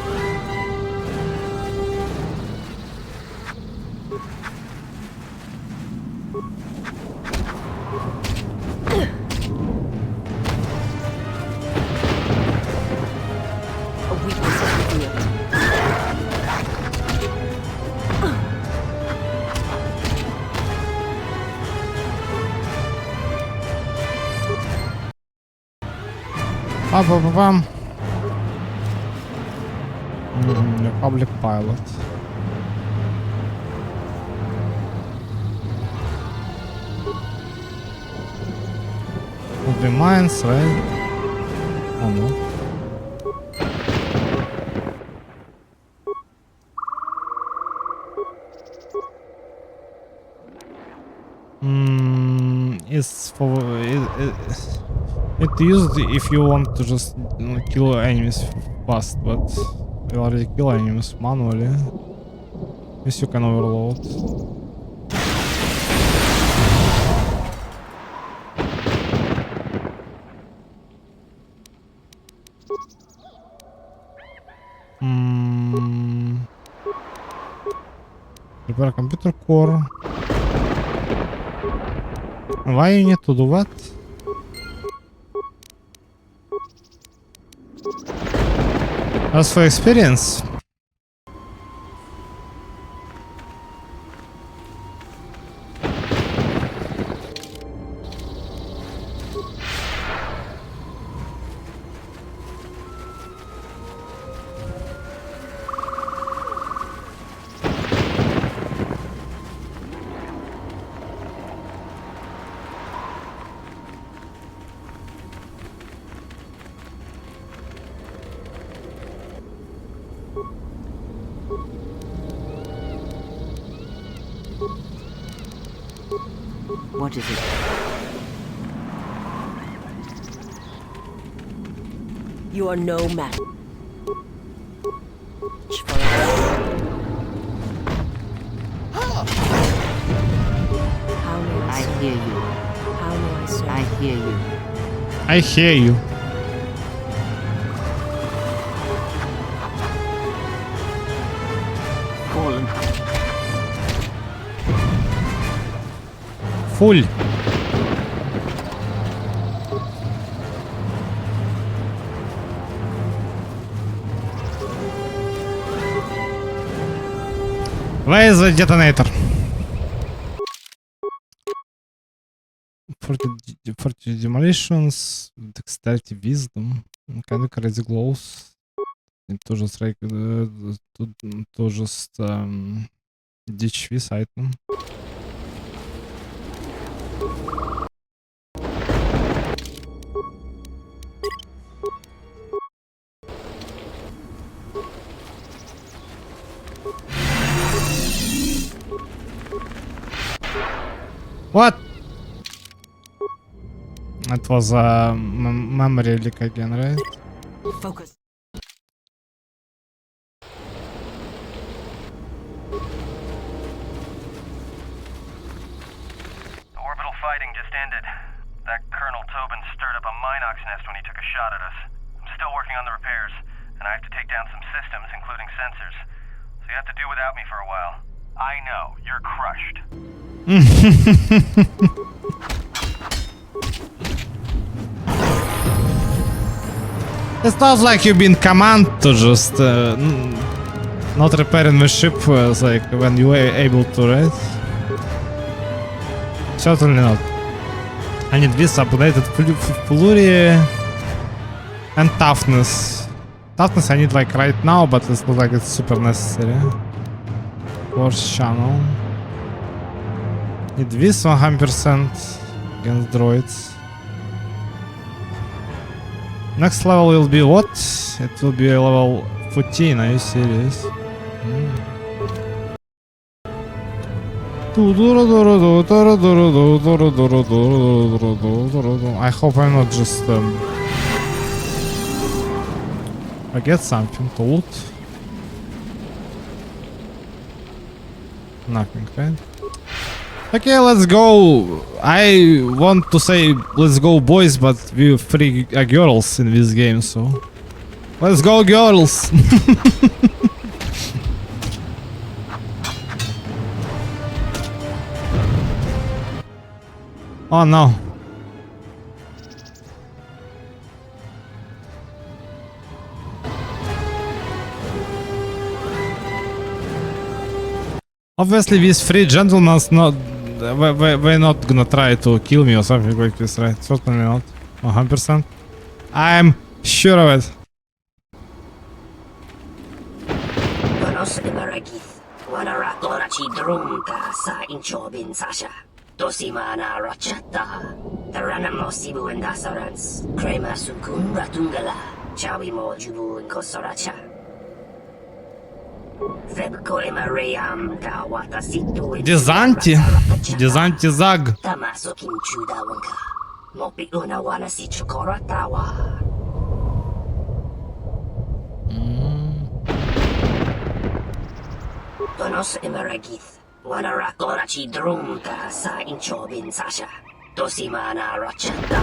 Pam. Public pilot. Would be mines, right? Oh no. It's for it used if you want to just kill enemies fast, but you already kill enemies manually. Yes, you can overload. Repair computer core. Why you need to do that? As for experience. What is it? You are no match for us. How may I hear you. How may I serve? I hear you. I hear you. Fallen. Full. Where is the detonator? 40 demolitions, dexterity, wisdom, kind of crazy glows. To just ditch this item. What? It was a memory leak again, right? Focus. The orbital fighting just ended. That Colonel Tobin stirred up a Minox nest when he took a shot at us. I'm still working on the repairs, and I have to take down some systems, including sensors. So you have to do without me for a while. I know, you're crushed. It sounds like you've been commanded to just not repairing the ship like when you were able to, right? Certainly not. I need this updated flurry and toughness. Toughness I need like right now, but it's not like it's super necessary. Force channel. Need this 100% against droids. Next level will be what? It will be a level 14, are you serious? I hope I'm not just I get something to loot. Nothing, right? Okay, let's go. I want to say let's go boys, but we're three girls in this game, so let's go girls. Oh no. Obviously these three gentlemen not we're not gonna try to kill me or something like this, right? Certainly not. 100%. I'm sure of it. Donos emeragith, wanarakorachi drumta sa inchobin sasha. Dosimana rachata, taranamo sibu and dasarans, crema sukun ratungala, chawi mo jubu and kosoracha. Febko emarayam da watasitu. Dizanti zag. Tamaso kinchuda wanka. Mopi una wana si chokoratawa. Donos emeragith, wanarakorachi drumta sa inchobin sasha. Dosimana rachata.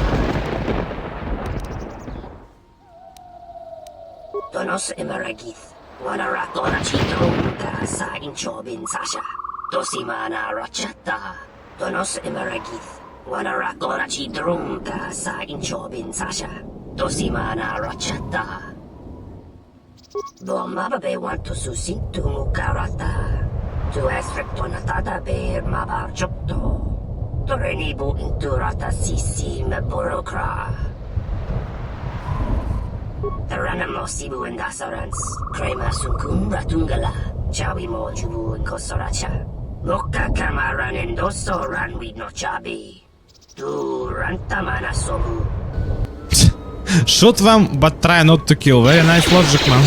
Donos emeragith, wanarakorachi drumta sa inchobin sasha. Dosimana rachata. Donos emeragith, wanarakorachi drumta sa inchobin sasha. Dosimana rachata. Mababe want to susintu mukarata. Tu esfrektonatada be mabar chokto. Torenibu inturata sisi meburokra. Taranamo sibu and dasarans. Crema sunkun ratungala. Chawi mo jubu and kosoracha. Moka kamaran and doso ran with no chabi. Tu rantamana sobu. Shoot them, but try not to kill. Very nice logic, man.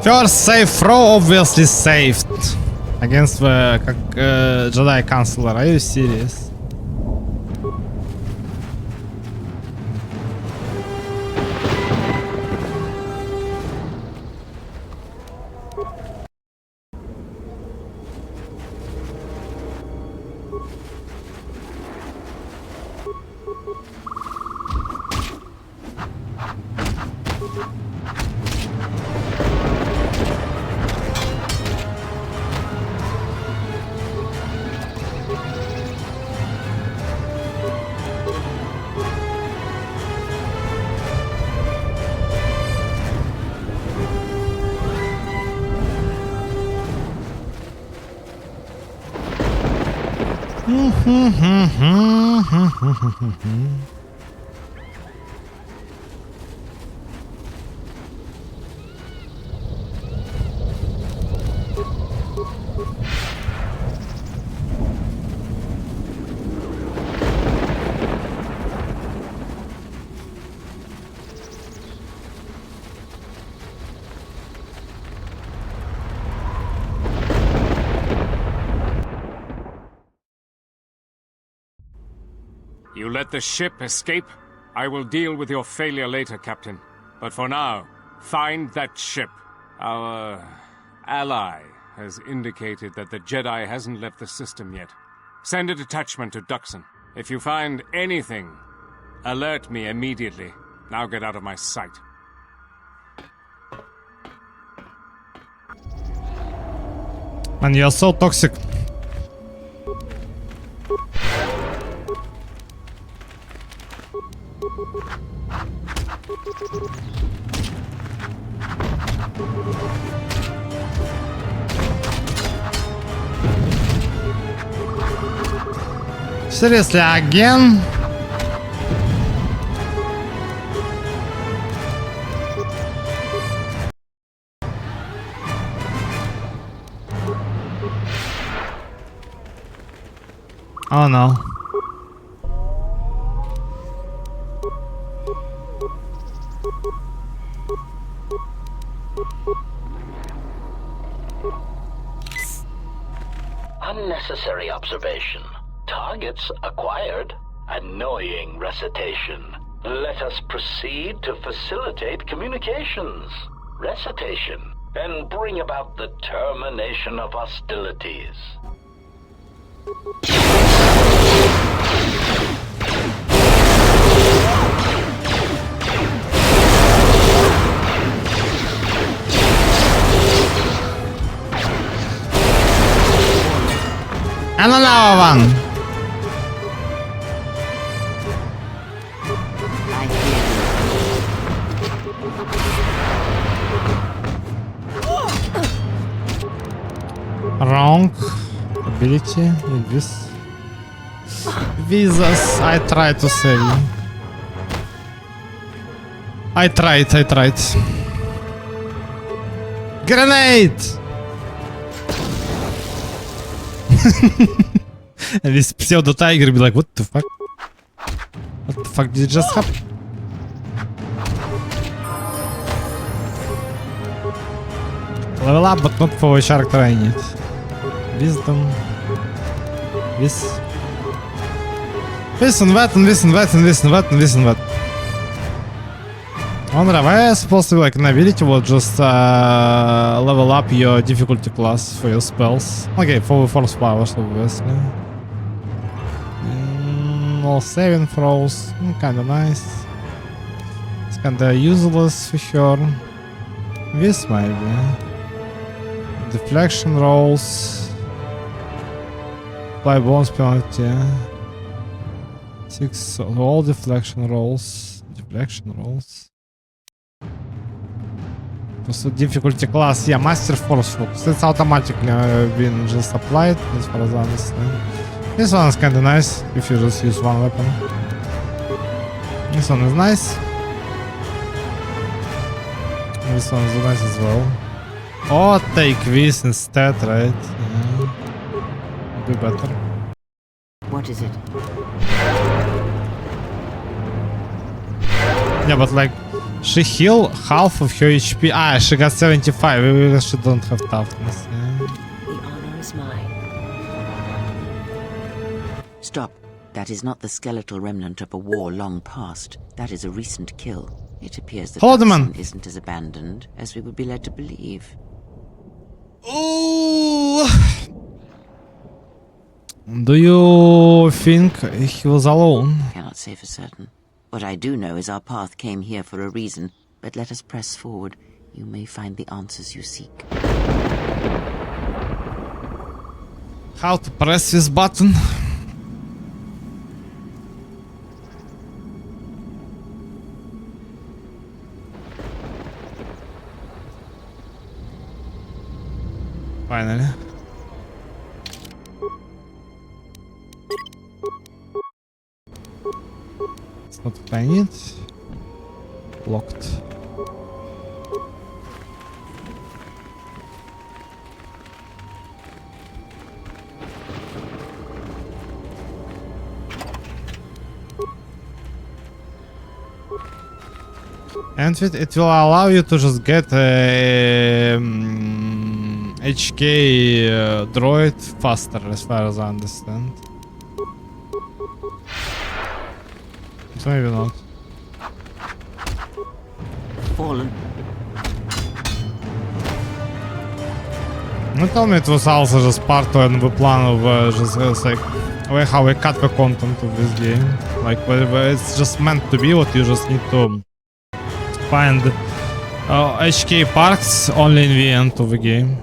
First save throw obviously saved against the Jedi Counselor. Are you serious? You let the ship escape? I will deal with your failure later, Captain. But for now, find that ship. Our ally has indicated that the Jedi hasn't left the system yet. Send a detachment to Duxon. If you find anything, alert me immediately. Now get out of my sight. Man, you're so toxic. Seriously, again? Oh no. necessary observation. Targets acquired. Annoying recitation. Let us proceed to facilitate communications. Recitation. And bring about the termination of hostilities. Another one. Wrong ability in this. Visas, I tried to save you. I tried. Grenade! And this pseudo tiger be like, what the fuck? What the fuck did just happen? Level up, but not for character I need. Wisdom. This. This and that. I wonder, am I supposed to, like, an ability will just level up your difficulty class for your spells? Okay, for force powers, obviously. All saving throws, kinda nice. It's kinda useless for sure. This maybe. Deflection rolls. Apply bonus penalty. 6 all deflection rolls. So difficulty class, yeah, Master Forceful. So it's automatically been just applied, as far as I understand. This one is kinda nice, if you just use one weapon. This one is nice. This one is nice as well. Or take this instead, right? Yeah. Be better. What is it? Yeah, but like, she healed half of her HP. Ah, she got 75, because she don't have toughness. Yeah. The honor is mine. Stop. That is not the skeletal remnant of a war long past. That is a recent kill. It appears that Dawson isn't as abandoned as we would be led to believe. Ooh. Do you think he was alone? Cannot say for certain. What I do know is our path came here for a reason, but let us press forward. You may find the answers you seek. How to press this button? Finally. It's not what I need. Locked. And it will allow you to just get a HK droid faster, as far as I understand. So maybe not. Fallen. You told me it was also just part of the plan of just like how we cut the content of this game. Like it's just meant to be what you just need to find HK parts only in the end of the game.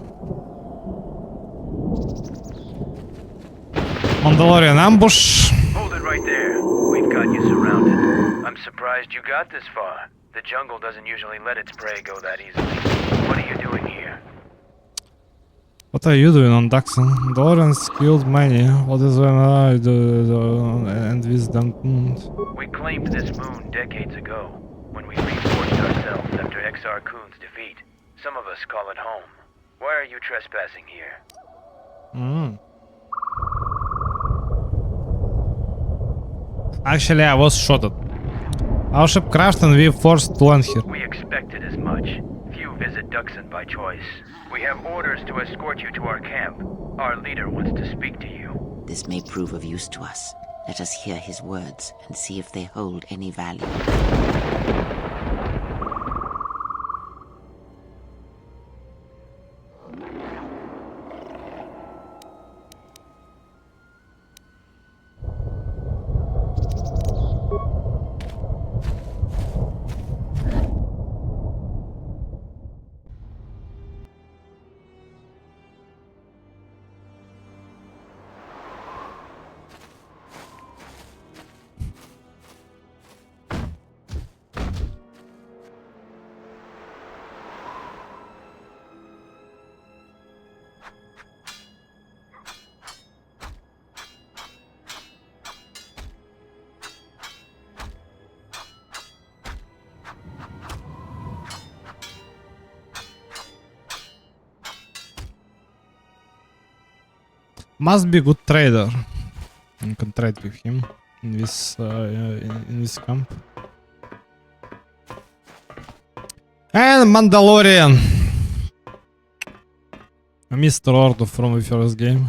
Mandalorian ambush. Hold it right there. We've got you surrounded. I'm surprised you got this far. The jungle doesn't usually let its prey go that easily. What are you doing here? What are you doing on Daxon? Mandalorians killed many. What is when I do and wisdom? We claimed this moon decades ago, when we reinforced ourselves after XR Kuhn's defeat. Some of us call it home. Why are you trespassing here? Actually, I was shot at. Our ship crashed and we forced to land here. We expected as much. Few visit Duxon by choice. We have orders to escort you to our camp. Our leader wants to speak to you. This may prove of use to us. Let us hear his words and see if they hold any value. Must be good trader. You can trade with him in this camp. And Mandalorian, Mr. Ordo from the first game.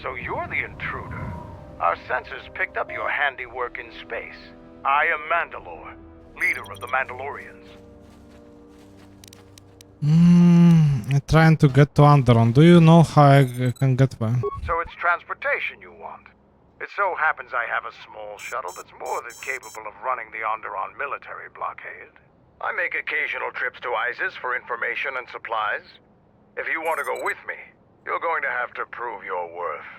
So you're the intruder. Our sensors picked up your handiwork in space. I am Mandalore, leader of the Mandalorians. I'm trying to get to Onderon. Do you know how I can get there? So it's transportation you want. It so happens I have a small shuttle that's more than capable of running the Onderon military blockade. I make occasional trips to ISIS for information and supplies. If you want to go with me, you're going to have to prove your worth.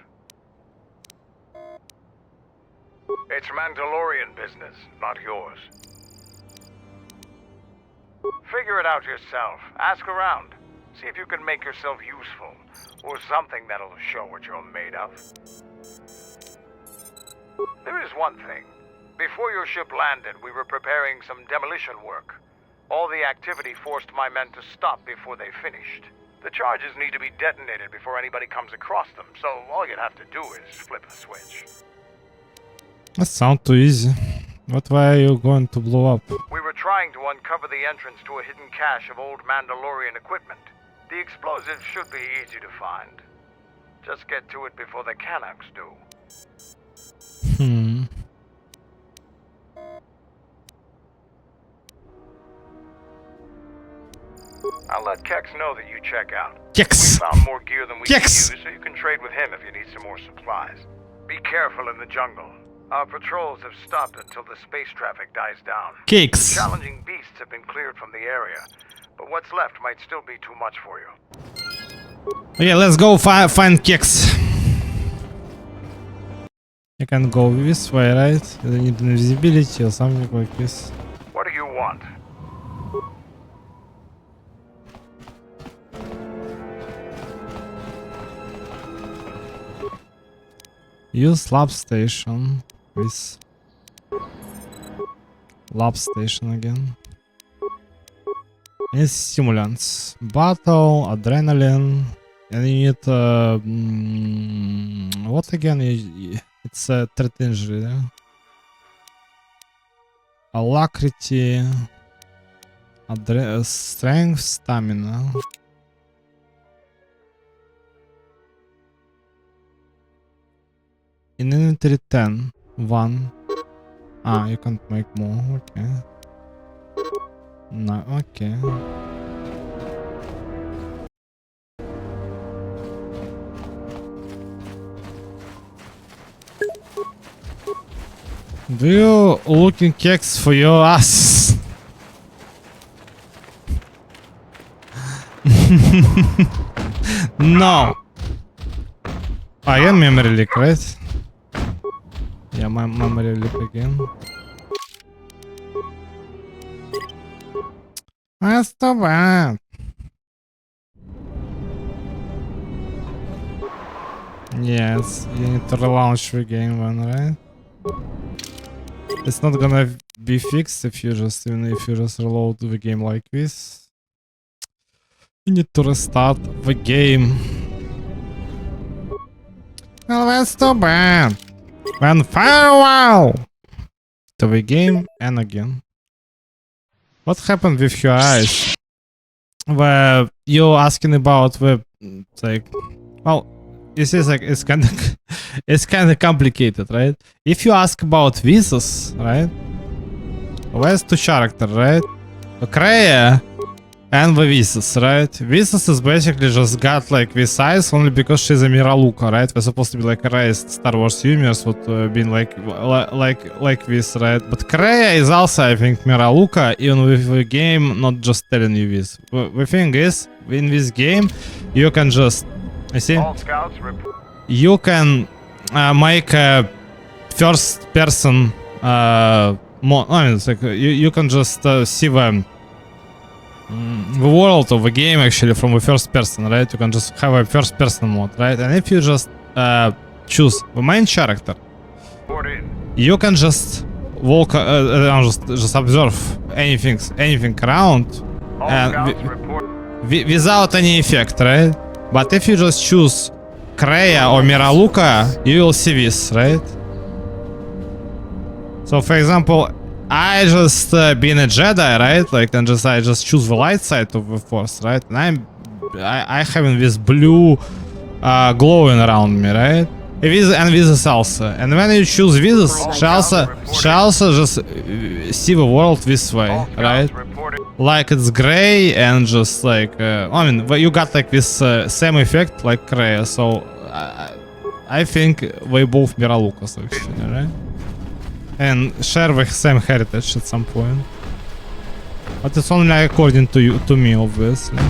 It's Mandalorian business, not yours. Figure it out yourself. Ask around. See if you can make yourself useful, or something that'll show what you're made of. There is one thing. Before your ship landed, we were preparing some demolition work. All the activity forced my men to stop before they finished. The charges need to be detonated before anybody comes across them, so all you'd have to do is flip the switch. That sounds too easy. What way are you going to blow up? We were trying to uncover the entrance to a hidden cache of old Mandalorian equipment. The explosives should be easy to find. Just get to it before the Canucks do. I'll let Kex know that you check out. Kex! We found more gear than we can Kex! use, so you can trade with him if you need some more supplies. Be careful in the jungle. Our patrols have stopped until the space traffic dies down. Kex! Challenging beasts have been cleared from the area, but what's left might still be too much for you. Okay, let's go find Kex. You can go this way, right? You need invisibility or something like this. What do you want? Use lab station. This lab station again. And stimulants. Battle, adrenaline. And you need what again? It's a threat injury, yeah? Alacrity, strength, stamina. In inventory 10, 1. Ah, you can't make more, okay. No, okay. Do you looking Kex for your ass? No. I am memory leak, right? Yeah, my memory leak again. That's too bad. Yes, you need to relaunch the game then, right? It's not gonna be fixed if you just reload the game like this. You need to restart the game. Well, that's too bad. Then farewell to the game and again. What happened with your eyes? Where you're asking about the It's like, well, you see, it's kind of it's kind of complicated, right? If you ask about visas, right? Where's two characters, right? Kreia and the visas, right? Visas is basically just got like this eyes only because she's a Miraluka, right? We're supposed to be like Kreia Star Wars universe would been like this, right? But Kreia is also, I think, Miraluka, even with the game not just telling you this. The thing is, in this game, you can just, you see, you can make a first person I mean, it's like you can just see the world of the game actually from the first person, right? You can just have a first person mode, right? And if you just choose the main character, you can just walk around, just observe anything around, and without any effect, right? But if you just choose Kreia or Miraluka, you will see this, right? So for example, I just being a Jedi, right? Like, and I just choose the light side of the Force, right? And I having this blue glowing around me, right? And Visas also. And when you choose Visas, she also just see the world this way, right? Like it's gray and just like I mean, you got like this same effect like Kreia. So I think they both Miralukas actually, right? And share the same heritage at some point. But it's only like according to you, to me, obviously.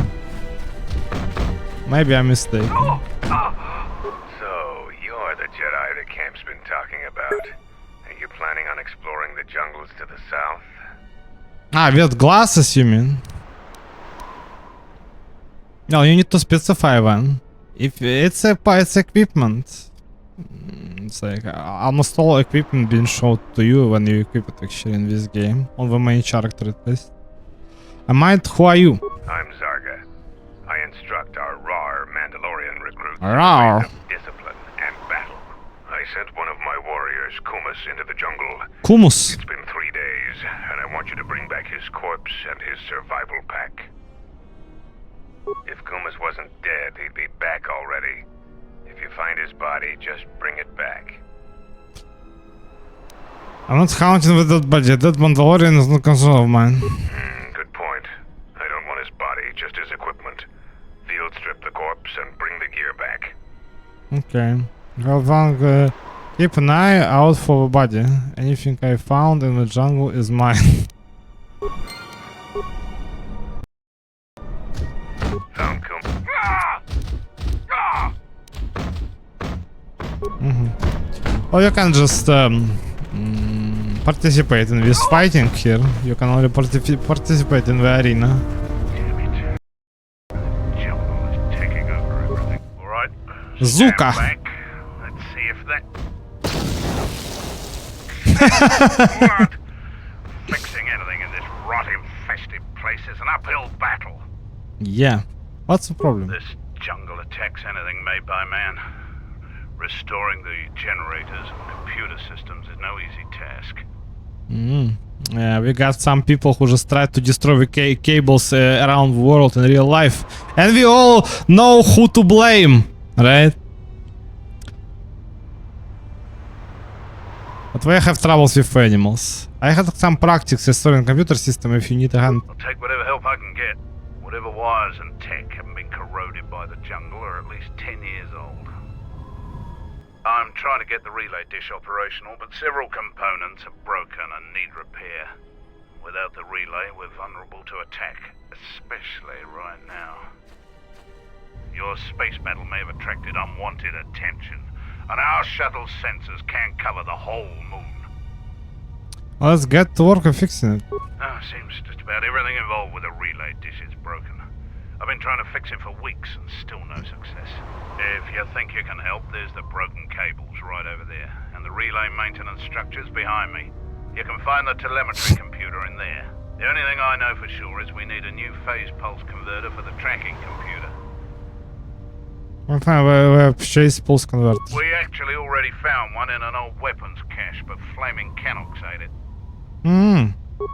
Maybe I'm mistaken. So, you're the Jedi the camp's been talking about. Are you planning on exploring the jungles to the south? Ah, with glasses, you mean? No, you need to specify one. If it's equipment. It's like almost all equipment being shown to you when you equip it actually in this game, on the main character at least. Who are you? I'm Zarga. I instruct our raw Mandalorian recruits Rawr. in ways of discipline and battle. I sent one of my warriors, Kumus, into the jungle. Kumus. It's been 3 days, and I want you to bring back his corpse and his survival pack. If Kumus wasn't dead, he'd be back already. If you find his body, just bring it back. I'm not counting with that budget. That Mandalorian is not concern of mine. Good point. I don't want his body, just his equipment. Field strip the corpse and bring the gear back. Okay. Well, keep an eye out for the body. Anything I found in the jungle is mine. Found Kumus. Well, you can just participate in this fighting here. You can only participate in the arena. Alright. Zuka. Let's see if that... What? Fixing anything in this rot-infested place is an uphill battle. Yeah. What's the problem? This jungle attacks anything made by man. Restoring the generators and computer systems is no easy task. Yeah, we got some people who just tried to destroy the cables around the world in real life. And we all know who to blame, right? But we have troubles with animals. I had some practice restoring computer system if you need a hand. I'll take whatever help I can get. Whatever wires and tech haven't been corroded by the jungle are at least 10 years old. I'm trying to get the relay dish operational, but several components are broken and need repair. Without the relay, we're vulnerable to attack, especially right now. Your space battle may have attracted unwanted attention, and our shuttle's sensors can't cover the whole moon. Well, let's get to work on fixing it. Seems just about everything involved with the relay dish is broken. I've been trying to fix it for weeks and still no success. If you think you can help, there's the broken cables right over there, and the relay maintenance structure's behind me. You can find the telemetry computer in there. The only thing I know for sure is we need a new phase pulse converter for the tracking computer. I'm fine, we have chase pulse converter. We actually already found one in an old weapons cache, but flaming Canox ate it.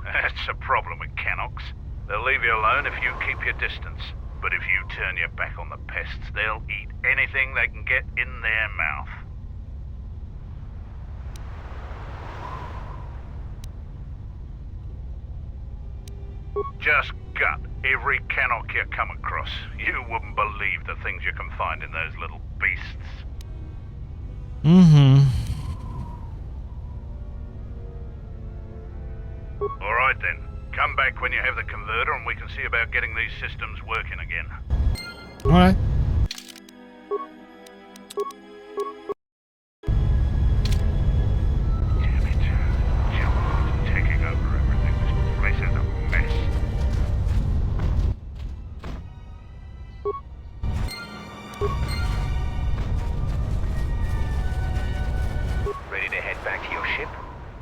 That's a problem with Canox. They'll leave you alone if you keep your distance. But if you turn your back on the pests, they'll eat anything they can get in their mouth. Just gut every Cannock you come across. You wouldn't believe the things you can find in those little beasts. Mm-hmm. Alright then. Come back when you have the converter and we can see about getting these systems working again. Alright. Damn it. Jungle's taking over everything. This place is a mess. Ready to head back to your ship?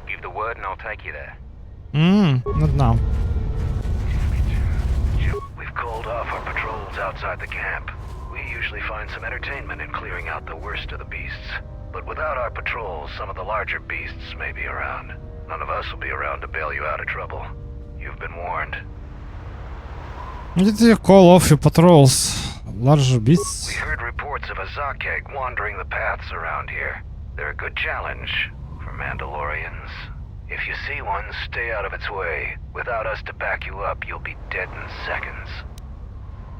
Give the word and I'll take you there. Not now. We've called off our patrols outside the camp. We usually find some entertainment in clearing out the worst of the beasts. But without our patrols, some of the larger beasts may be around. None of us will be around to bail you out of trouble. You've been warned. Why did you call off your patrols? Larger beasts? We heard reports of a Zakeg wandering the paths around here. They're a good challenge for Mandalorians. If you see one, stay out of its way. Without us to back you up, you'll be dead in seconds.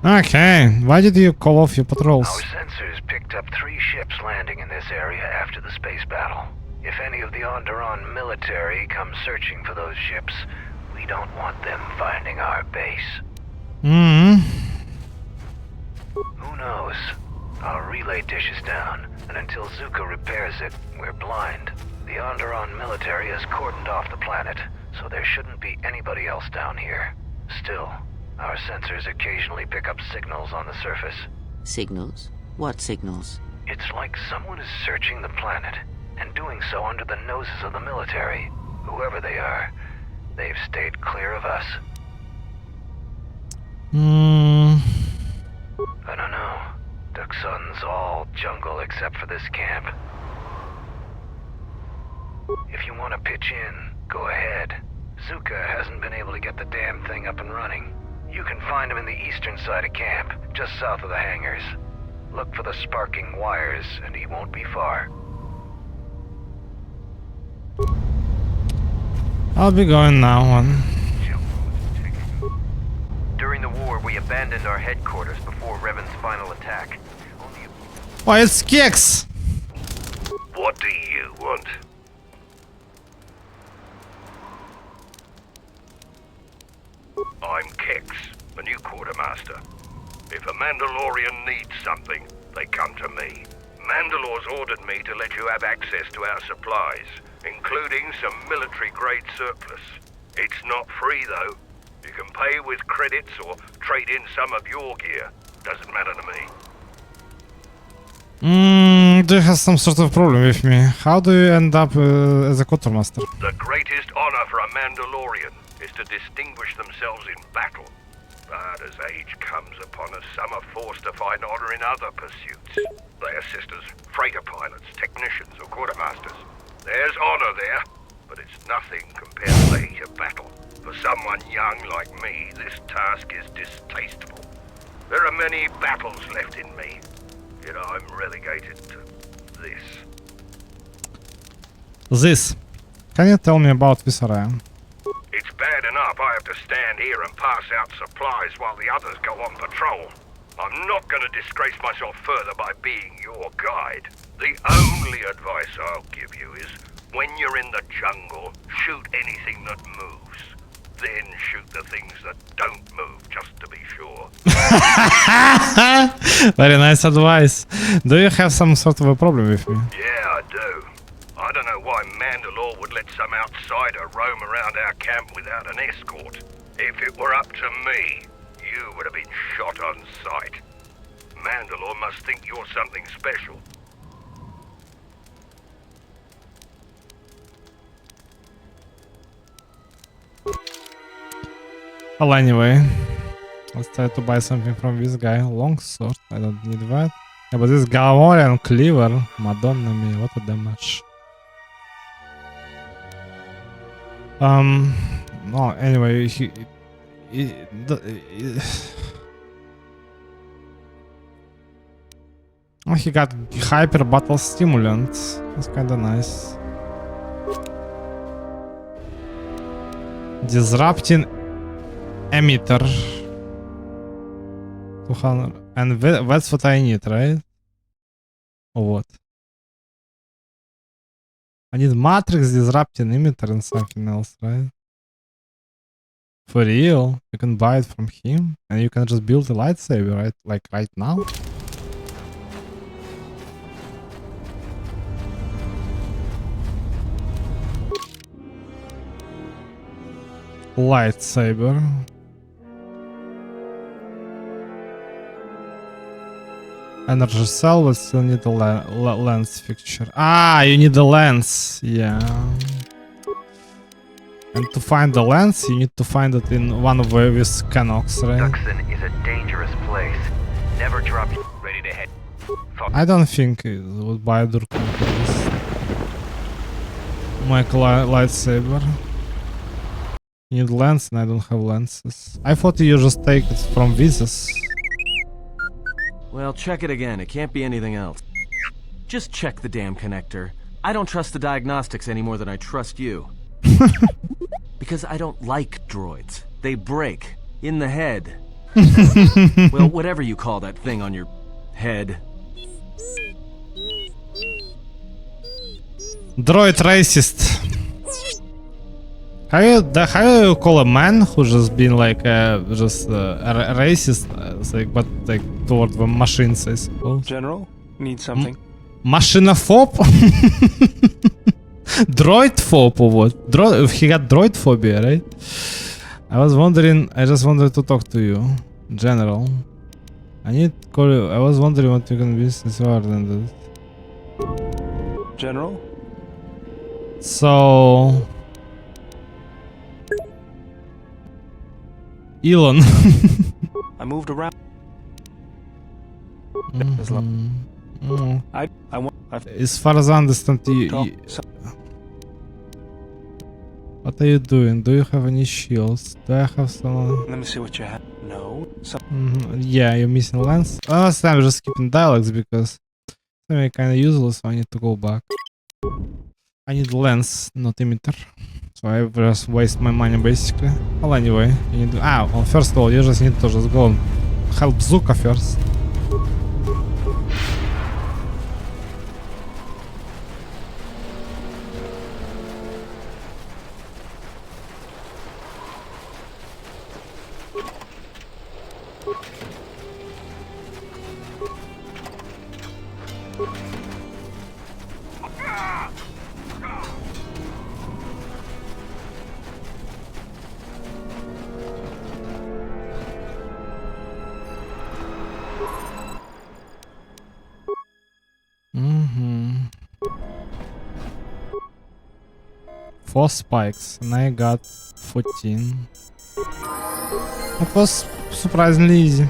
Okay, why did you call off your patrols? Our sensors picked up 3 ships landing in this area after the space battle. If any of the Onderon military come searching for those ships, we don't want them finding our base. Who knows? Our relay dish is down, and until Zuko repairs it, we're blind. The Onderon military has cordoned off the planet, so there shouldn't be anybody else down here. Still, our sensors occasionally pick up signals on the surface. Signals? What signals? It's like someone is searching the planet, and doing so under the noses of the military. Whoever they are, they've stayed clear of us. I don't know. Duxun's all jungle except for this camp. If you want to pitch in, go ahead. Zuka hasn't been able to get the damn thing up and running. You can find him in the eastern side of camp, just south of the hangars. Look for the sparking wires, and he won't be far. I'll be going now on. During the war, we abandoned our headquarters before Revan's final attack. Why, it's Kex! What do you want? I'm Kex, the new quartermaster. If a Mandalorian needs something, they come to me. Mandalore's ordered me to let you have access to our supplies, including some military-grade surplus. It's not free, though. You can pay with credits or trade in some of your gear. Doesn't matter to me. Do you have some sort of problem with me? How do you end up as a Kotor master? The greatest honor for a Mandalorian is to distinguish themselves in battle. But as age comes upon us, some are forced to find honor in other pursuits. They assist as freighter pilots, technicians, or quartermasters. There's honor there, but it's nothing compared to the heat of battle. For someone young like me, this task is distasteful. There are many battles left in me, yet I'm relegated to this. This. Can you tell me about this area? It's bad enough I have to stand here and pass out supplies while the others go on patrol. I'm not going to disgrace myself further by being your guide. The only advice I'll give you is, when you're in the jungle, shoot anything that moves. Then shoot the things that don't move, just to be sure. Very nice advice. Do you have some sort of a problem with me? Yeah, I do. I don't know why Mandalore would let some outsider roam around our camp without an escort. If it were up to me, you would have been shot on sight. Mandalore must think you're something special. Well, anyway, let's try to buy something from this guy. Long sword, I don't need that. Yeah, but this Gamorrean cleaver, Madonna mia, what a damage. No, anyway, Oh, he got hyper battle stimulant. That's kinda nice. Disrupting emitter. 200. And that's what I need, right? Or what? I need matrix, disrupting emitter, and something else, right? For real? You can buy it from him, and you can just build a lightsaber, right? Like right now? Lightsaber. Energy cell, but still need a lens fixture. Ah, you need the lens. Yeah. And to find the lens, you need to find it in one of these canox, right? Duxon is a dangerous place. Never drop you. Ready to head. I don't think it would buy Durkan for this. Make a lightsaber. You need lens and I don't have lenses. I thought you just take it from Visas. Well, check it again. It can't be anything else. Just check the damn connector. I don't trust the diagnostics any more than I trust you. Because I don't like droids. They break. In the head. Well, whatever you call that thing on your head. Droid racist. How you call a man who just been like just a racist, like, but like toward the machines, I suppose. General, need something? Machinophobe? Droidphobe or what? He got droid phobia, right? I just wanted to talk to you, General. I need to call you. I was wondering what you can be since you are than that. General? So... Elon. I moved around. As far as I understand, what are you doing? Do you have any shields? Do I have some? Let me see what you have. No. Yeah, you're missing lens. Last time I'm just skipping dialogues because they're kind of useless, so I need to go back. I need lens, not emitter. So I just waste my money basically. Well, anyway, you need to, well, first of all, you just need to just go and help Zuka first. Four spikes, and I got 14. It was surprisingly easy.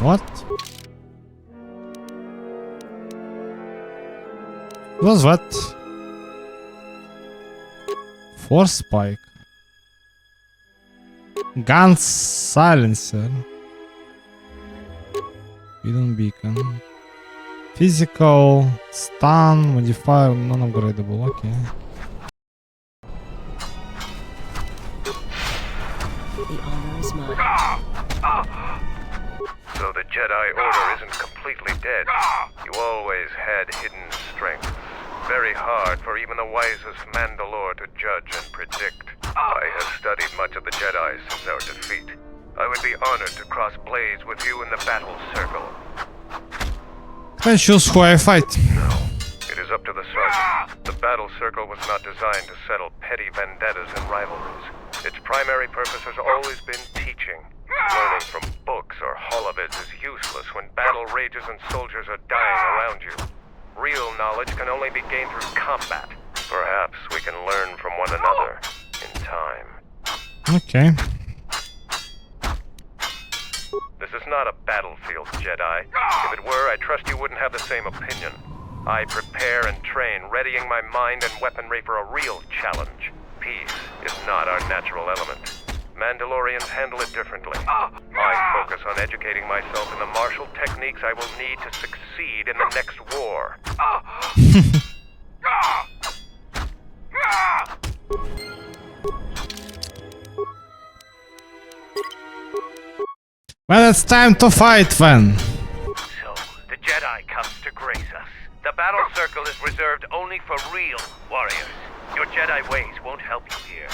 What? Was what? Force spike. Gun silencer. Hidden beacon. Physical stun modifier non-upgradable. Okay. The honor is mine. So the Jedi Order isn't completely dead. You always had hidden strength. Very hard for even the wisest Mandalore to judge and predict. I have studied much of the Jedi since our defeat. I would be honored to cross blades with you in the battle circle. I choose who I fight. It is up to the sergeant. The battle circle was not designed to settle petty vendettas and rivalries. Its primary purpose has always been teaching. Learning from books or holovids is useless when battle rages and soldiers are dying around you. Real knowledge can only be gained through combat. Perhaps we can learn from one another in time. Okay. This is not a battlefield, Jedi. If it were, I trust you wouldn't have the same opinion. I prepare and train, readying my mind and weaponry for a real challenge. Peace is not our natural element. Mandalorians handle it differently. I focus on educating myself in the martial techniques I will need to succeed in the next war. Well, it's time to fight then. So, the Jedi comes to grace us. The battle circle is reserved only for real warriors. Your Jedi ways won't help you here.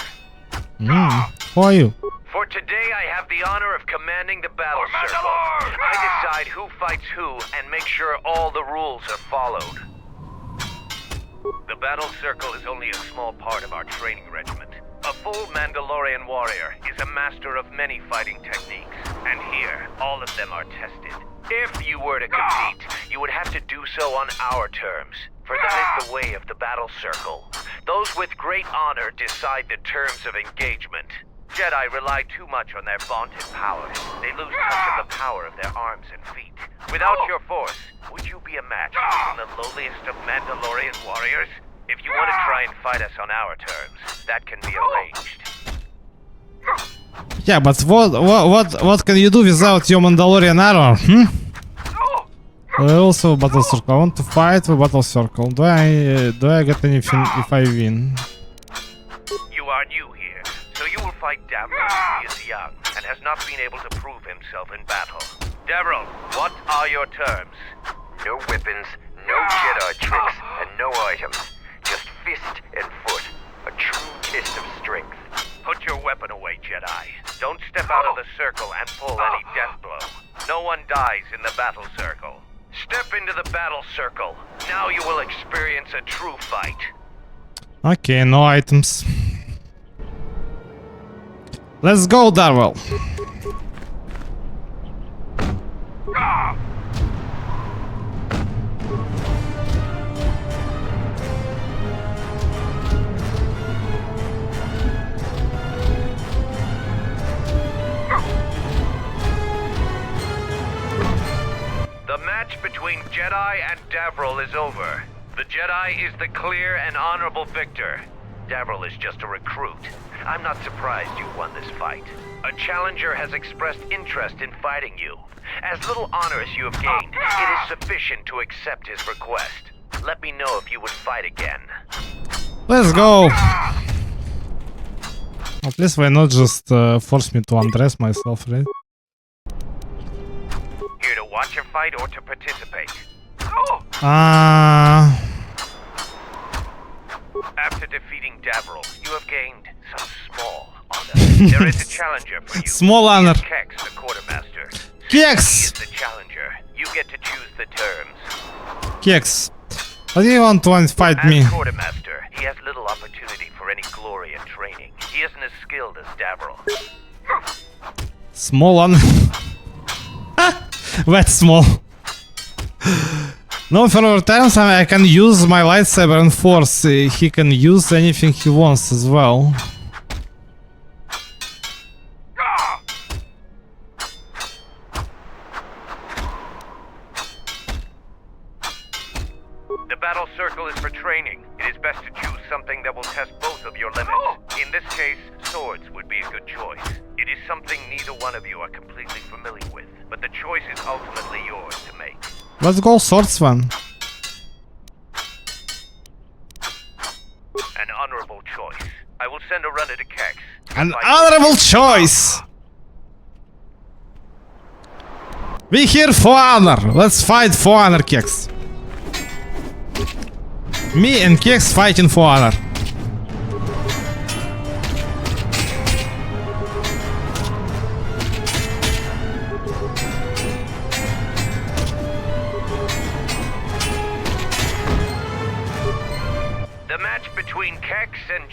Who are you? For today, I have the honor of commanding the battle circle. I decide who fights who and make sure all the rules are followed. The battle circle is only a small part of our training regiment. A full Mandalorian warrior is a master of many fighting techniques, and here, all of them are tested. If you were to compete, you would have to do so on our terms, for that is the way of the battle circle. Those with great honor decide the terms of engagement. Jedi rely too much on their vaunted powers. They lose touch of the power of their arms and feet. Without your force, would you be a match for even the lowliest of Mandalorian warriors? If you want to try and fight us on our terms, that can be arranged. Yeah, but what can you do without your Mandalorian armor? Also battle circle. I want to fight with battle circle. Do I get anything if I win? You are new here, so you will fight Davros. He is young and has not been able to prove himself in battle. Davros, what are your terms? No weapons, no Jedi tricks, and no items. Just fist and foot. A true test of strength. Put your weapon away, Jedi. Don't step out of the circle and pull any death blow. No one dies in the battle circle. Step into the battle circle. Now you will experience a true fight. Okay, no items. Let's go, Darwell. The match between Jedi and Davril is over. The Jedi is the clear and honorable victor. Davril is just a recruit. I'm not surprised you won this fight. A challenger has expressed interest in fighting you. As little honor as you have gained, it is sufficient to accept his request. Let me know if you would fight again. Let's go. At least why not just force me to undress myself, right? Here to watch your fight or to participate? After defeating Davril, you have gained some small honor. There is a challenger for you. Small honor. Kex, the quartermaster. Kex! He is the challenger. You get to choose the terms. Kex, what do you want to fight me? As quartermaster, he has little opportunity for any glory in training. He isn't as skilled as Davril. Small honor. That's small. No further terms, I can use my lightsaber and force. He can use anything he wants as well. The battle circle is for training. It is best to choose something that will test both of your limits. In this case, swords would be a good choice. It is something neither one of you are completely familiar with, but the choice is ultimately yours to make. Let's go swordsman. An honorable choice. I will send a runner to Kex. An honorable choice! We here for honor. Let's fight for honor, Kex. Me and Kex fighting for honor.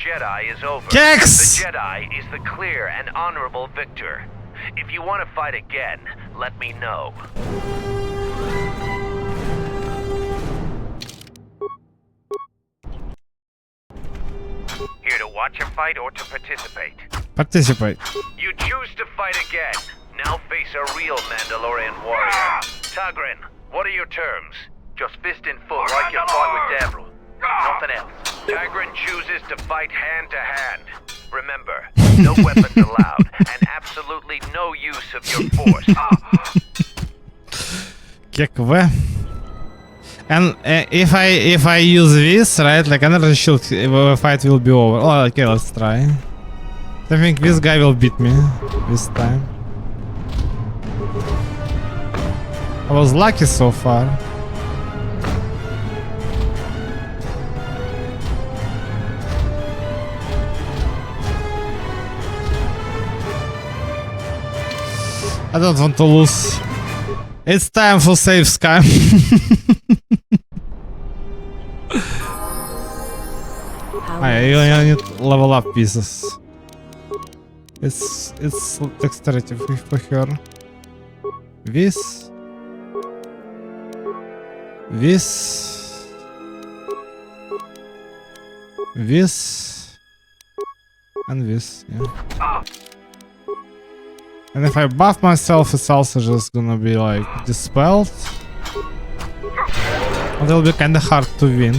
Jedi is over. Kex! The Jedi is the clear and honorable victor. If you want to fight again, let me know. Here to watch a fight or to participate? Participate. You choose to fight again. Now face a real Mandalorian warrior. Tagrin, what are your terms? Just fist and foot like you fought with Devril. Nothing else. Tagrin chooses to fight hand to hand. Remember, no weapons allowed, and absolutely no use of your force. KV. And if I use this, right, like another shield, the fight will be over. Oh, okay, let's try. I think this guy will beat me this time. I was lucky so far. I don't want to lose. It's time for save Sky. I only need level up pieces. It's dexterity for her. This, and this. Yeah. And if I buff myself, it's also just gonna be like dispelled. It'll be kinda hard to win.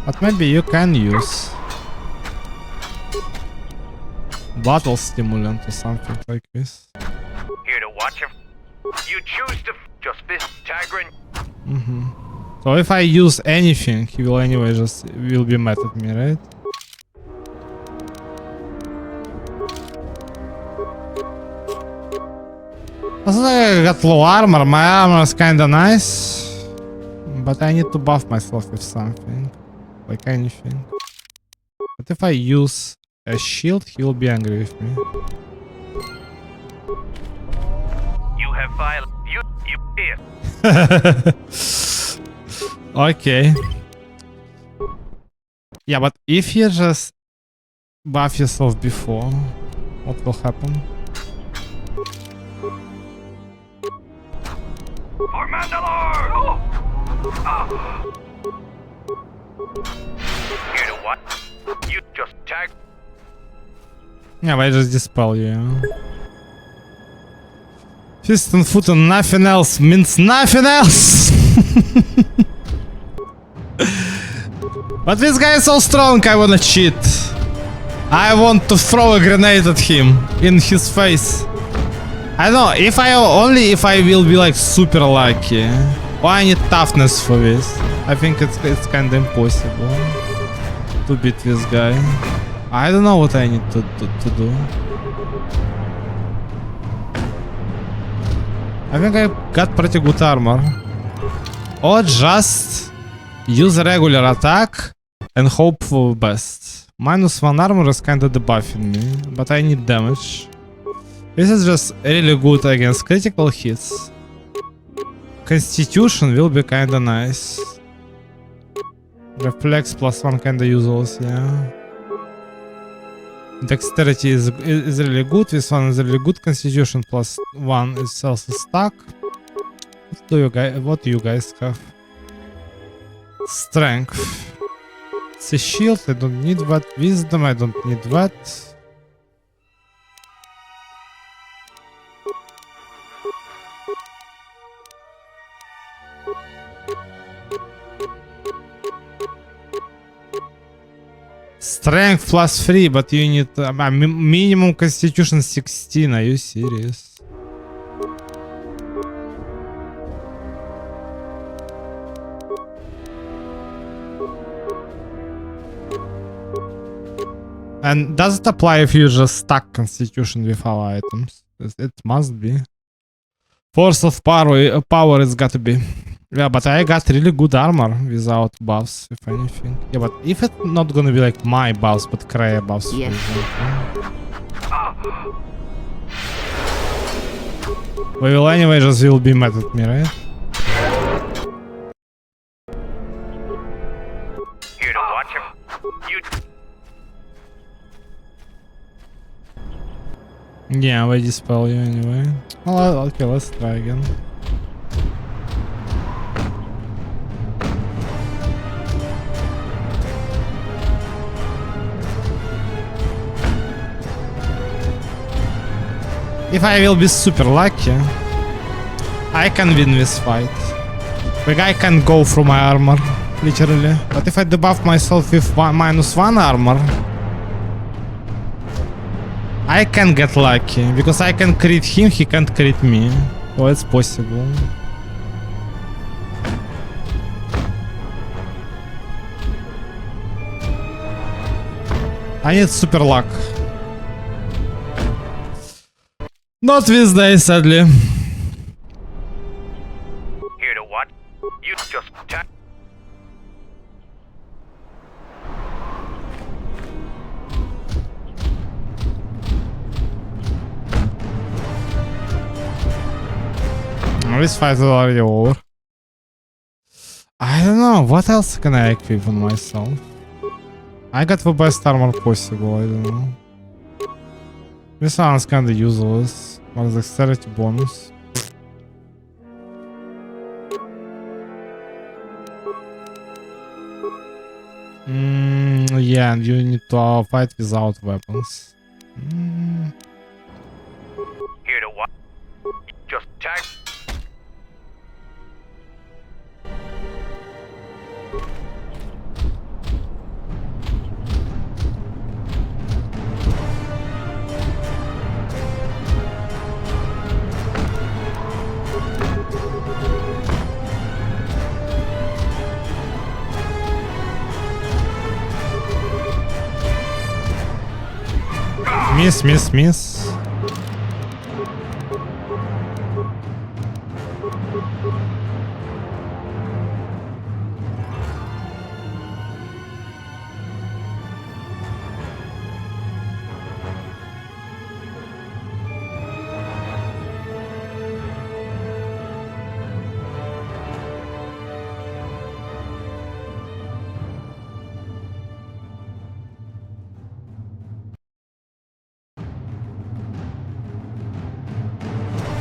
But maybe you can use battle stimulant or something like this. Here to watch him. You choose to just fist Tagrin. So if I use anything, he will anyway will be mad at me, right? I got low armor, my armor is kinda nice, but I need to buff myself with something, like anything. But if I use a shield, he will be angry with me. You have violated. You here. Okay. Yeah, but if you just buff yourself before, what will happen? For Mandalore! Here to what? You just tag. Yeah, I just dispel you. Fist and foot and nothing else means nothing else! But this guy is so strong, I wanna cheat. I want to throw a grenade at him, in his face. I don't know, if I will be like super lucky. Or I need toughness for this. I think it's kinda impossible to beat this guy. I don't know what I need to do. I think I got pretty good armor. Or just use a regular attack and hope for best. -1 armor is kinda debuffing me, but I need damage. This is just really good against critical hits. Constitution will be kinda nice. Reflex +1 kinda useless, yeah. Dexterity is really good. This one is really good. Constitution +1 is also stuck. What do you guys have? Strength. It's a shield. I don't need that. Wisdom. I don't need that. Strength +3, but you need minimum Constitution 16. Are you serious? And does it apply if you just stack Constitution with our items? It must be. Force of power it's gotta be. Yeah, but I got really good armor without buffs, if anything. Yeah, but if it's not gonna be like my buffs, but Kreia buffs, for example. We will anyway just will be mad at me, right? Here to watch him. Yeah, I dispel you anyway. Well, okay, let's try again. If I will be super lucky, I can win this fight. The guy can go through my armor, literally. But if I debuff myself with -1 armor, I can get lucky, because I can crit him, he can't crit me. So it's possible. I need super luck. Not this day, sadly. Here to what? You just attack. This fight is already over. I don't know, what else can I equip on myself? I got the best armor possible, I don't know. This sounds kinda useless. What is dexterity bonus? Yeah, and you need to fight without weapons. Here to what? Just attack. Miss.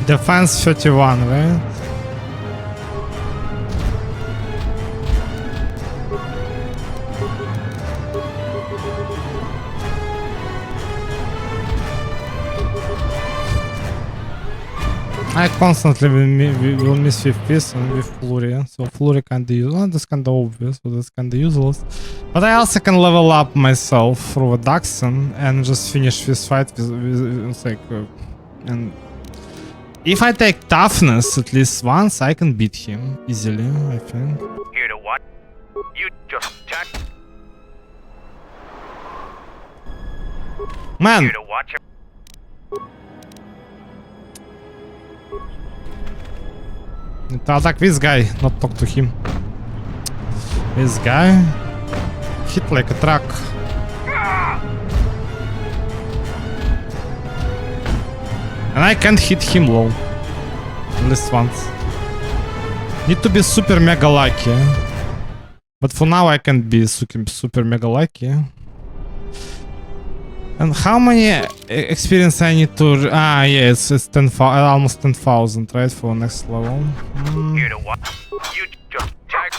Defense 31, right? I constantly will miss with this and with Flurry, so Flurry can't use. Well, that's kinda obvious, but that's kinda useless. But I also can level up myself through a Daxon and just finish this fight with like, and if I take toughness at least once, I can beat him easily, I think. Here to what? You just attack. Man! Here to watch him. To attack this guy, not talk to him. This guy hit like a truck. And I can't hit him low. At least once. Need to be super mega lucky. But for now I can be super mega lucky. And how many experience I need to... yeah, it's 10,000, almost 10,000, right, for next level. Here to what? You just attack.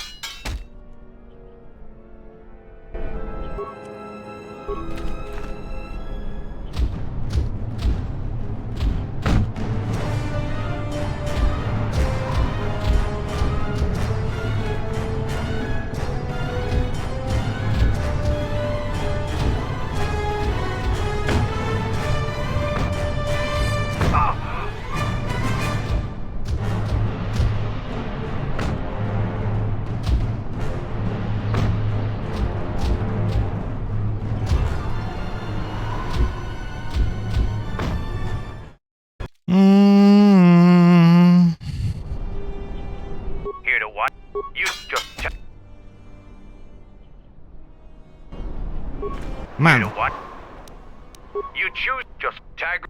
Here to what? You just attack. Man. Here to what? You choose just tag.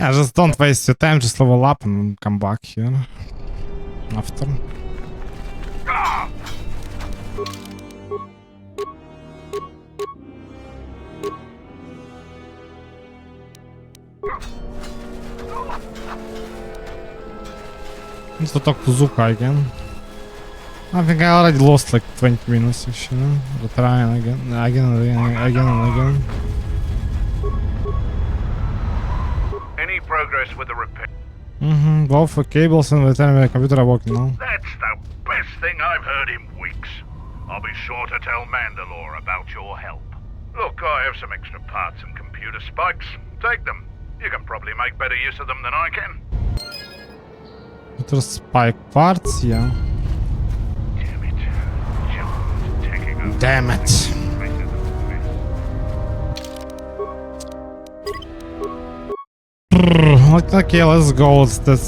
Yeah, just don't waste your time, just level up and come back here after. Need to talk to Zuka again. I think I already lost like 20 minutes actually. But trying again and again. Any progress with the repair? Both the cables and the terminal computer are working now. That's the best thing I've heard in weeks. I'll be sure to tell Mandalore about your help. Look, I have some extra parts and computer spikes. Take them. You can probably make better use of them than I can. Computer spike parts, yeah. Damn it. Okay, let's go.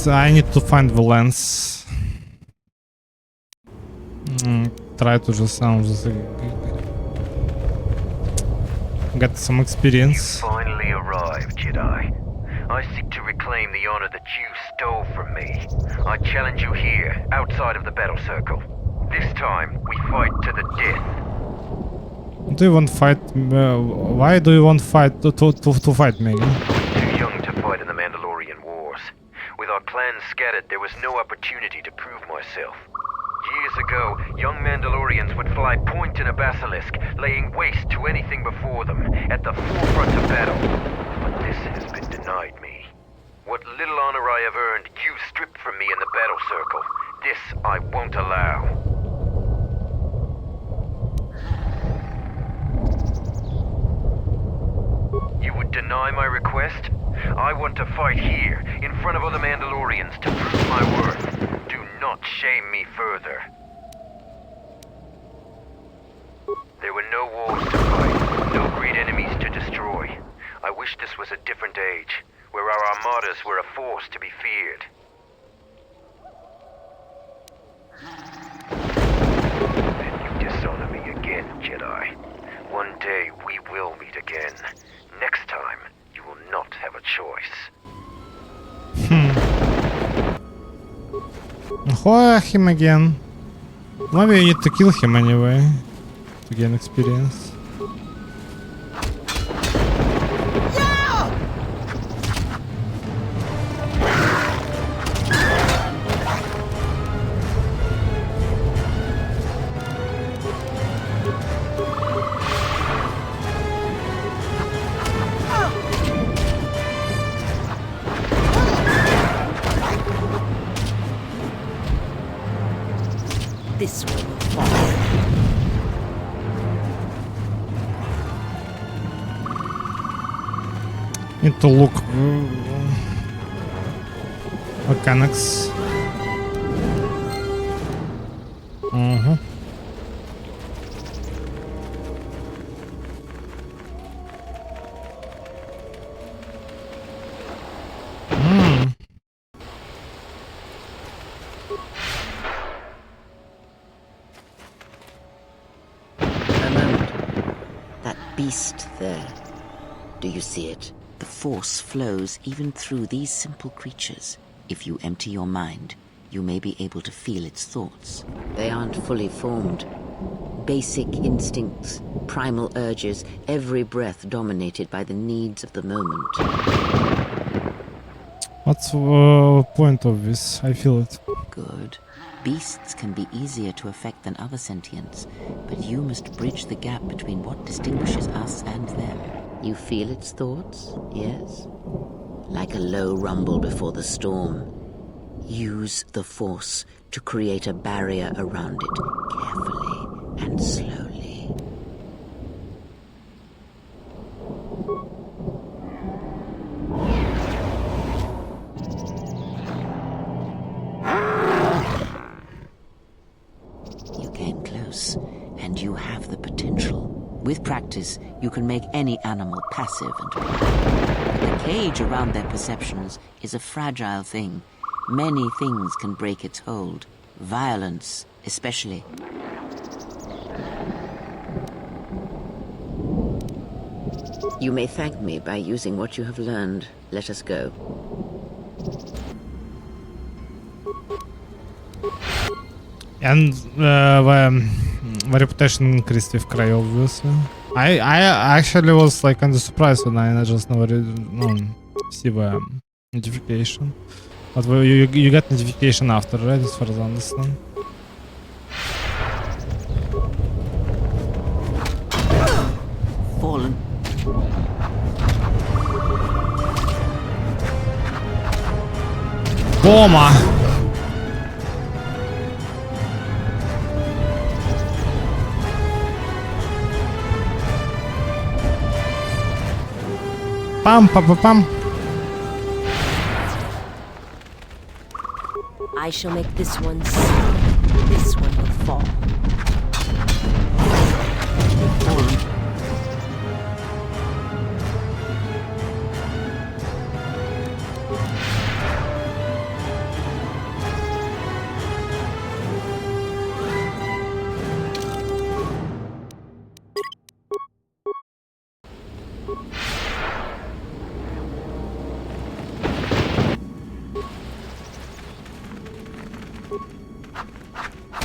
I need to find the lens. Try to just get some experience. You finally arrived, Jedi. I seek to reclaim the honor that you stole from me. I challenge you here, outside of the battle circle. This time, we fight to the death. Do you want to fight? Why do you want fight to fight me? Too young to fight in the Mandalorian Wars. With our clans scattered, there was no opportunity to prove myself. Years ago, young Mandalorians would fly point in a basilisk, laying waste to anything before them, at the forefront of battle. But this has been denied me. What little honor I have earned, you stripped from me in the battle circle. This I won't allow. You would deny my request? I want to fight here, in front of other Mandalorians, to prove my worth. Do not shame me further. There were no wars to fight, no great enemies to destroy. I wish this was a different age, where our armadas were a force to be feared. Then you dishonor me again, Jedi. One day we will meet again. Next time, you will not have a choice. Why him again? Maybe you need to kill him anyway to gain experience. This one will fall. Need to look mechanics. Beast there. Do you see it? The force flows even through these simple creatures. If you empty your mind, you may be able to feel its thoughts. They aren't fully formed. Basic instincts, primal urges, every breath dominated by the needs of the moment. What's the point of this? I feel it. Good. Beasts can be easier to affect than other sentients, but you must bridge the gap between what distinguishes us and them. You feel its thoughts, yes? Like a low rumble before the storm. Use the force to create a barrier around it, carefully and slowly. And you have the potential. With practice, you can make any animal passive and quiet. But the cage around their perceptions is a fragile thing. Many things can break its hold. Violence, especially. You may thank me by using what you have learned. Let us go. And the reputation increased with Cray, obviously. I actually was like kind of surprised when I just never see the notification. But you get notification after, right? As far as I understand. Fallen. Booma! Pam pam pam pam. I shall make this one see. This one will fall.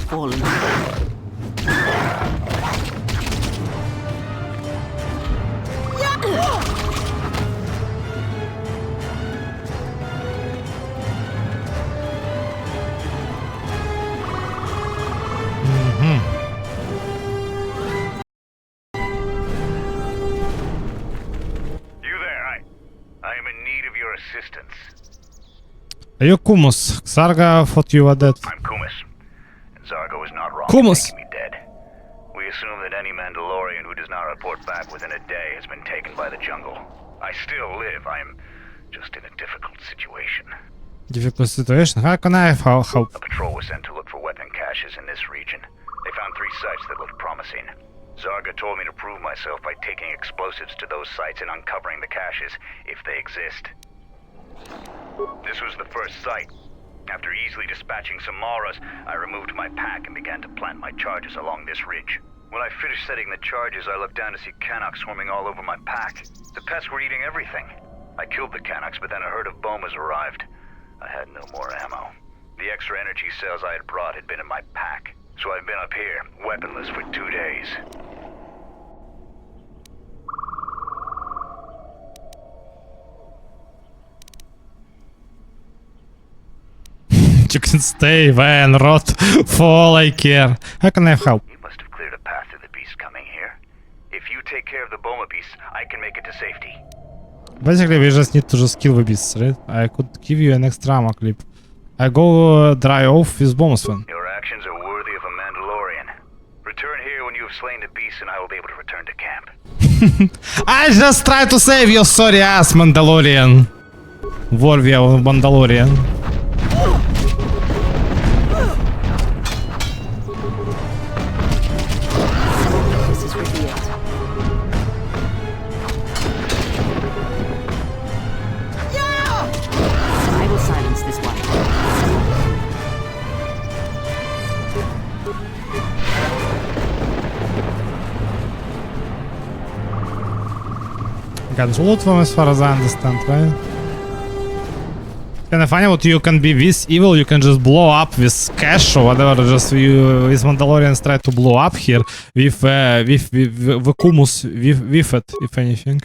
Fallen. Kumus. Xarga thought you were dead. I'm Kumus. And Zargo is not wrong Kumus. in thinking me dead. We assume that any Mandalorian who does not report back within a day has been taken by the jungle. I still live. I am just in a difficult situation. Difficult situation? How can I help? A patrol was sent to look for weapon caches in this region. They found 3 sites that looked promising. Zarga told me to prove myself by taking explosives to those sites and uncovering the caches, if they exist. This was the first site. After easily dispatching some Maras, I removed my pack and began to plant my charges along this ridge. When I finished setting the charges, I looked down to see Canucks swarming all over my pack. The pests were eating everything. I killed the Canucks, but then a herd of Bomas arrived. I had no more ammo. The extra energy cells I had brought had been in my pack, so I've been up here, weaponless for 2 days. You can stay and rot for all I care. How can I help? You must have cleared a path to the beast coming here. If you take care of the Boma beasts, I can make it to safety. Basically, we just need to just kill the beasts, right? I could give you an extra ammo clip. I go dry off with bombs then. Your actions are worthy of a Mandalorian. Return here when you have slain the beast and I will be able to return to camp. I just try to save your sorry ass, Mandalorian. Warrior Mandalorian. Got loot from as far as I understand, right? Kinda funny what you can be this evil, you can just blow up this cache or whatever, just you, these Mandalorians try to blow up here with the Kumus with it, if anything.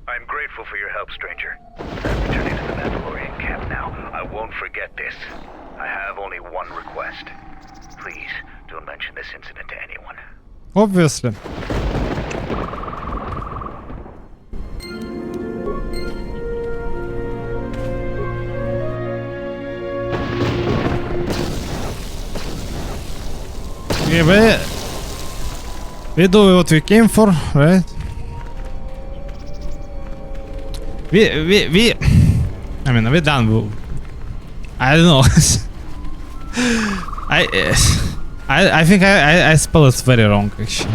I'm grateful for your help, stranger. I'm returning to the Mandalorian camp now. I won't forget this. I have only one request. Please, don't mention this incident to anyone. Obviously. Okay, we do what we came for, right? I mean, we're done. I don't know. I think I spelled it very wrong, actually.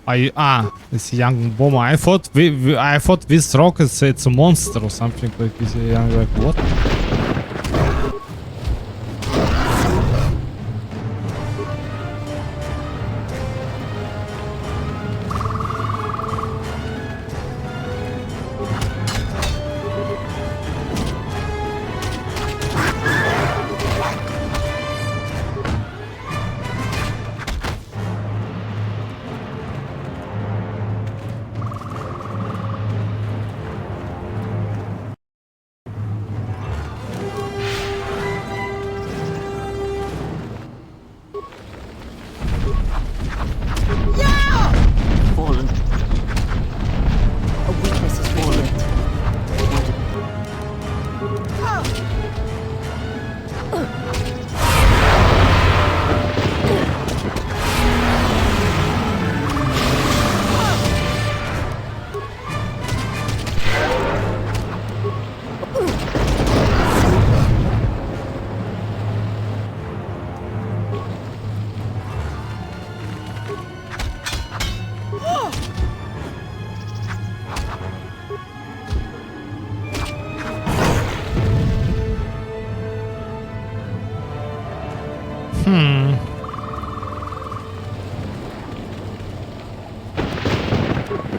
It's a young bomber. I thought this rock it's a monster or something like this. I'm like, what?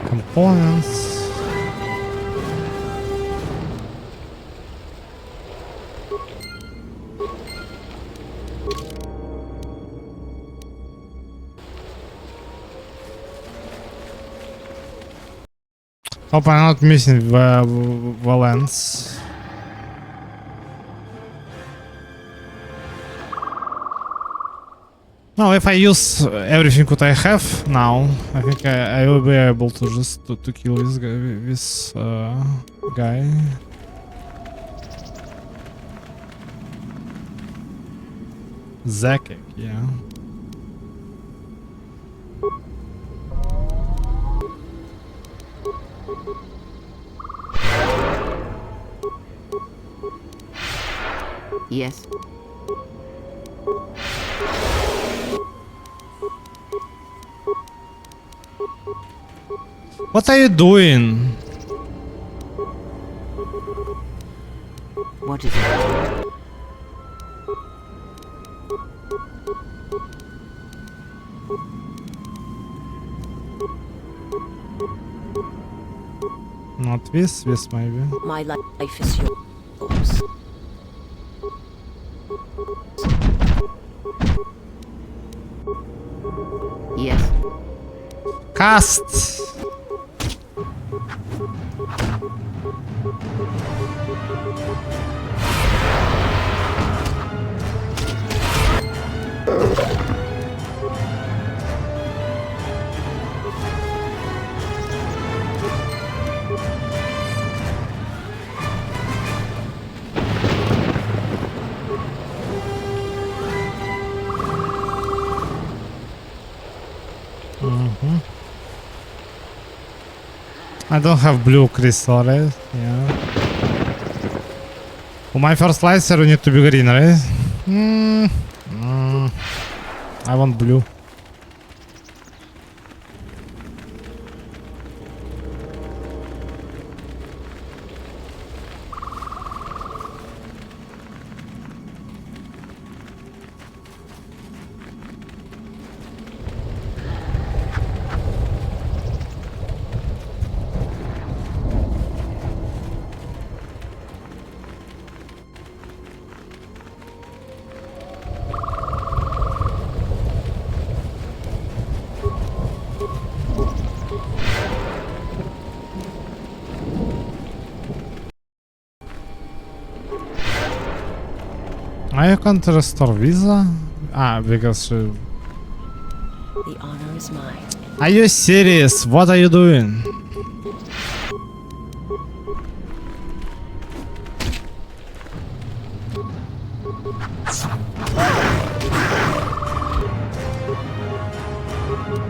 Components. Hope I'm not missing the lens. No, if I use everything what I have now, I think I will be able to just to kill this guy. Zakek, yeah. Yes. What are you doing? What is it? Not this maybe. My life is yours. Yes. Cast. I don't have blue crystal, right? Yeah. For my first slicer, you need to be green, right? I want blue. I can't restore visa? Because The honor is mine. Are you serious? What are you doing?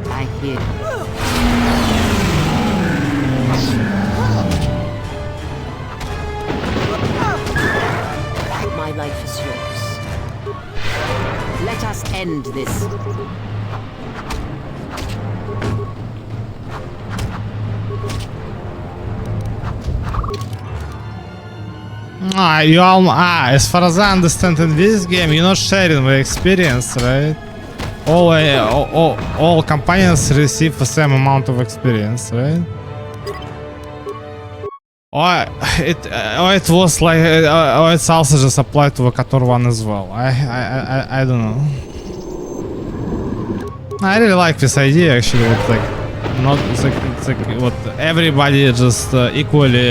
I hear. My life is yours. Let us end this. As far as I understand in this game, you're not sharing the experience, right? All companions receive the same amount of experience, right? Or it was like, or it's also just applied to the Kotor one as well. I don't know. I really like this idea actually. With like, not it's like what everybody just equally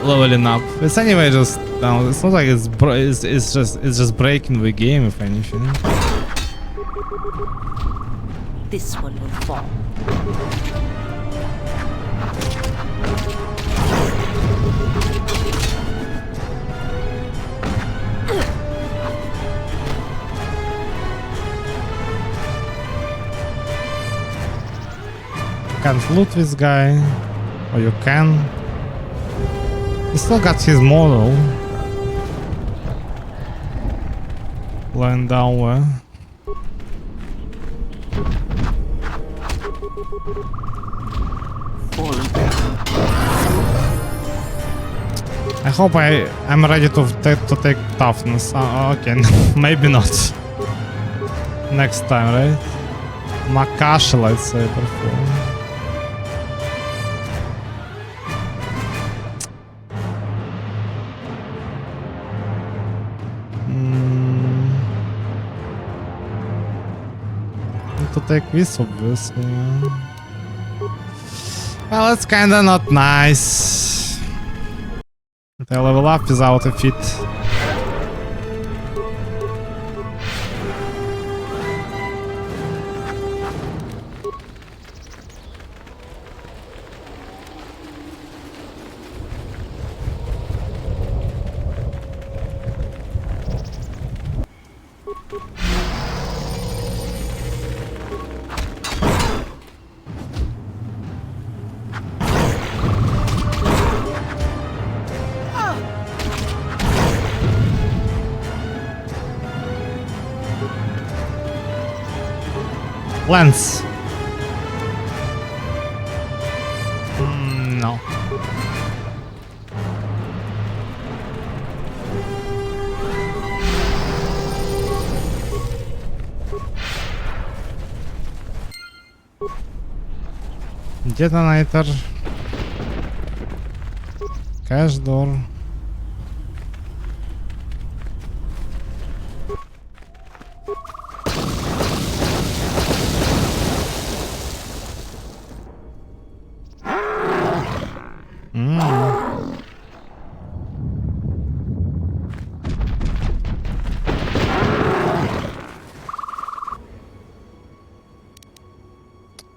leveling up. It's anyway just no. It's not like it's just breaking the game if anything. This one will fall. Can't loot this guy, or you can. He still got his model lying down there. I hope I'm ready to take toughness. Okay, maybe not. Next time, right? Makashi, let's say, perform. To take this, obviously. Well, it's kinda not nice. They level up without a fit. Lens. No. Detonator. Cash door.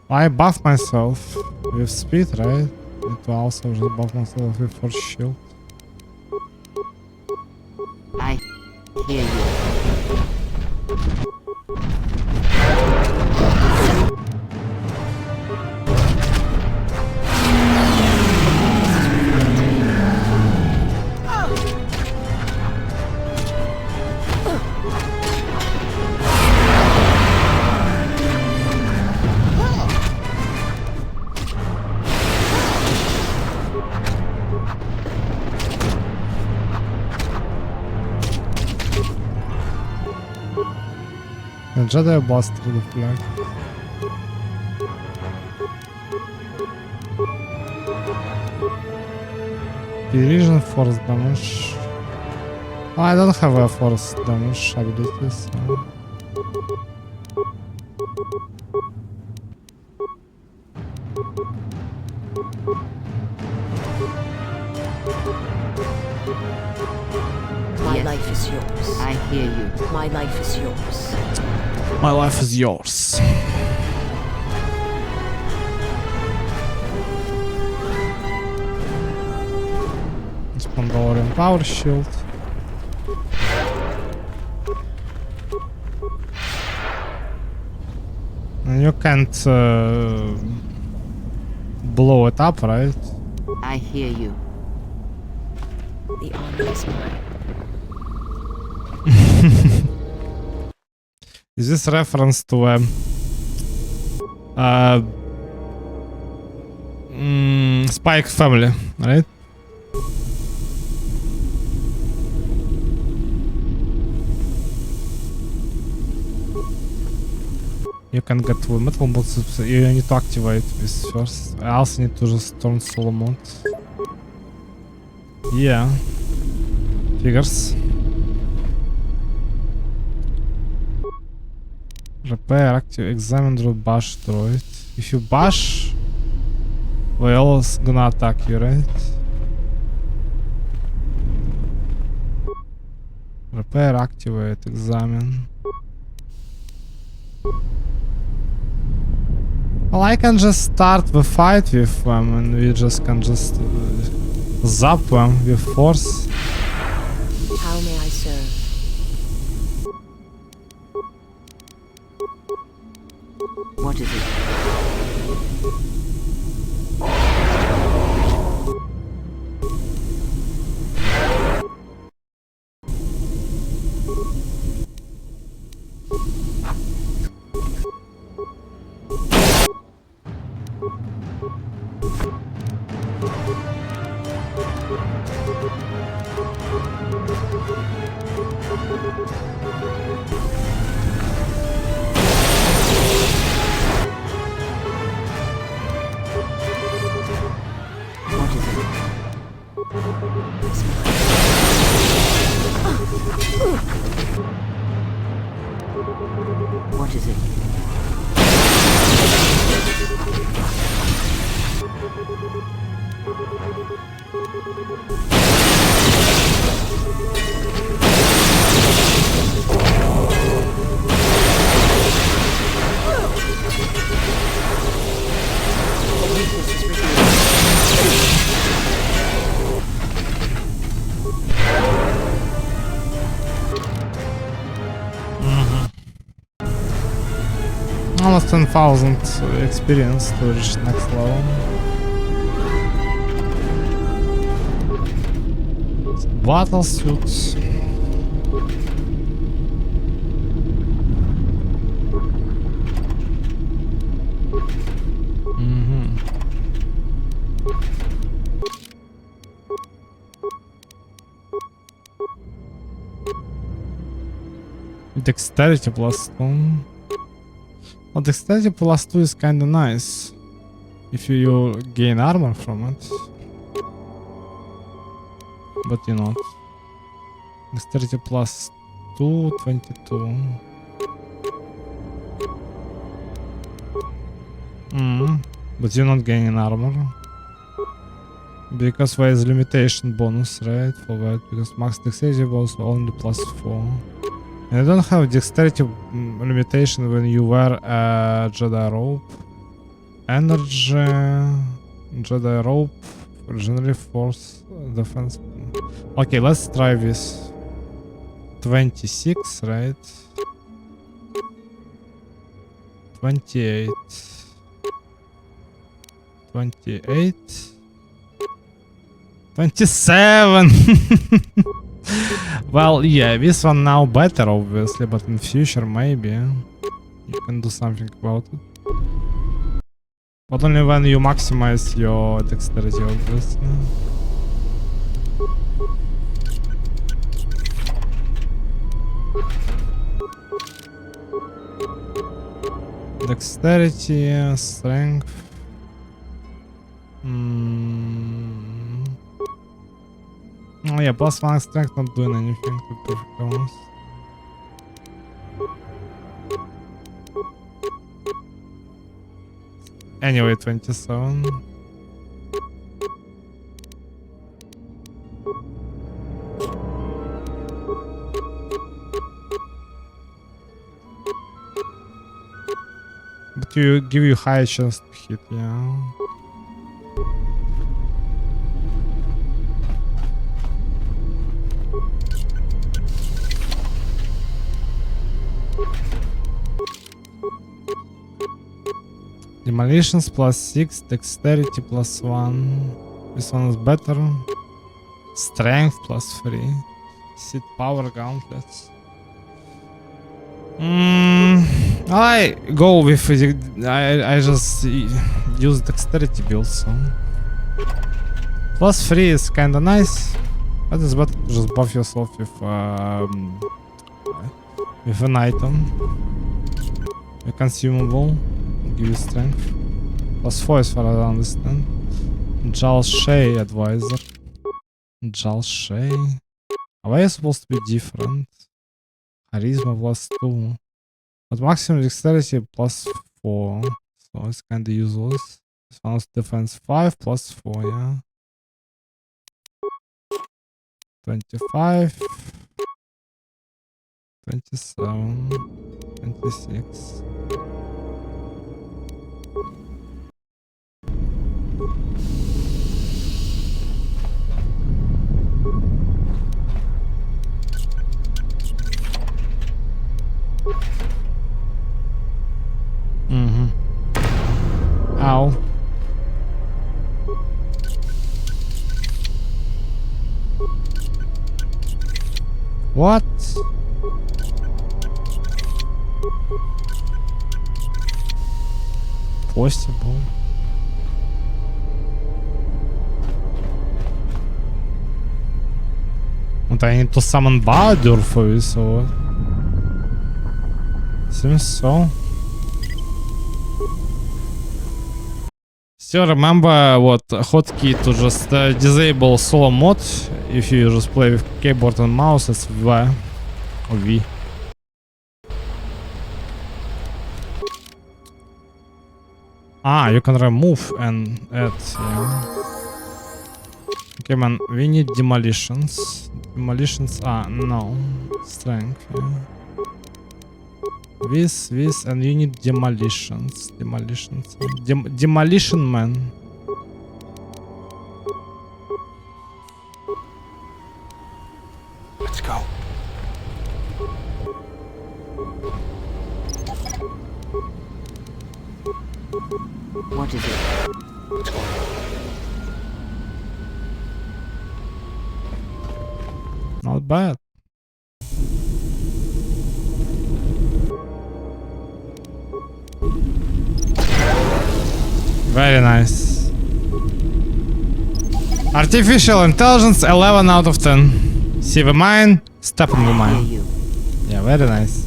I buff myself with speed, right? Need to also just buff myself with force shield. I hear you. Jedi Blaster the flag. Division force damage. Oh, I don't have a force damage ability, so. My life is yours. I hear you. My life is yours. My life is yours. It's Pandorian power shield. And you can't blow it up, right? I hear you. The honor is mine. Is this reference to Spike family, right? You can get wood metal boots. You need to activate this first. I also need to just turn solo mode. Yeah. Figures. Repair, active, examine droid, bash droid. If you bash, we're always gonna attack you, right? Repair, activate, examine. Well, I can just start the fight with them and we just can just zap them with force. How may I serve? What is it? What is it? Almost 10,000 experience to reach next level. Battle suits. Dexterity plus 2. Well, dexterity plus 2 is kinda nice if you gain armor from it, but you not. Dexterity plus 2, 22. But you're not gaining armor because there is limitation bonus, right? For that, because max dexterity was only plus 4. And I don't have dexterity limitation when you wear a Jedi robe. Energy, Jedi robe, generally force defense. Okay, let's try this. 26, right? 28. 28. 27! Well, yeah, this one now better, obviously, but in future, maybe you can do something about it. But only when you maximize your dexterity, obviously. Dexterity, strength. Oh yeah, plus 1 strength not doing anything, to be perfectly honest. Anyway, 27. But you give you high chance to hit, yeah. Demolitions plus 6, dexterity plus 1. This one is better. Strength plus 3. Sit power gauntlets. I go with I just use dexterity build, so plus 3 is kinda nice. But it's better to just buff yourself with an item. A consumable. Give you strength. +4 as far as I understand. Jal Shay advisor. Jal Shay. Why is supposed to be different? Charisma +2. But maximum dexterity +4. So it's kinda useless. This one's defense 5 +4, yeah. 25. 27. 26. Ow. What? Possible. But I need to summon Baldur for this or what? Seems so. Still remember what hotkey to just disable solo mode if you just play with keyboard and mouse, it's V or V. Ah, you can remove and add, yeah. Okay man, we need demolitions. Demolitions, no. Strength, yeah. This, and you need demolitions. Demolitions. Demolition man. Let's go. What is it? Not bad. Very nice. Artificial intelligence 11 out of 10. See the mine, step on the mine. Yeah, very nice.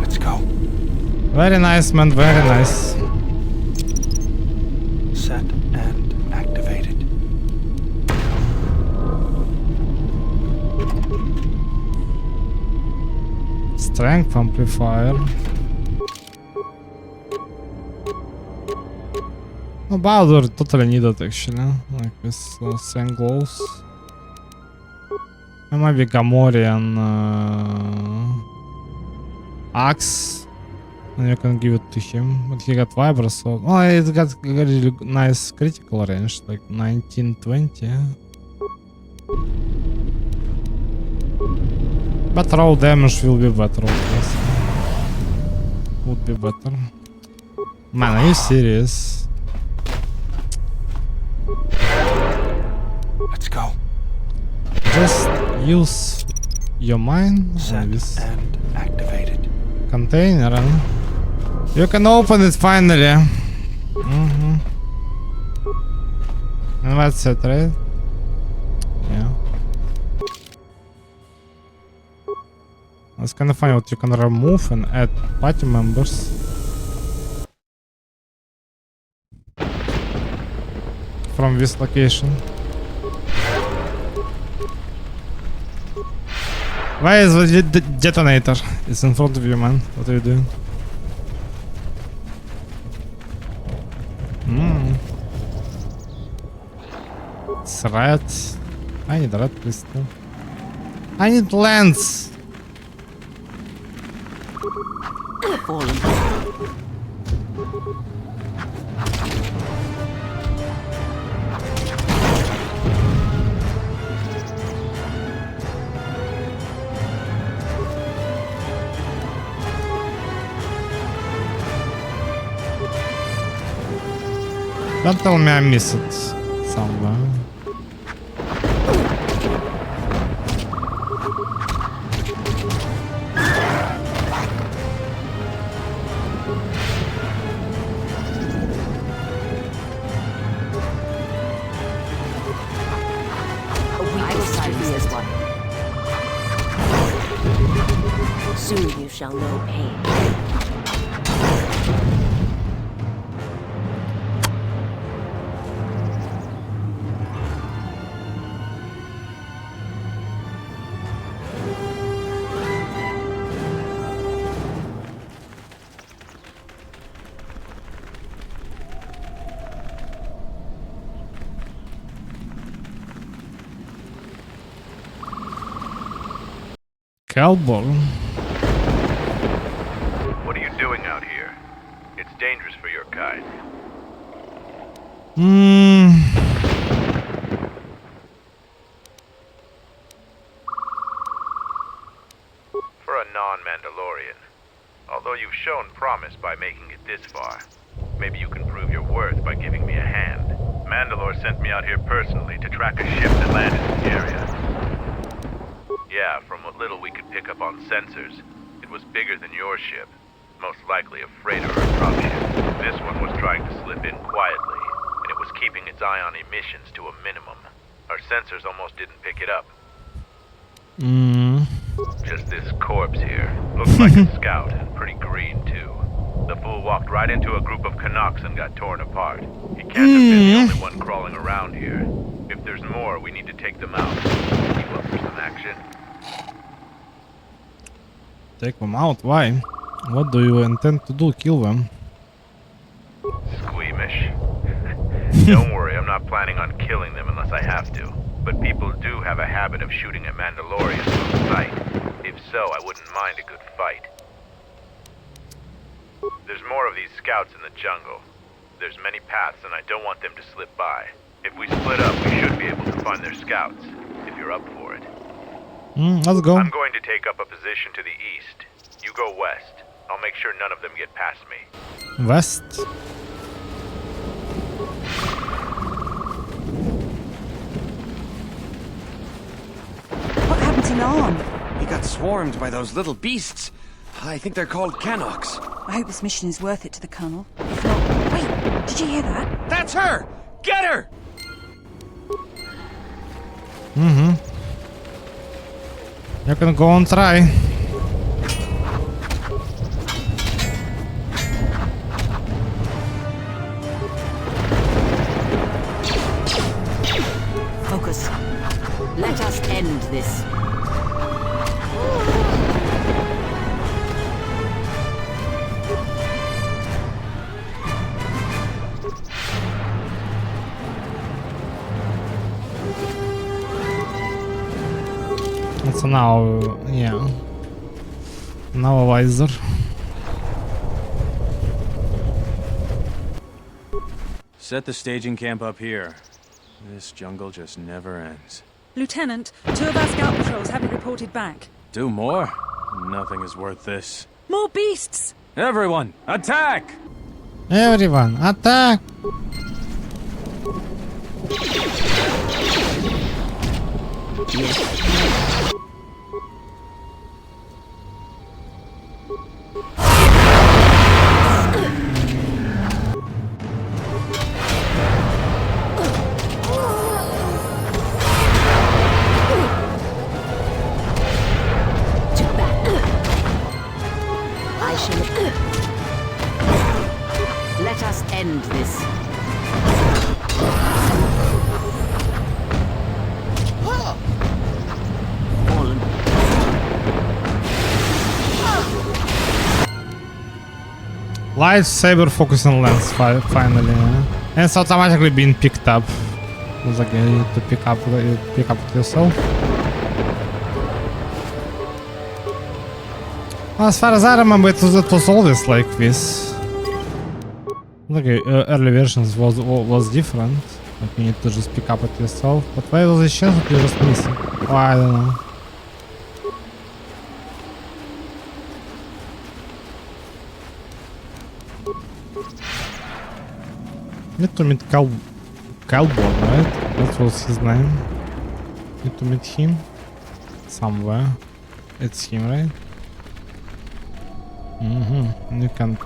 Let's go. Very nice, man, very nice. Set and activated. Strength amplifier. No, Baldur totally needed actually, like with strength glows. And maybe Gamorrean axe, and you can give it to him. But he got Vibra, so well, it got really nice critical range, like 1920. But raw damage will be better, obviously. Would be better. Man, are you serious? Let's go. Just use your mind. Set and activated. Container. Huh? You can open it finally. And that's it, right? Yeah. That's kind of funny what you can remove and add party members. From this location. Why is the detonator? It's in front of you, man. What are you doing? It's red. I need red crystal. I need lens. Don't tell me I missed it somewhere. shall know pain. Calborn. What are you doing out here? It's dangerous for your kind. For a non-Mandalorian. Although you've shown promise by making it this far, maybe you can prove your worth by giving me a hand. Mandalore sent me out here personally to track a ship that landed in the area. Yeah, from what little we could pick up on sensors, it was bigger than your ship. Most likely a freighter or a dropship. This one was trying to slip in quietly, and it was keeping its eye on emissions to a minimum. Our sensors almost didn't pick it up. Just this corpse here. Looks like a scout, and pretty green too. The fool walked right into a group of Canucks and got torn apart. He can't have been the only one crawling around here. If there's more, we need to take them out. You up for some action? Take them out? Why? What do you intend to do? Kill them? Squeamish. Don't worry, I'm not planning on killing them unless I have to. But people do have a habit of shooting at Mandalorians on sight. If so, I wouldn't mind a good fight. There's more of these scouts in the jungle. There's many paths and I don't want them to slip by. If we split up, we should be able to find their scouts, if you're up for it. Let's go. I'm going to take up a position to the east. You go west. I'll make sure none of them get past me. West. What happened to Narn? He got swarmed by those little beasts. I think they're called Canox. I hope this mission is worth it to the Colonel. If not... Wait, did you hear that? That's her! Get her! You can go and try. Focus. Let us end this. So now, yeah. Now a visor. Set the staging camp up here. This jungle just never ends. Lieutenant, 2 of our scout patrols haven't reported back. Do more? Nothing is worth this. More beasts! Everyone, attack! Everyone, attack! Let us end this. Fallen. Lightsaber focusing lens finally, and it's automatically being picked up. It's like you need to pick up it yourself. As far as I remember, it was always like this. Like early versions was different. Like you need to just pick up it yourself. But why was the chance that you just missing? Oh, I don't know. Need to meet Calborn, right? That was his name. Need to meet him somewhere. It's him, right? You can't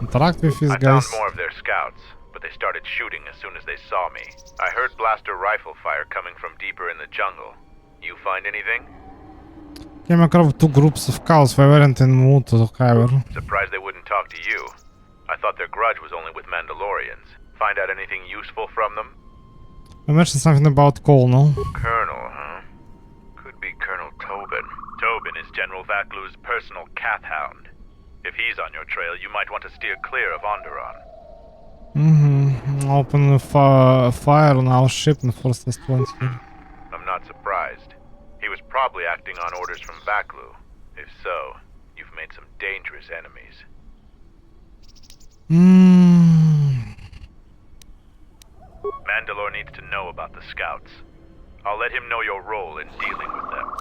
interact with these guys. I found more of their scouts, but they started shooting as soon as they saw me. I heard blaster rifle fire coming from deeper in the jungle. You find anything? Came across 2 groups of cows. We weren't in the mood to however. Surprised they wouldn't talk to you. I thought their grudge was only with Mandalorians. Find out anything useful from them? I mentioned something about Colonel. Colonel, huh? Could be Colonel Tobin. Tobin is General Vaklu's personal cat hound. If he's on your trail, you might want to steer clear of Onderon. Open the fire on our ship and force us to enter. I'm not surprised. He was probably acting on orders from Vaklu. If so, you've made some dangerous enemies. Mandalore needs to know about the scouts. I'll let him know your role in dealing with them.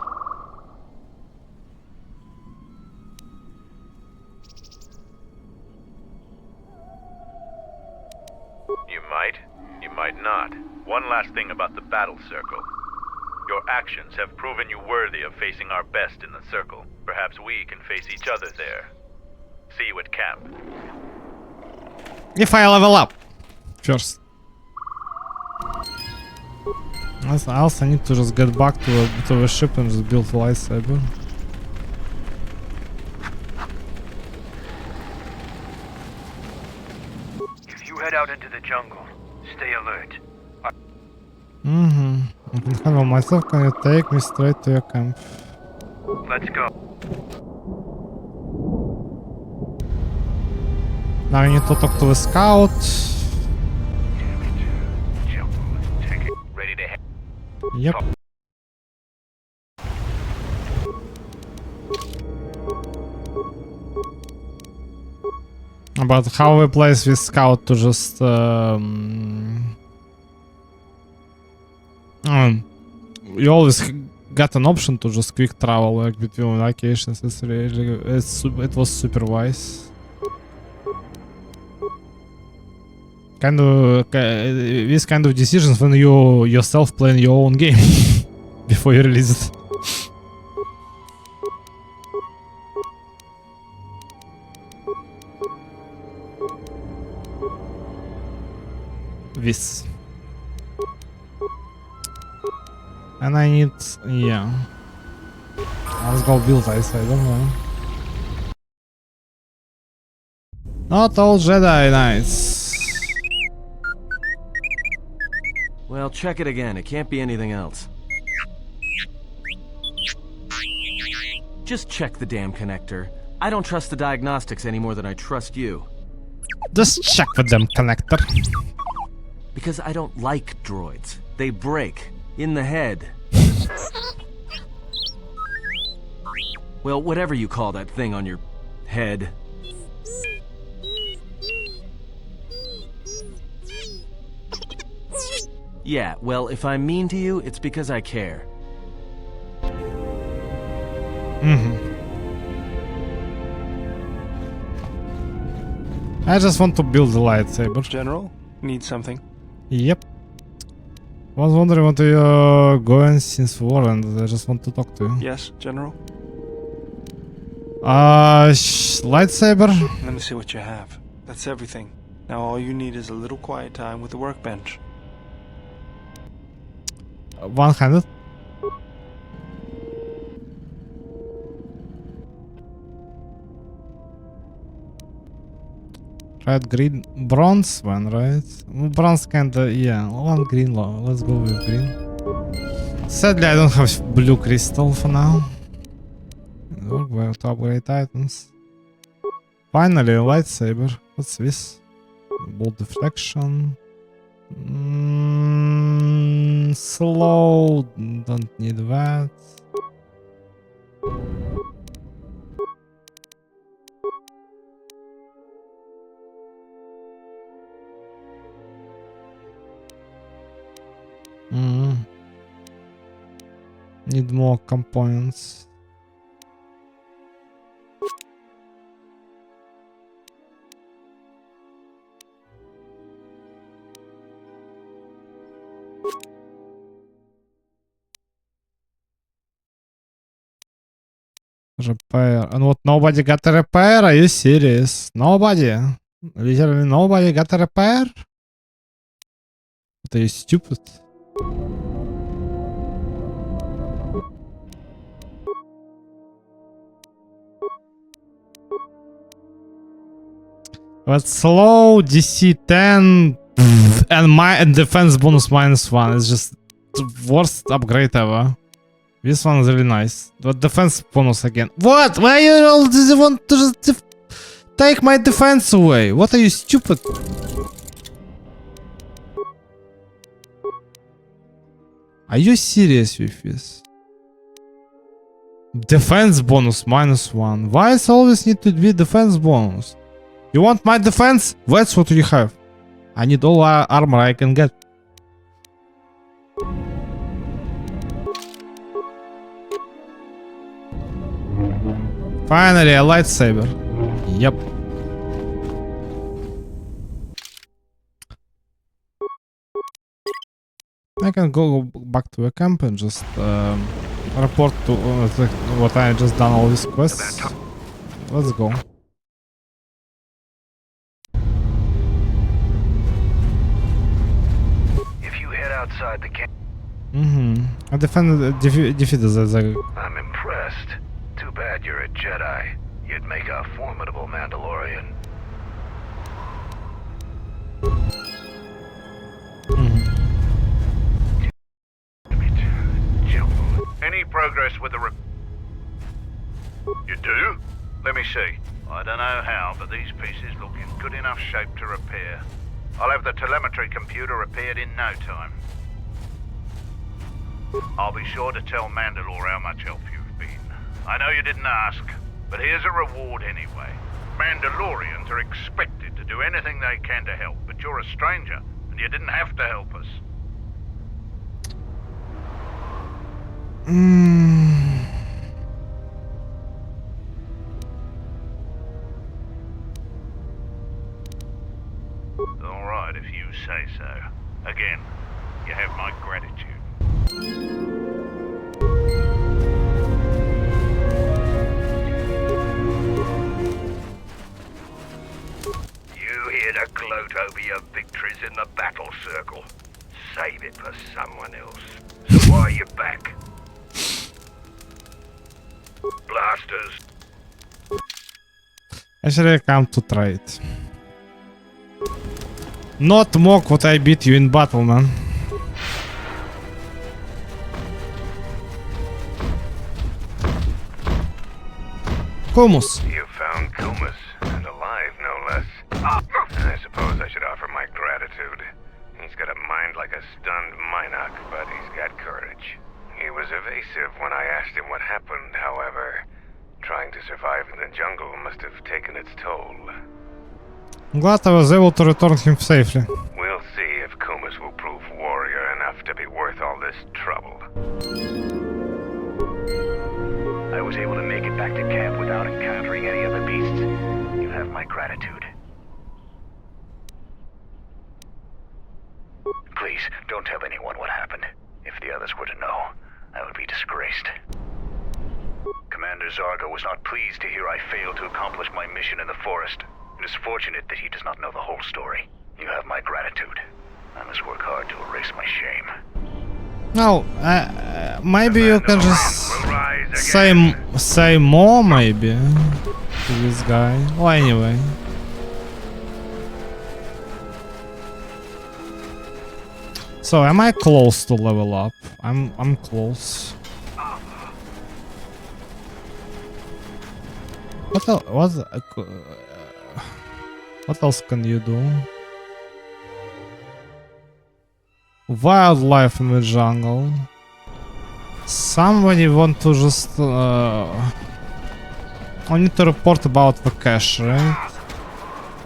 You might not. One last thing about the battle circle. Your actions have proven you worthy of facing our best in the circle. Perhaps we can face each other there. See you at camp. If I level up first. I also need to just get back to the ship and just build a lightsaber. If you head out into the jungle, stay alert. I can handle myself. Can you take me straight to your camp? Let's go. Now I need to talk to the scout. Ready to head. Yep. But how we place this scout to just you always got an option to just quick travel like between locations. It's really it was super wise. Kind of these kind of decisions when you yourself playing your own game before you release it. This. And I need, yeah. Let's go build ice, I don't know. Not all Jedi Knights. Well, check it again. It can't be anything else. Just check the damn connector. I don't trust the diagnostics any more than I trust you. Just check the damn connector. Because I don't like droids. They break. In the head. Well, whatever you call that thing on your head. Yeah, well, if I'm mean to you, it's because I care. I just want to build a lightsaber. General, need something? Yep. Was wondering what you're going since war, and I just want to talk to you. Yes, General? Lightsaber? Let me see what you have. That's everything. Now all you need is a little quiet time with the workbench. One-handed? Red, green, bronze one, right? Bronze kinda, yeah. One green, let's go with green. Sadly, I don't have blue crystal for now. We have to upgrade items. Finally, a lightsaber. What's this? Bolt deflection. Slow. Don't need that. Need more components. Repair. And what, nobody got a repair? Are you serious? Nobody? Literally nobody got a repair? What, are you stupid? But slow, DC 10, and defense bonus -1. It's just the worst upgrade ever. This one is really nice. But defense bonus again. What? Why you all want to just take my defense away? What are you, stupid? Are you serious with this? Defense bonus -1. Why does always need to be defense bonus? You want my defense? That's what you have. I need all armor I can get. Finally, a lightsaber. Yep. I can go back to a camp and just report to what I just done all these quests. Let's go. If you head outside the camp. I defeated the. I'm impressed. Too bad you're a Jedi. You'd make a formidable Mandalorian. Any progress with the You do? Let me see. I don't know how, but these pieces look in good enough shape to repair. I'll have the telemetry computer repaired in no time. I'll be sure to tell Mandalore how much help you've been. I know you didn't ask, but here's a reward anyway. Mandalorians are expected to do anything they can to help, but you're a stranger, and you didn't have to help us. All right, if you say so. Again, you have my gratitude. You here to gloat over your victories in the battle circle. Save it for someone else. So why are you back? Blasters. Actually, I come to trade. Not mock what I beat you in battle, man. Kumus. You found Kumus, and alive, no less. I suppose I should offer my gratitude. He's got a mind like a stunned Minoc, but he's got courage. He was evasive when I asked him what happened, however. Trying to survive in the jungle must have taken its toll. I'm glad I was able to return him safely. We'll see if Kumus will prove warrior enough to be worth all this trouble. I was able to make it back to camp without encountering any other beasts. You have my gratitude. Please, don't tell anyone what happened. If the others were to know, I would be disgraced. Commander Zargo was not pleased to hear I failed to accomplish my mission in the forest. It is fortunate that he does not know the whole story. You have my gratitude. I must work hard to erase my shame. No, maybe you can just say more, maybe, to this guy. Well, anyway. So, am I close to level up? I'm close. What else can you do? Wildlife in the jungle. Somebody want to just I need to report about the cache, right?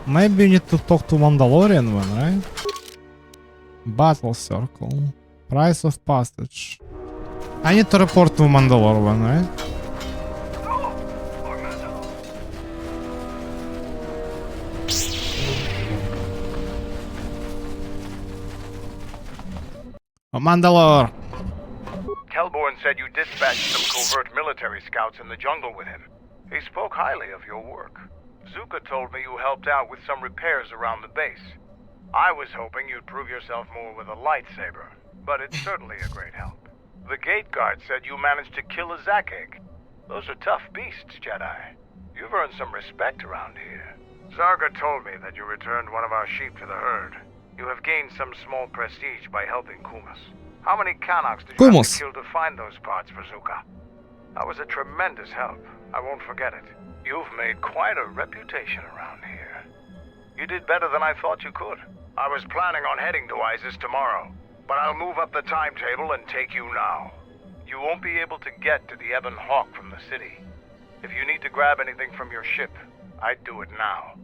Maybe you need to talk to Mandalorian one, right? Battle circle. Price of passage. I need to report to Mandalore one, right? Mandalore. Kelborn said you dispatched some covert military scouts in the jungle with him. He spoke highly of your work. Zuka told me you helped out with some repairs around the base. I was hoping you'd prove yourself more with a lightsaber, but it's certainly a great help. The gate guard said you managed to kill a Zakeg. Those are tough beasts, Jedi. You've earned some respect around here, Zarga told me that you returned one of our sheep to the herd. You have gained some small prestige by helping Kumas. How many Kanaks did you have to kill to find those parts for Zuka? That was a tremendous help. I won't forget it. You've made quite a reputation around here. You did better than I thought you could. I was planning on heading to Isis tomorrow, but I'll move up the timetable and take you now. You won't be able to get to the Ebon Hawk from the city. If you need to grab anything from your ship, I'd do it now.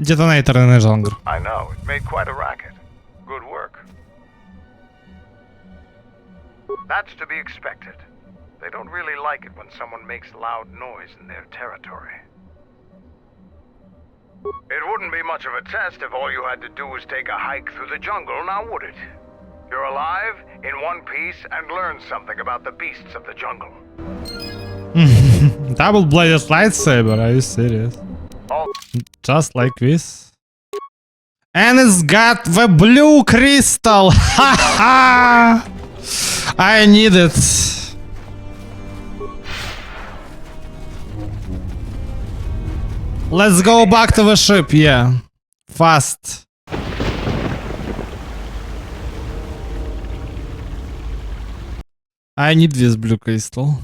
Detonator in a genre. I know, it made quite a racket. Good work. That's to be expected. They don't really like it when someone makes loud noise in their territory. It wouldn't be much of a test if all you had to do was take a hike through the jungle, now would it? You're alive, in one piece, and learn something about the beasts of the jungle. Double-bladed lightsaber, are you serious? Just like this. And it's got the blue crystal! Haha! I need it. Let's go back to the ship, yeah. Fast. I need this blue crystal.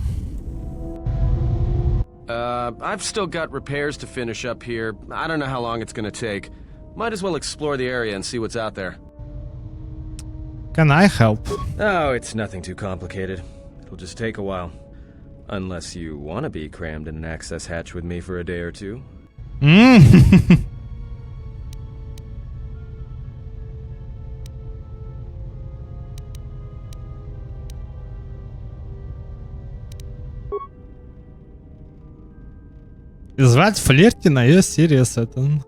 I've still got repairs to finish up here. I don't know how long it's gonna take. Might as well explore the area and see what's out there. Can I help? Oh, it's nothing too complicated. It'll just take a while. Unless you want to be crammed in an access hatch with me for a day or two. Звать флиртина, are you serious, Ethan?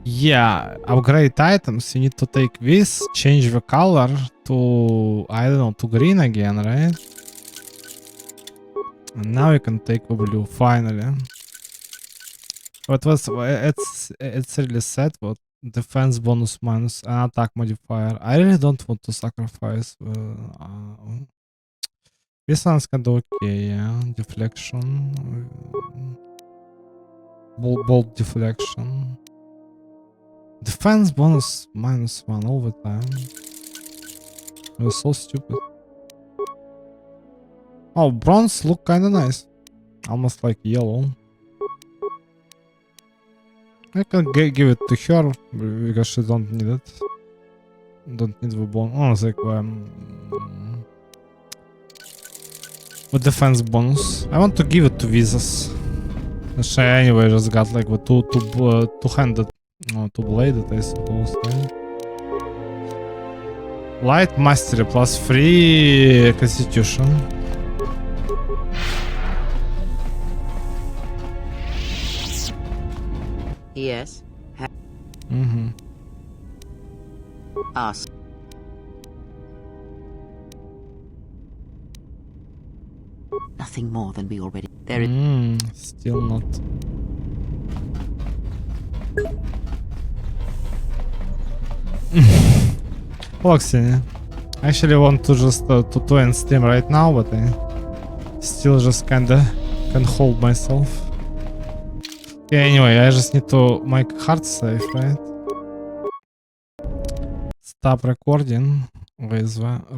Yeah, upgrade items, you need to take this, change the color to, I don't know, to green again, right? And now you can take the blue, finally. What was, it's really sad, but defense bonus minus an attack modifier. I really don't want to sacrifice. This one's kind of okay, yeah. Deflection. Bolt deflection. Defense bonus -1 all the time. It was so stupid. Oh, bronze look kinda nice. Almost like yellow. I can give it to her because she don't need it. Don't need the bonus. Oh, it's like with defense bonus. I want to give it to Visas. She anyway just got like the two-handed, no, two-bladed, I suppose. Right? Light mastery plus 3 constitution. Yes. Ask. Nothing more than we already. There is. Still not. Oxy. I actually want to just to end Steam right now, but I still just kinda can hold myself. Yeah, anyway, I just need to make hard save, right? Stop recording with the